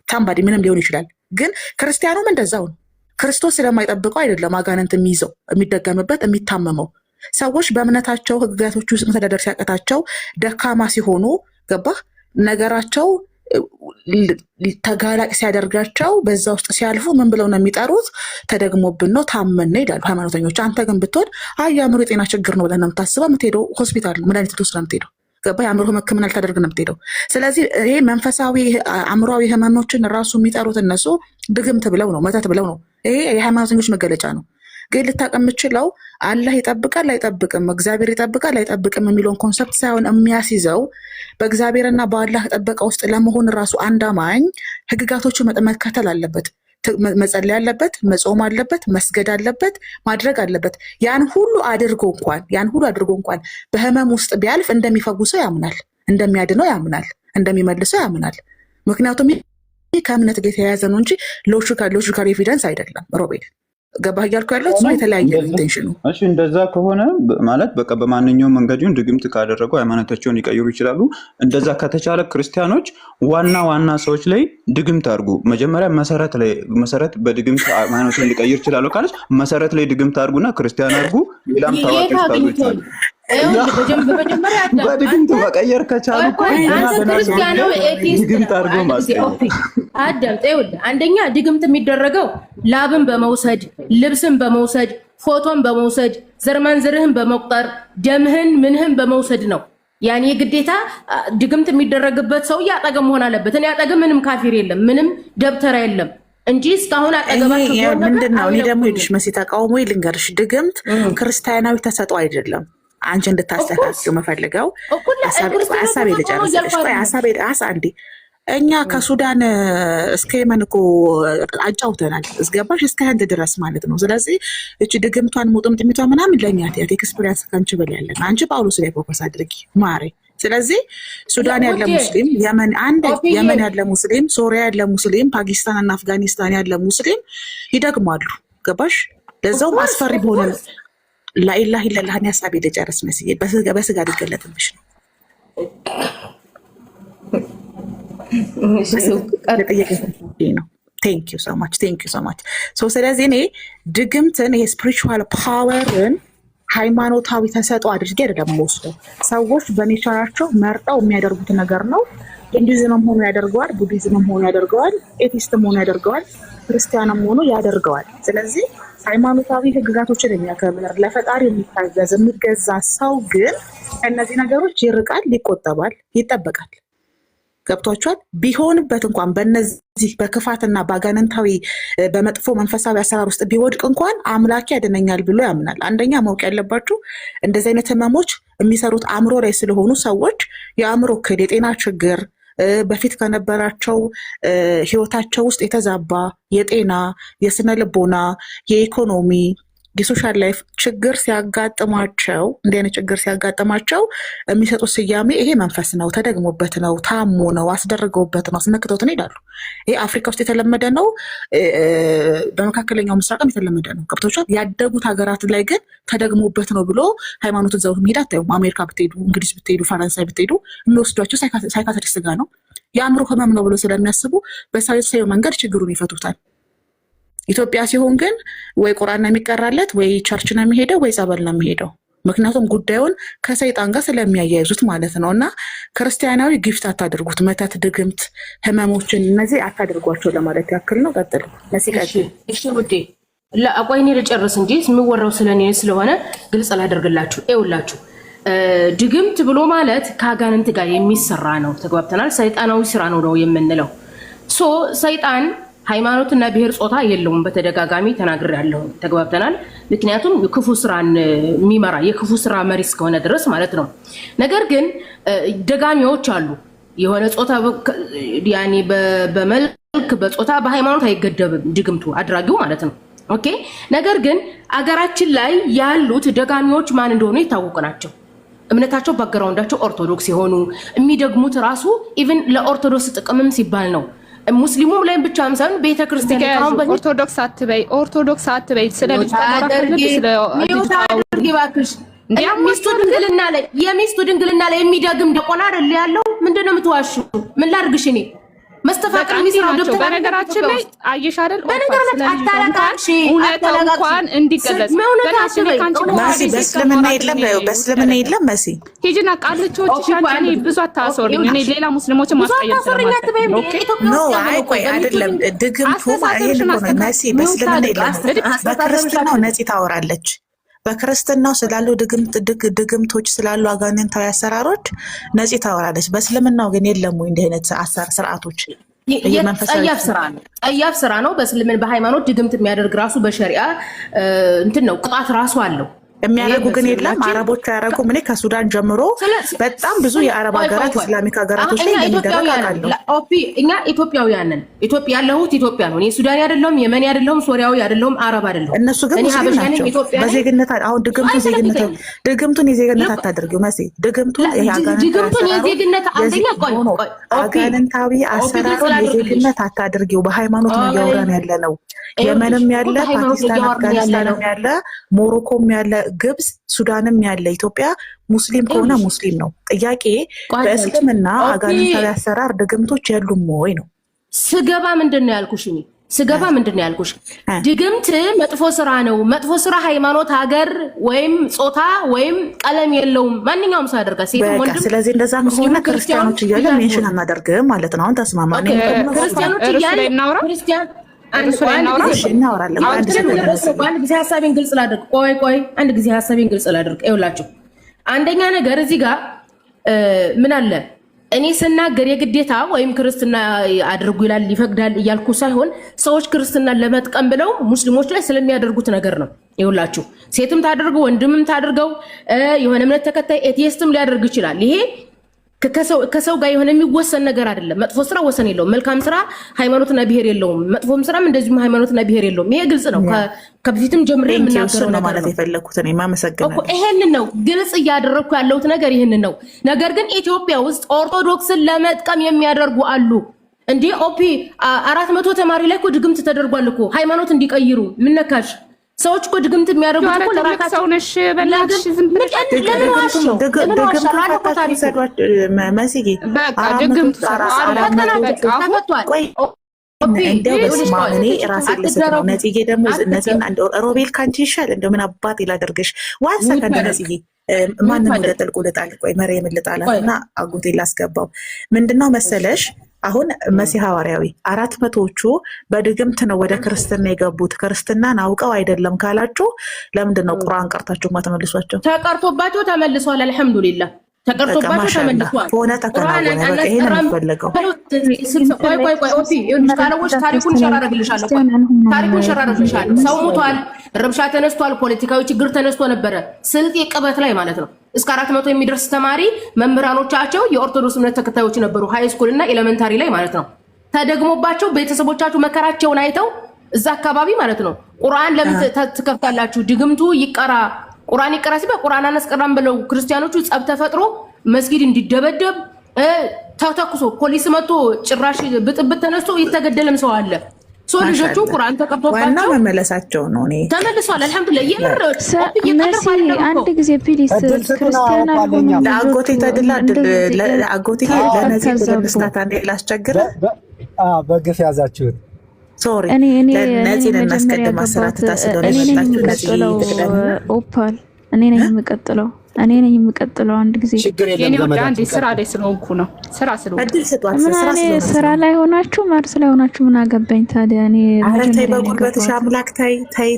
ታምባዲ ምንም ሊሆን ይችላል። ግን ክርስቲያኑም እንደዛው ነው። ክርስቶስ ስለማይጠብቀው አይደለም አጋንንት የሚይዘው የሚደገምበት የሚታመመው። ሰዎች በእምነታቸው ህግጋቶች ውስጥ መተዳደር ሲያቀታቸው ደካማ ሲሆኑ ገባህ ነገራቸው ተጋላጭ ሲያደርጋቸው በዛ ውስጥ ሲያልፉ ምን ብለው ነው የሚጠሩት? ተደግሞብን ነው ታመን ነው ይላሉ ሃይማኖተኞች። አንተ ግን ብትሆን የአእምሮ የጤና ችግር ነው ብለህ ነው የምታስበው። የምትሄደው ሆስፒታል ነው፣ መድኃኒት ልትወስድ ነው የምትሄደው። ገባ? የአእምሮ ህክምና ልታደርግ ነው የምትሄደው። ስለዚህ ይሄ መንፈሳዊ አእምሯዊ ህመሞችን ራሱ የሚጠሩት እነሱ ድግምት ብለው ነው፣ መተት ብለው ነው። ይሄ የሃይማኖተኞች መገለጫ ነው። ግን ልታውቅ የምችለው አላህ ይጠብቃል አይጠብቅም፣ እግዚአብሔር ይጠብቃል አይጠብቅም የሚለውን ኮንሰፕት ሳይሆን የሚያስይዘው በእግዚአብሔርና በአላህ ጥበቃ ውስጥ ለመሆን ራሱ አንድ አማኝ ህግጋቶቹ መከተል አለበት፣ መጸለይ አለበት፣ መጾም አለበት፣ መስገድ አለበት፣ ማድረግ አለበት። ያን ሁሉ አድርጎ እንኳን በህመም ውስጥ ቢያልፍ እንደሚፈውሰው ያምናል፣ እንደሚያድነው ያምናል፣ እንደሚመልሰው ያምናል። ምክንያቱም ይህ ከእምነት ጋር የተያያዘ ነው እንጂ ሎጂካል ኤቪደንስ አይደለም። ሮቤል ገባህ እያልኩ ያለው እሱ የተለያየ ኢንቴንሽኑ። እሺ እንደዛ ከሆነ ማለት በቃ በማንኛውም መንገድ ይሁን ድግምት ካደረጉ ሃይማኖታቸውን ሊቀይሩ ይችላሉ። እንደዛ ከተቻለ ክርስቲያኖች ዋና ሰዎች ላይ ድግምት አድርጉ። መጀመሪያ መሰረት በድግምት ሃይማኖትን ሊቀይር ይችላሉ ካለች መሰረት ላይ ድግምት አድርጉና ክርስቲያን አድርጉ። ሌላም ታዋቂ ስታቶች አሉ በድግምት መቀየር ከቻሉ ድግምት አድርጎ ማስቀየር። አንደኛ ድግምት የሚደረገው ላብን በመውሰድ ልብስን በመውሰድ ፎቶን በመውሰድ ዘርማንዝርህን በመቁጠር ደምህን ምንህን በመውሰድ ነው። ያኔ ግዴታ ድግምት የሚደረግበት ሰው አጠገብ መሆን አለበት። እኔ አጠገብ ምንም ካፊር የለም፣ ምንም ደብተራ የለም እንጂ እስካሁን አጠገባቸው ምንድነው? እኔ ደግሞ ይልሽ መሲ ተቃውሞ ልንገርሽ፣ ድግምት ክርስቲያናዊ ተሰጥኦ አይደለም። አንቺ እንድታስተካክሉ መፈልገው ሀሳቤ ልጨርስ። አንዴ እኛ ከሱዳን እስከ የመን እኮ አጫውተናል። እስገባሽ እስከ ህንድ ድረስ ማለት ነው። ስለዚህ እቺ ድግምቷን ሙጥምጥሚቷ ምናምን ለእኛ ትያት ኤክስፔሪንስ ከአንቺ በላይ ያለን አንቺ ጳውሎስ ላይ ፎከስ አድርጊ ማሬ። ስለዚህ ሱዳን ያለ ሙስሊም፣ የመን ያለ ሙስሊም፣ ሶሪያ ያለ ሙስሊም፣ ፓኪስታን እና አፍጋኒስታን ያለ ሙስሊም ይደግማሉ። ገባሽ? ለዛውም አስፈሪ በሆነ ላኢላህ ኢለላህን ሀሳቤ ልጨርስ መስዬ በስጋ ሊገለጥብሽ ነው። ቴንክ ዩ ሶ ማች። ስለዚህ እኔ ድግምትን ይሄ ስፒሪቹዋል ፓወርን ሃይማኖታዊ ተሰጥኦ አድርጌ አይደለም የምወስደው። ሰዎች በኔቸራቸው መርጠው የሚያደርጉት ነገር ነው። ሂንዱይዝምም ሆኖ ያደርገዋል፣ ቡዲዝምም ሆኖ ያደርገዋል፣ ኤቲስትም ሆኖ ያደርገዋል፣ ክርስቲያንም ሆኖ ያደርገዋል። ስለዚህ ሃይማኖታዊ ህግጋቶችን የሚያከብር ለፈጣሪ የሚታዘዝ የሚገዛ ሰው ግን ከእነዚህ ነገሮች ይርቃል፣ ይቆጠባል፣ ይጠበቃል። ገብቷቸዋል። ቢሆንበት እንኳን በነዚህ በክፋትና በአጋንንታዊ በመጥፎ መንፈሳዊ አሰራር ውስጥ ቢወድቅ እንኳን አምላኬ ያድነኛል ብሎ ያምናል። አንደኛ ማወቅ ያለባችሁ እንደዚህ አይነት ህመሞች የሚሰሩት አእምሮ ላይ ስለሆኑ ሰዎች የአእምሮ እክል፣ የጤና ችግር በፊት ከነበራቸው ህይወታቸው ውስጥ የተዛባ የጤና፣ የስነ ልቦና፣ የኢኮኖሚ፣ የሶሻል ላይፍ ችግር ሲያጋጥማቸው እንዲህ አይነት ችግር ሲያጋጥማቸው የሚሰጡት ስያሜ ይሄ መንፈስ ነው፣ ተደግሞበት ነው፣ ታሞ ነው፣ አስደርገውበት ነው፣ አስነክተውት ነው ይላሉ። ይሄ አፍሪካ ውስጥ የተለመደ ነው፣ በመካከለኛው ምስራቅም የተለመደ ነው። ገብቶቻል። ያደጉት ሀገራት ላይ ግን ተደግሞበት ነው ብሎ ሃይማኖትን ዘውት መሄድ አታዩም። አሜሪካ ብትሄዱ፣ እንግሊዝ ብትሄዱ፣ ፈረንሳይ ብትሄዱ የሚወስዷቸው ሳይካትሪስት ጋር ነው። የአእምሮ ህመም ነው ብሎ ስለሚያስቡ በሳይንሳዊ መንገድ ችግሩን ይፈቱታል። ኢትዮጵያ ሲሆን ግን ወይ ቁርአን ነው የሚቀራለት፣ ወይ ቸርች ነው የሚሄደው፣ ወይ ጸበል ነው የሚሄደው። ምክንያቱም ጉዳዩን ከሰይጣን ጋር ስለሚያያይዙት ማለት ነው። እና ክርስቲያናዊ ጊፍት አታድርጉት። መተት፣ ድግምት፣ ህመሞችን እነዚህ አታድርጓቸው ለማለት ያክል ነው። ቀጥል መሲቀጥ እሺ ውዴ ቆይ እኔ ልጨርስ እንጂ የሚወራው ስለኔ ስለሆነ ግልጽ ላደርግላችሁ። ይኸውላችሁ ድግምት ብሎ ማለት ከአጋንንት ጋር የሚሰራ ነው። ተግባብተናል። ሰይጣናዊ ስራ ነው የምንለው። ሰይጣን ሃይማኖትና ብሔር ጾታ የለውም። በተደጋጋሚ ተናግሬያለሁ። ተግባብተናል። ምክንያቱም ክፉ ስራን የሚመራ የክፉ ስራ መሪ እስከሆነ ድረስ ማለት ነው። ነገር ግን ደጋሚዎች አሉ። የሆነ ጾታ ያኔ በመል በመልክ በጾታ በሃይማኖት አይገደብም ድግምቱ አድራጊው ማለት ነው። ኦኬ ነገር ግን አገራችን ላይ ያሉት ደጋሚዎች ማን እንደሆኑ የታወቁ ናቸው። እምነታቸው ባግራውንዳቸው ኦርቶዶክስ የሆኑ የሚደግሙት ራሱ ኢቭን ለኦርቶዶክስ ጥቅምም ሲባል ነው። ሙስሊሙም ላይ ብቻ ሳይሆን ቤተክርስቲያን ኦርቶዶክስ አትበይ የሚስቱ ድንግልና ላይ የሚደግም ደቆና አይደል ያለው? ምንድነው የምትዋሹ? ምን ላድርግሽ እኔ መስተፋቅር የሚሰራው ዶክተር በነገራችን ላይ አየሽ አይደል? እውነታው እንኳን እንዲገለጽ በእስልምና የለም መሲ ሂጂና ቃልቾች ሻንቺ ብዙ አታሰውልኝ። እኔ ሌላ ሙስሊሞችን ማስቀየም ቆይ አይደለም ድግምቱ መሲ በእስልምና የለም። በክርስትናው ነፂ ታወራለች። በክርስትናው ስላሉ ድግምቶች ስላሉ አጋንንታዊ አሰራሮች ነፂ ታወራለች። በእስልምናው ግን የለም ወይ እንዲህ አይነት አሰራር ስርዓቶች? ጠያፍ ስራ ነው። በእስልምና በሃይማኖት ድግምት የሚያደርግ ራሱ በሸሪዓ እንትን ነው ቅጣት ራሱ አለው። የሚያደርጉ ግን የለም። አረቦቹ ያደረጉ ምን ከሱዳን ጀምሮ በጣም ብዙ የአረብ ሀገራት ኢስላሚክ ሀገራቶች ላይ የሚደረግ አውቃለሁ። እኛ ኢትዮጵያውያን ነን። ኢትዮጵያ ያለሁት ኢትዮጵያ ነው። እኔ ሱዳኒ አይደለሁም፣ የመኒ አይደለሁም፣ ሶሪያዊ አይደለሁም፣ አረብ አይደለሁም። እነሱ ግን ሙስሊም ናቸው። በዜግነት አሁን ድግምቱን የዜግነት አታድርጊው መሲ። ድግምቱን የዜግነት አንደኛ አጋንንታዊ አሰራሩን የዜግነት አታድርጊው። በሃይማኖት ነው እያወራን ያለ ነው። የመንም ያለ ፓኪስታን፣ አፍጋኒስታንም ያለ ሞሮኮም ያለ ግብጽ፣ ሱዳንም ያለ ኢትዮጵያ ሙስሊም ከሆነ ሙስሊም ነው። ጥያቄ በእስልምና አጋንንታዊ አሰራር ድግምቶች የሉም ወይ ነው። ስገባ ምንድነው ያልኩሽ? ድግምት መጥፎ ስራ ነው። መጥፎ ስራ ሃይማኖት፣ ሀገር ወይም ጾታ ወይም ቀለም የለውም። ማንኛውም ሰው ያደርጋል፣ ሴት ወንድም። ስለዚህ እንደዛ ከሆነ ክርስቲያኖች እያለ ሜንሽን አናደርግም ማለት ነው። አሁን ተስማማ። ክርስቲያኖች እያለ ክርስቲያን አንድ ጊዜ ሀሳቤን ግልጽ ላድርግ። አንድ ጊዜ ሀሳቤን ግልጽ ላድርግ። ይኸውላችሁ አንደኛ ነገር እዚህ ጋር ምን አለ፣ እኔ ስናገር የግዴታ ወይም ክርስትና አድርጉ ይላል ይፈቅዳል እያልኩ ሳይሆን ሰዎች ክርስትናን ለመጥቀም ብለው ሙስሊሞች ላይ ስለሚያደርጉት ነገር ነው። ይኸውላችሁ ሴትም ታደርገው ወንድምም ታደርገው የሆነ እምነት ተከታይ ኤቲስትም ሊያደርግ ይችላል። ይሄ ከሰው ጋር የሆነ የሚወሰን ነገር አይደለም። መጥፎ ስራ ወሰን የለውም። መልካም ስራ ሃይማኖትና ብሔር የለውም። መጥፎም ስራም እንደዚሁም ሃይማኖትና ብሔር የለውም። ይሄ ግልጽ ነው። ከበፊትም ጀምሬ የምናገረው ነገር ማለት የፈለኩት እኔ ማመሰግናለሁ። ይሄንን ነው ግልጽ እያደረኩ ያለሁት ነገር ይሄንን ነው። ነገር ግን ኢትዮጵያ ውስጥ ኦርቶዶክስን ለመጥቀም የሚያደርጉ አሉ። እንዴ 400 ተማሪ ላይ እኮ ድግምት ተደርጓል እኮ ሃይማኖት እንዲቀይሩ። ምን ነካሽ? ሰዎች እኮ ድግምት የሚያደርጉት እኮ ለራሳቸው ነሽ። በላሽ ዝም ብለሽ ድግምት ሮቤል ካንቺ ይሻል እንደው ምን አባት ይላደርግሽ። ዋን ሰከንድ ነጽዬ ማንም ወደ ጥልቁ ልጣል። ቆይ መሬም ልጣላት እና አጎቴ ላስገባው። ምንድነው መሰለሽ አሁን መሲህ ሐዋርያዊ 400ዎቹ በድግምት ነው ወደ ክርስትና የገቡት። ክርስትናን አውቀው አይደለም ካላችሁ ለምንድን ነው ቁርአን ቀርታችሁ ማተመልሷቸው? ተቀርቶባቸው ተመልሷል። አልሐምዱሊላህ ተቀርቶባቸው ተመልሷል። ሆነ ተከናወነ። በቃ ይሄን ነው የምፈልገው። ታሪኩን ሸራረግልሻለሁ። ሰው ሞቷል፣ ረብሻ ተነስቷል፣ ፖለቲካዊ ችግር ተነስቶ ነበረ። ስልጤ ቅበት ላይ ማለት ነው እስከ 400 የሚደርስ ተማሪ መምህራኖቻቸው የኦርቶዶክስ እምነት ተከታዮች ነበሩ። ሃይ ስኩል እና ኤሌመንታሪ ላይ ማለት ነው። ተደግሞባቸው ቤተሰቦቻቸው መከራቸውን አይተው እዛ አካባቢ ማለት ነው ቁርአን ለምን ትከፍታላችሁ? ድግምቱ ይቀራ፣ ቁርአን ይቀራ ሲባል ቁርአን አናስቀራም ብለው ክርስቲያኖቹ ጸብ ተፈጥሮ መስጊድ እንዲደበደብ ተተኩሶ ፖሊስ መጥቶ ጭራሽ ብጥብጥ ተነስቶ የተገደለም ሰው አለ። ሶ ልጆቹ ቁርአን ተቀርቶባቸው ዋና መመለሳቸው ነው። እኔ ተመልሷል። አልሐምዱሊላህ መሲ አንድ ጊዜ ፕሊስ ክርስቲያን አልሆኑ ለአጎቴ ተድላ ለአጎቴ ለነዚህ ለምስታት አንዴ ላስቸግር በግፍ ያዛችሁት ሶሪ ለነዚህ ለማስቀደም አስራት ታስደው ለታችሁ ነዚህ ኦፓል እኔ ነኝ የምቀጥለው። አንድ ጊዜ የኔ ወደ አንድ ስራ ላይ ስለሆንኩ ነው። ስራ ስራ ላይ ሆናችሁ ማርስ ላይ ሆናችሁ ምን አገባኝ ታዲያ? እኔ አረታይ በጉልበትሽ አምላክ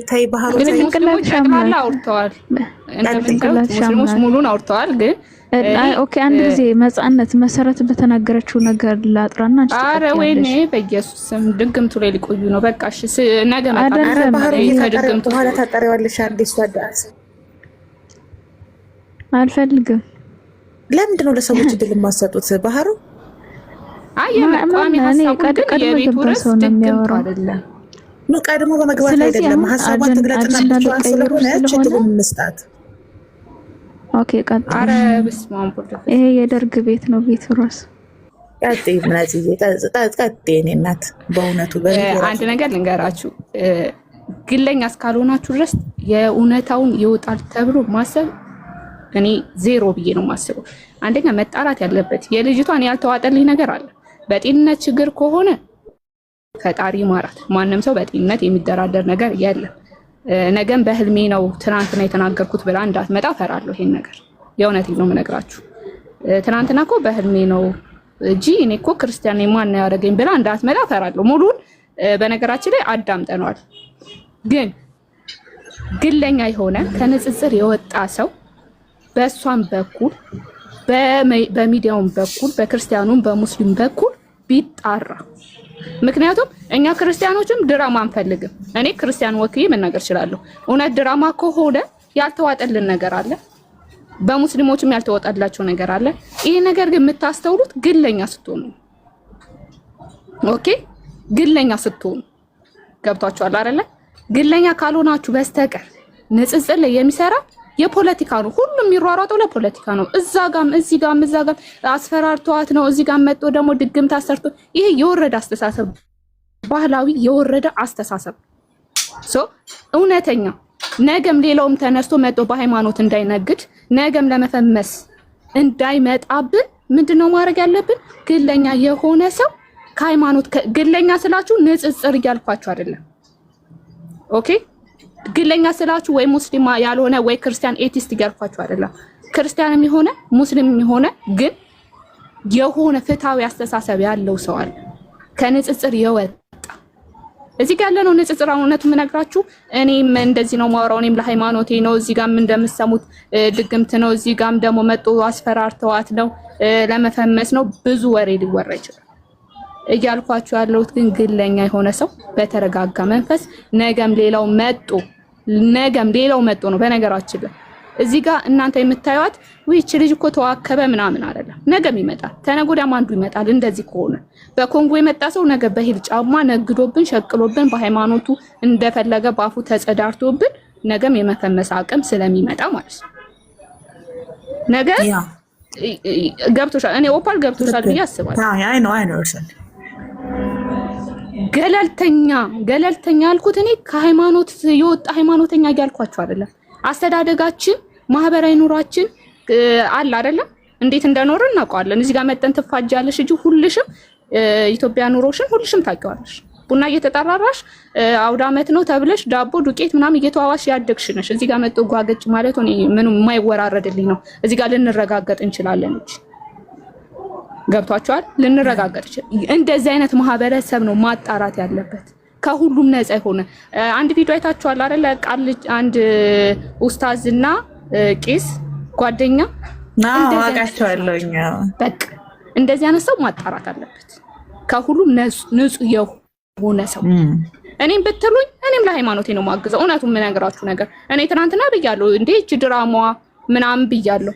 ታይ ባህሩ ታይ ጠቅላላ አውርተዋል። ሙስሊሞች ሙሉን አውርተዋል። ግን ኦኬ አንድ ጊዜ መጻነት መሰረት በተናገረችው ነገር ላጥራና አንቺ አረ ወይኔ በኢየሱስ ስም ድግምቱ ላይ ሊቆዩ ነው። በቃ እሺ ነገ መጣ ከድግምቱ ኋላ ታጠሪዋለሽ። አንዴ ሷዳስ አልፈልግም። ለምንድን ነው ለሰዎች እድል የማሰጡት? ባህሩ ቋሚ ሀሳቡ ግን የቤቱ ርዕስ ድግምት አይደለም። ቀድሞ በመግባት አይደለም ሀሳቧን ትግለጽና ብቻዋን ስለሆነ ችግሩን እንስጣት። ኦኬ ቀጥታ አረ በስመ አብ ወልድ ይሄ የደርግ ቤት ነው ቤቱ ራስ ቀጥይ ምናዚህ ቀጥይ እኔ እናት በእውነቱ አንድ ነገር ልንገራችሁ ግለኛ እስካልሆናችሁ ድረስ የእውነታውን ይወጣል ተብሎ ማሰብ እኔ ዜሮ ብዬ ነው ማስበው። አንደኛ መጣራት ያለበት የልጅቷን ያልተዋጠልኝ ነገር አለ። በጤንነት ችግር ከሆነ ፈጣሪ ማራት። ማንም ሰው በጤንነት የሚደራደር ነገር የለም። ነገም በህልሜ ነው ትናንትና የተናገርኩት ብላ እንዳትመጣ ፈራለሁ። ይሄን ነገር የእውነቴን ነው የምነግራችሁ። ትናንትና እኮ በህልሜ ነው እንጂ እኔ እኮ ክርስቲያን ነኝ ማን ያደረገኝ ብላ እንዳትመጣ ፈራለሁ። ሙሉን በነገራችን ላይ አዳምጠነዋል። ግን ግለኛ የሆነ ከንጽጽር የወጣ ሰው በእሷም በኩል በሚዲያውም በኩል በክርስቲያኑም በሙስሊም በኩል ቢጣራ። ምክንያቱም እኛ ክርስቲያኖችም ድራማ አንፈልግም። እኔ ክርስቲያን ወክዬ መናገር እችላለሁ። እውነት ድራማ ከሆነ ያልተዋጠልን ነገር አለ፣ በሙስሊሞችም ያልተዋጠላቸው ነገር አለ። ይሄ ነገር ግን የምታስተውሉት ግለኛ ስትሆኑ። ኦኬ ግለኛ ስትሆኑ ገብቷችኋል አይደለ? ግለኛ ካልሆናችሁ በስተቀር ንጽጽር ላይ የሚሰራ የፖለቲካ ነው። ሁሉም የሚሯሯጠው ለፖለቲካ ነው። እዛ ጋም እዚህ ጋም እዛ ጋም አስፈራርቷት ነው። እዚህ ጋም መጥቶ ደግሞ ድግምት አሰርቶ ይሄ የወረደ አስተሳሰብ፣ ባህላዊ የወረደ አስተሳሰብ እውነተኛ ነገም ሌላውም ተነስቶ መጥቶ በሃይማኖት እንዳይነግድ ነገም ለመፈመስ እንዳይመጣብን ምንድነው ማድረግ ያለብን? ግለኛ የሆነ ሰው ከሃይማኖት ግለኛ ስላችሁ ንጽጽር እያልኳችሁ አይደለም። ኦኬ ግለኛ ስላችሁ ወይ ሙስሊም ያልሆነ ወይ ክርስቲያን ኤቲስት እያልኳችሁ አይደለም። ክርስቲያንም የሆነ ሙስሊምም የሆነ ግን የሆነ ፍትሃዊ አስተሳሰብ ያለው ሰው አለ ከንጽጽር የወጣ እዚህ ጋር ያለነው ንጽጽር እውነቱ የምነግራችሁ እኔም እንደዚህ ነው ማወራው። እኔም ለሃይማኖቴ ነው። እዚህ ጋርም እንደምትሰሙት ድግምት ነው። እዚህ ጋርም ደግሞ መጥቶ አስፈራርተዋት ነው ለመፈመስ ነው። ብዙ ወሬ ሊወራ ይችላል። እያልኳችሁ ያለሁት ግን ግለኛ የሆነ ሰው በተረጋጋ መንፈስ ነገም ሌላው መጥቶ ነው። በነገራችን ላይ እዚህ ጋር እናንተ የምታዩት እቺ ልጅ እኮ ተዋከበ ምናምን አይደለም። ነገም ይመጣል፣ ተነጎዳም አንዱ ይመጣል። እንደዚህ ከሆነ በኮንጎ የመጣ ሰው ነገ በሂል ጫማ ነግዶብን ሸቅሎብን በሃይማኖቱ እንደፈለገ ባፉ ተጸዳርቶብን ነገም የመፈመስ አቅም ስለሚመጣ ማለት ነው። ነገ ገብቶሻል? እኔ ኦፓል ገብቶሻል ብዬ አስባለሁ። አይ ነው ገለልተኛ አልኩት። እኔ ከሃይማኖት የወጣ ሃይማኖተኛ እያልኳችሁ አይደለም። አስተዳደጋችን ማህበራዊ ኑሯችን አለ አይደለም፣ እንዴት እንደኖርን እናውቀዋለን። እዚህ ጋር መጠን ትፋጃለሽ እንጂ ሁልሽም ኢትዮጵያ ኑሮሽን ሁልሽም ታውቂዋለሽ። ቡና እየተጠራራሽ አውደ ዓመት ነው ተብለሽ ዳቦ ዱቄት ምናምን እየተዋዋሽ ያደግሽ ነሽ። እዚህ ጋር መጥቶ ጓገጭ ማለት ነው ምንም የማይወራረድልኝ ነው። እዚህ ጋር ልንረጋገጥ እንችላለን እንጂ ገብቷቸዋል። ልንረጋገጥ ይችላል። እንደዚህ አይነት ማህበረሰብ ነው ማጣራት ያለበት፣ ከሁሉም ነፃ የሆነ አንድ ቪዲዮ አይታችኋል አይደል? ቃል አንድ ኡስታዝና ቄስ ጓደኛ አቃቸዋለሁኝ። በቃ እንደዚህ አይነት ሰው ማጣራት አለበት፣ ከሁሉም ንጹህ የሆነ ሰው። እኔም ብትሉኝ እኔም ለሃይማኖቴ ነው ማግዘው። እውነቱን የምነግራችሁ ነገር እኔ ትናንትና ብያለሁ እንዴ እቺ ድራማዋ ምናምን ብያለሁ።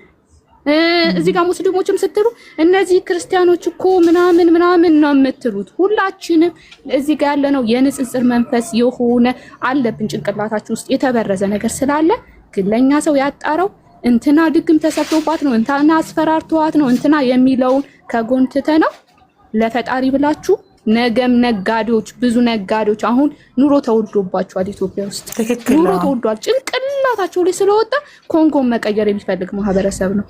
እዚህ ጋር ሙስሊሞችም ስትሉ እነዚህ ክርስቲያኖች እኮ ምናምን ነው የምትሉት። ሁላችንም እዚህ ጋር ያለነው የንጽጽር መንፈስ የሆነ አለብን ጭንቅላታችን ውስጥ የተበረዘ ነገር ስላለ ግለኛ ሰው ያጣረው እንትና ድግም ተሰፍቶባት ነው እንትና አስፈራርተዋት ነው እንትና የሚለውን ከጎን ትተነው ለፈጣሪ ብላችሁ ነገም ነጋዴዎች፣ ብዙ ነጋዴዎች አሁን ኑሮ ተወዶባቸዋል። ኢትዮጵያ ውስጥ ኑሮ ተወዷል። ጭንቅላታቸው ላይ ስለወጣ ኮንጎን መቀየር የሚፈልግ ማህበረሰብ ነው።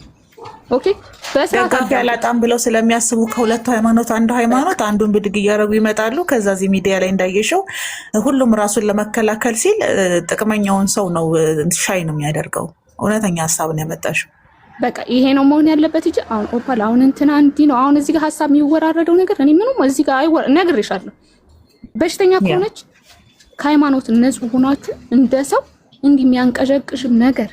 ኦኬ በስራት ያላጣም ብለው ስለሚያስቡ ከሁለቱ ሃይማኖት አንዱን ብድግ እያደረጉ ይመጣሉ። ከዛ እዚህ ሚዲያ ላይ እንዳየሽው ሁሉም ራሱን ለመከላከል ሲል ጥቅመኛውን ሰው ነው ሻይ ነው የሚያደርገው። እውነተኛ ሀሳብን ያመጣሽው በቃ ይሄ ነው መሆን ያለበት እንጂ አሁን ኦፓል አሁን እንትና እንዲህ ነው አሁን እዚህ ጋር ሀሳብ የሚወራረደው ነገር እኔ ምንም እዚህ ጋር ነግሬሻለሁ። በሽተኛ ከሆነች ከሃይማኖት ንጹህ ሆናችሁ እንደ ሰው እንዲህ የሚያንቀዠቅሽም ነገር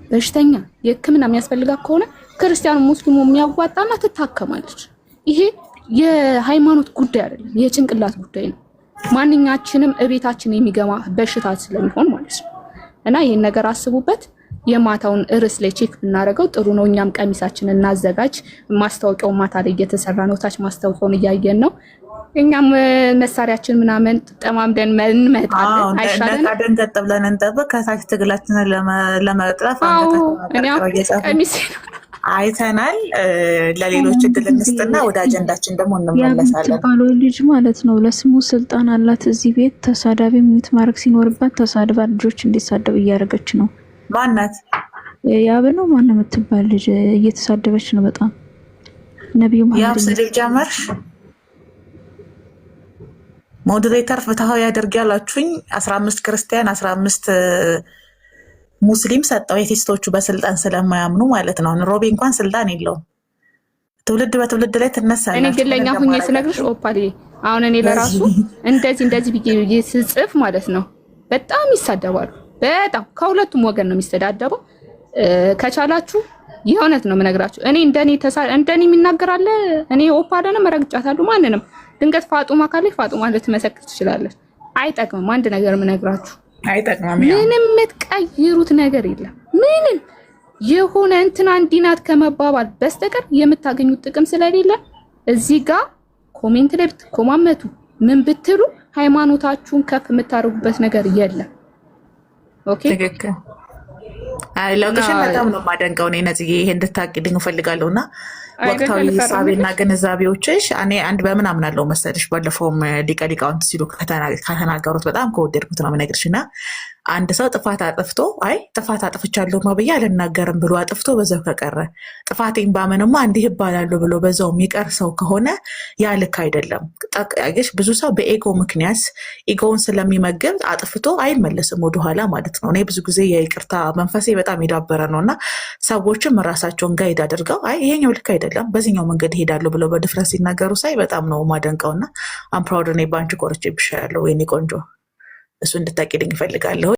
በሽተኛ የሕክምና የሚያስፈልጋት ከሆነ ክርስቲያኑ ሙስሊሙ የሚያዋጣና ትታከማለች። ይሄ የሃይማኖት ጉዳይ አይደለም፣ የጭንቅላት ጉዳይ ነው። ማንኛችንም እቤታችን የሚገማ በሽታ ስለሚሆን ማለት ነው። እና ይሄን ነገር አስቡበት። የማታውን ርዕስ ላይ ቼክ ብናደርገው ጥሩ ነው። እኛም ቀሚሳችንን እናዘጋጅ። ማስታወቂያው ማታ ላይ እየተሰራ ነው። ታች ማስታወቂያውን እያየን ነው። እኛም መሳሪያችን ምናምን ጠማምደን እንመጣለን። አይሻለን? ደንገጥ ብለን እንጠብቅ። ከታች ትግላችንን ለመጥረፍ ቀሚስ አይተናል። ለሌሎች እድል እንስጥና ወደ አጀንዳችን ደግሞ እንመለሳለን። የምትባለው ልጅ ማለት ነው ለስሙ ስልጣን አላት እዚህ ቤት። ተሳዳቢ ሚዩት ማድረግ ሲኖርባት ተሳድባ ልጆች እንዲሳደቡ እያደረገች ነው። ማናት? ያብ ነው ማን የምትባል ልጅ እየተሳደበች ነው በጣም። ነብዩ ያብ ስድብ ጀመርሽ። ሞዴሬተር ፍትሃዊ ያደርግ ያላችሁኝ 15 ክርስቲያን 15 ሙስሊም ሰጠው። የቴስቶቹ በስልጣን ስለማያምኑ ማለት ነው። ሮቤ እንኳን ስልጣን የለውም። ትውልድ በትውልድ ላይ ትነሳለች። እኔ ግለኛ ሁኜ ስነግርሽ ኦፓሌ አሁን እኔ ለራሱ እንደዚህ ብዬ ስጽፍ ማለት ነው በጣም ይሳደባሉ። በጣም ከሁለቱም ወገን ነው የሚስተዳደበው። ከቻላችሁ የእውነት ነው የምነግራችሁ። እኔ እንደኔ የሚናገራለ እኔ ኦፓለንም ረግጫታለሁ። ማንንም ድንገት ፋጡማ ካለች ፋጡማ ልትመሰክር ትችላለች። አይጠቅምም። አንድ ነገር የምነግራችሁ አይጠቅምም። ምንም የምትቀይሩት ነገር የለም። ምንም የሆነ እንትና እንዲናት ከመባባል በስተቀር የምታገኙት ጥቅም ስለሌለ እዚህ ጋር ኮሜንት ላይ ብትኮማመቱ ምን ብትሉ ሃይማኖታችሁን ከፍ የምታደርጉበት ነገር የለም። ኦኬ ትክክል። ለውጥሽን በጣም ነው የማደንቀው። እኔ ነጽዬ ይሄ እንድታቂልኝ እፈልጋለሁ እና ወቅታዊ ሳቤና ግንዛቤዎችሽ እኔ አንድ በምን አምናለሁ መሰለሽ፣ ባለፈውም ሊቀ ሊቃውንት ሲሉ ከተናገሩት በጣም ከወደድኩት ነው የምነግርሽ እና አንድ ሰው ጥፋት አጥፍቶ አይ ጥፋት አጥፍቻለሁ ብዬ አልናገርም ብሎ አጥፍቶ በዛው ከቀረ ጥፋቴን ባመንማ እንዲህ እባላለሁ ብሎ በዛው የሚቀር ሰው ከሆነ ያ ልክ አይደለም። ጠቃሽ ብዙ ሰው በኤጎ ምክንያት ኢጎውን ስለሚመግብ አጥፍቶ አይመለስም ወደኋላ ማለት ነው። እኔ ብዙ ጊዜ የይቅርታ መንፈሴ በጣም የዳበረ ነው እና ሰዎችም ራሳቸውን ጋይድ አድርገው አይ ይሄኛው ልክ አይደለም በዚህኛው መንገድ ይሄዳሉ ብለው በድፍረት ሲናገሩ ሳይ በጣም ነው ማደንቀውና አምፕራውድ እኔ ባንቺ ቆርጬ ብሻለሁ የኔ ቆንጆ። እሱ እንድታቂልኝ እፈልጋለሁ።